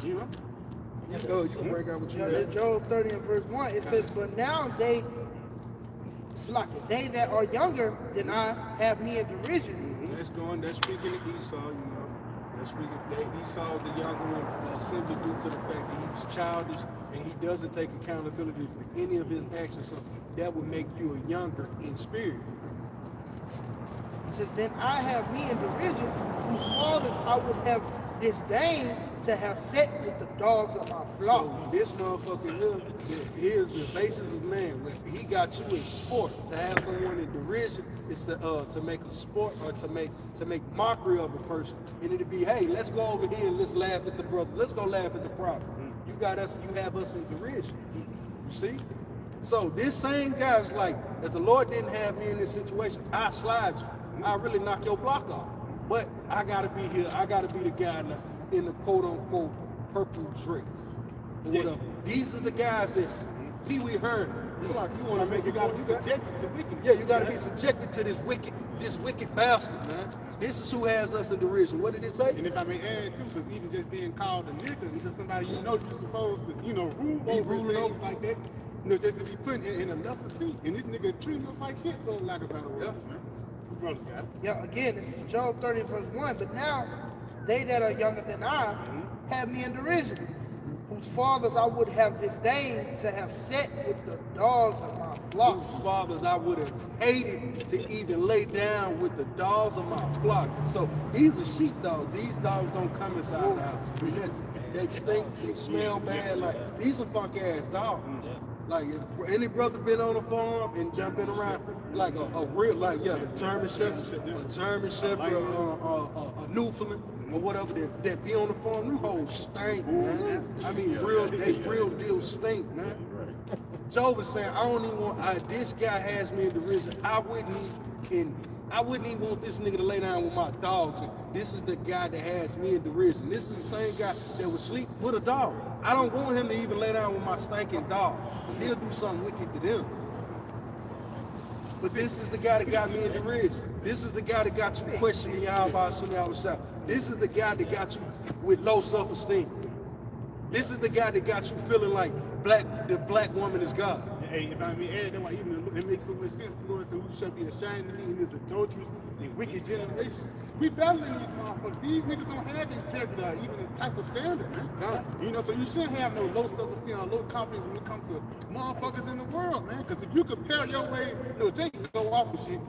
You know? You can break out what you In Job 30 and verse 1, it says, but now they that are younger than I have me in derision. That's speaking to Esau, you know. That's speaking that Esau is the younger one, simply due to the fact that he's childish and he doesn't take accountability for any of his actions. So that would make you a younger in spirit. It says, then I have me in derision, whose fathers I would have disdained to have set with the dogs of my flock. So this motherfucker here's the basis of man. When he got you in sport, to have someone in derision is to make a sport or to make mockery of a person. And it'd be, hey, let's go over here and let's laugh at the brother. Let's go laugh at the prophet. You have us in derision. You see? So this same guy's like, if the Lord didn't have me in this situation, I slide you. I really knock your block off. But I gotta be here. I gotta be the guy in the quote unquote purple dress. Or whatever. These are the guys that Pee Wee Hearn. It's like you want to make. You gotta be subjected to wicked. Yeah, you gotta be subjected to this wicked bastard, man. This is who has us in derision. What did it say? And if I may add too, because even just being called a nigga is just somebody you're supposed to, rule over things like that. Just to be put in a lesser seat. And this nigga treating us like shit for lack of a better word, man. Brothers got it. Yeah, again, this is Job 30 verse 1. But now they that are younger than I have me in derision, whose fathers I would have disdained to have set with the dogs of my flock. Whose fathers I would have hated to even lay down with the dogs of my flock. So these are sheepdogs. These dogs don't come inside the house. They stink, they smell bad. Like these are funk ass dogs. Like if any brother been on a farm and jumping around, like a real, the German Shepherd, a Newfoundland, or whatever that be on the farm, them hoes stink, man. I mean, they real deal stink, man. Joe was saying, I don't even want, this guy has me in derision. I wouldn't even want this nigga to lay down with my dogs. And this is the guy that has me in derision. This is the same guy that would sleep with a dog. I don't want him to even lay down with my stinking dog, because he'll do something wicked to them. But this is the guy that got me in derision. This is the guy that got you questioning Yahawashi. This is the guy that got you with low self-esteem. This is the guy that got you feeling like the black woman is God. Hey, if I may add, that's why even it makes so much sense. The Lord said, "Who shall be ashamed of me in this adulterous and wicked generation?" We battling these motherfuckers. These niggas don't have integrity or even the type of standard, man. So you shouldn't have no low self-esteem or low confidence when it comes to motherfuckers in the world, man. Because if you compare your way, Jake can go off with shit,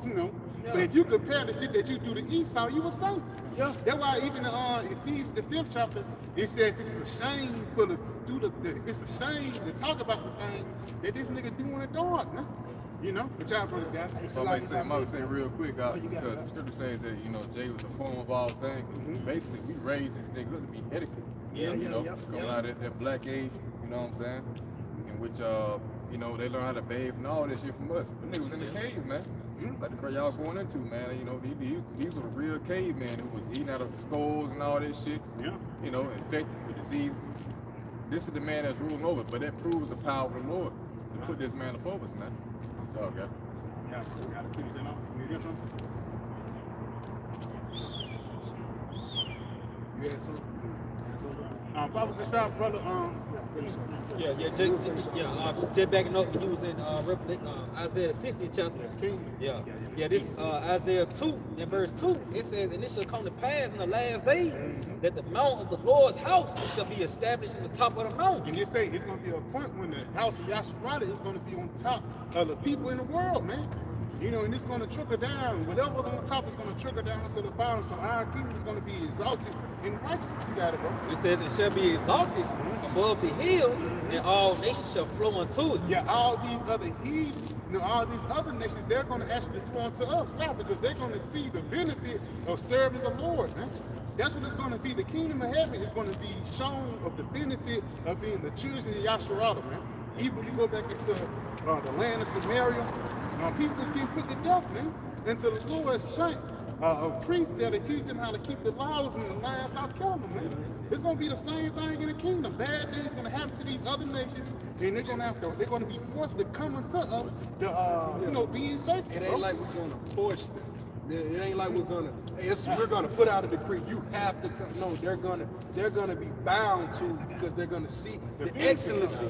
but if you compare the shit that you do to Esau, you a saint. Yeah. That's why even Ephesians, the 5th chapter, it says this is a shame it's a shame to talk about the things that this nigga do in the dark, man. But y'all brothers got it. So I'm about to say real quick, because the scripture says that, Jay was the form of all things. Basically, we raised this nigga to be etiquette. Coming out of that black age, you know what I'm saying? In which, they learn how to bathe and all this shit from us. The nigga was in the cave, man. Like the crowd y'all going into, man. These were the real cavemen who was eating out of skulls and all this shit. Infected with diseases. This is the man that's ruling over, but that proves the power of the Lord to put this man above us, man. Y'all got it. Yeah, got to finish that off. You hear something? You had something? Bible the shop, brother. Just backing up when you was in Isaiah 60 chapter. This is Isaiah 2 and verse 2. It says, and it shall come to pass in the last days that the mount of the Lord's house shall be established in the top of the mountains. And you say it's going to be a point when the house of Yahawah is going to be on top of the people in the world, man. And it's going to trickle down. Whatever's on the top is going to trickle down to the bottom. So our kingdom is going to be exalted in righteousness. You got it, bro. It says it shall be exalted above the hills, and all nations shall flow unto it. Yeah, all these other heathens, all these other nations, they're going to actually flow unto us. Why? Because they're going to see the benefits of serving the Lord, man. That's what it's going to be. The kingdom of heaven is going to be shown of the benefit of being the children of Yahawah, man. Even when you go back into the land of Samaria, people is getting put to death, man. Until the Lord sent a priest there to teach them how to keep the laws and the lions, stop killing them, man. It's going to be the same thing in the kingdom. Bad things going to happen to these other nations, and they're going to be forced to come unto us to, being safe. It ain't like we're gonna push them. It ain't like we're gonna put out a decree. You have to come. No, they're gonna be bound to, because they're gonna see the excellency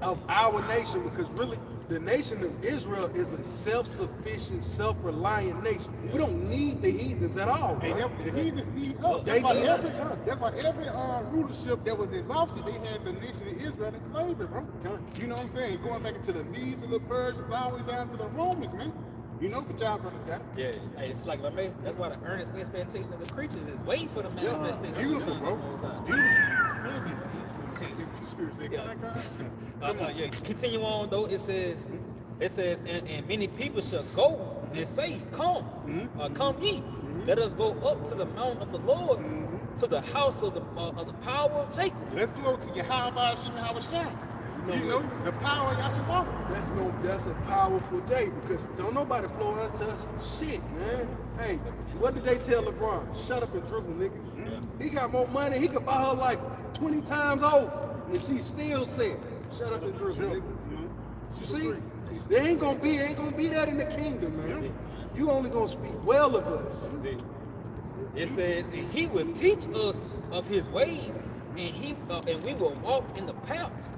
of our nation. Because really, the nation of Israel is a self-sufficient, self-reliant nation. We don't need the heathens at all. Hey, the heathens need us. That's why every rulership that was exalted, they had the nation of Israel in slavery, bro. You know what I'm saying? Going back into the Medes and the Persians, all the way down to the Romans, man. You know what y'all brothers got? Yeah, hey, it's like that's why the earnest expectation of the creatures is waiting for the manifestation. Beautiful, bro. Yeah, continue on though. It says, and many people shall go and say, come, come ye, let us go up to the mount of the Lord, to the house of the power of Jacob. Let's go to Yahawah, Sham. You know, the power of Yahawah. That's a powerful day, because don't nobody flow into us for shit, man. Hey, what did they tell LeBron? Shut up and dribble, nigga. He got more money. He could buy her like 20 times over, and she still said, "Shut up and dribble, nigga." You see, they ain't gonna be that in the kingdom, man. You only gonna speak well of us. It says, and he will teach us of his ways, and we will walk in the paths.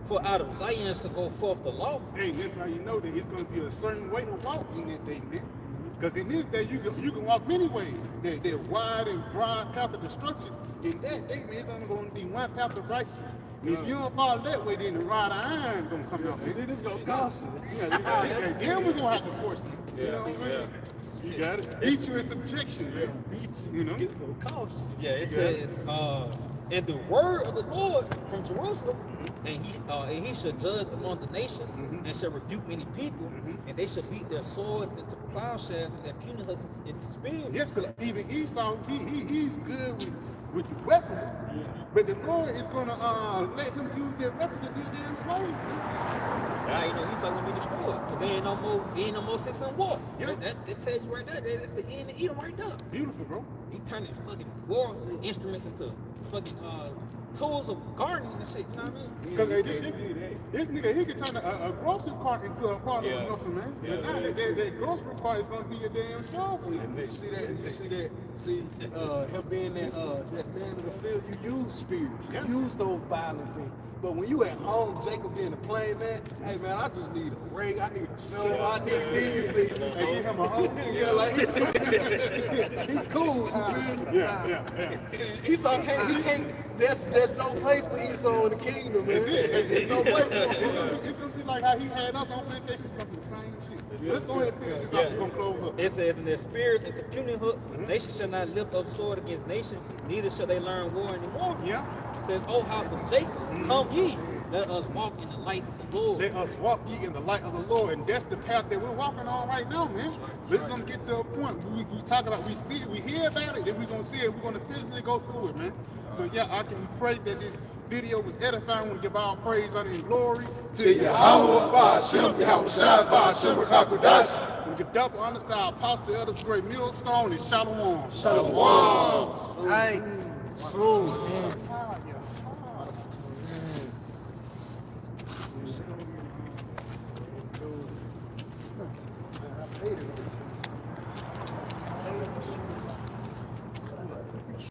For out of Zion shall go forth the law. Hey, that's how you know that it's going to be a certain way to walk in that day, man. Because in this day, you can walk many ways. They're wide and broad path of destruction. In that day, man, it's only going to be one path of righteousness. And if you don't follow that way, then the rod of iron going to come out. Then it's going to cost you. Then we're going to have to force you. You know what I'm saying? You got it. Beat you in subjection, man. Beat you. You know? It's going to cost you. Yeah, it says, and the word of the Lord from Jerusalem, and he shall judge among the nations, and shall rebuke many people, and they shall beat their swords into plowshares and their puny hooks into spears. Yes, because even Esau, he's good with the weapon, but the Lord is going to let him use their weapon to be their slave. Yeah, you know, Esau going to be destroyed, because there ain't no more sense in war. Yeah. That tells you right there, that's the end of Edom right there. Beautiful, bro. He turning fucking war instruments into fucking tools of gardening and shit, you know what I mean? Because this nigga, he could turn a grocery cart into a part of a muscle, man. Yeah. Now that grocery cart is going to be a damn shop. See him being that man of the field, you use spears, you use those violent things. But when you at home, Jacob being a plain man, hey man, I just need a ring, I need a shovel, I need these things. And give him a hoe. Yeah, like he cool. Yeah. Esau can't. There's no place for Esau in the kingdom, man. There's no place for him. It's going to be like how he had us on plantations. It's going to be the same shit. Let's go ahead and finish this up. We're going to close up. It says, and their spears into puny hooks, nation shall not lift up sword against nation, neither shall they learn war anymore. Yeah. It says, O house of Jacob, come ye, let us walk in the light of the Lord. Let us walk ye in the light of the Lord. And that's the path that we're walking on right now, man. But it's going to get to a point. We talk about, we see it, we hear about it, then we're going to see it, we're going to physically go through it, man. So yeah, I can pray that this video was edifying. We want to give all praise, honor, and glory To Yahawah, Ba'ashem, Yahawashi, Ba'ashem, Qadash. We give double honor to our apostle, elders, great millstone, and shalom. Shalom. Hey. Soon.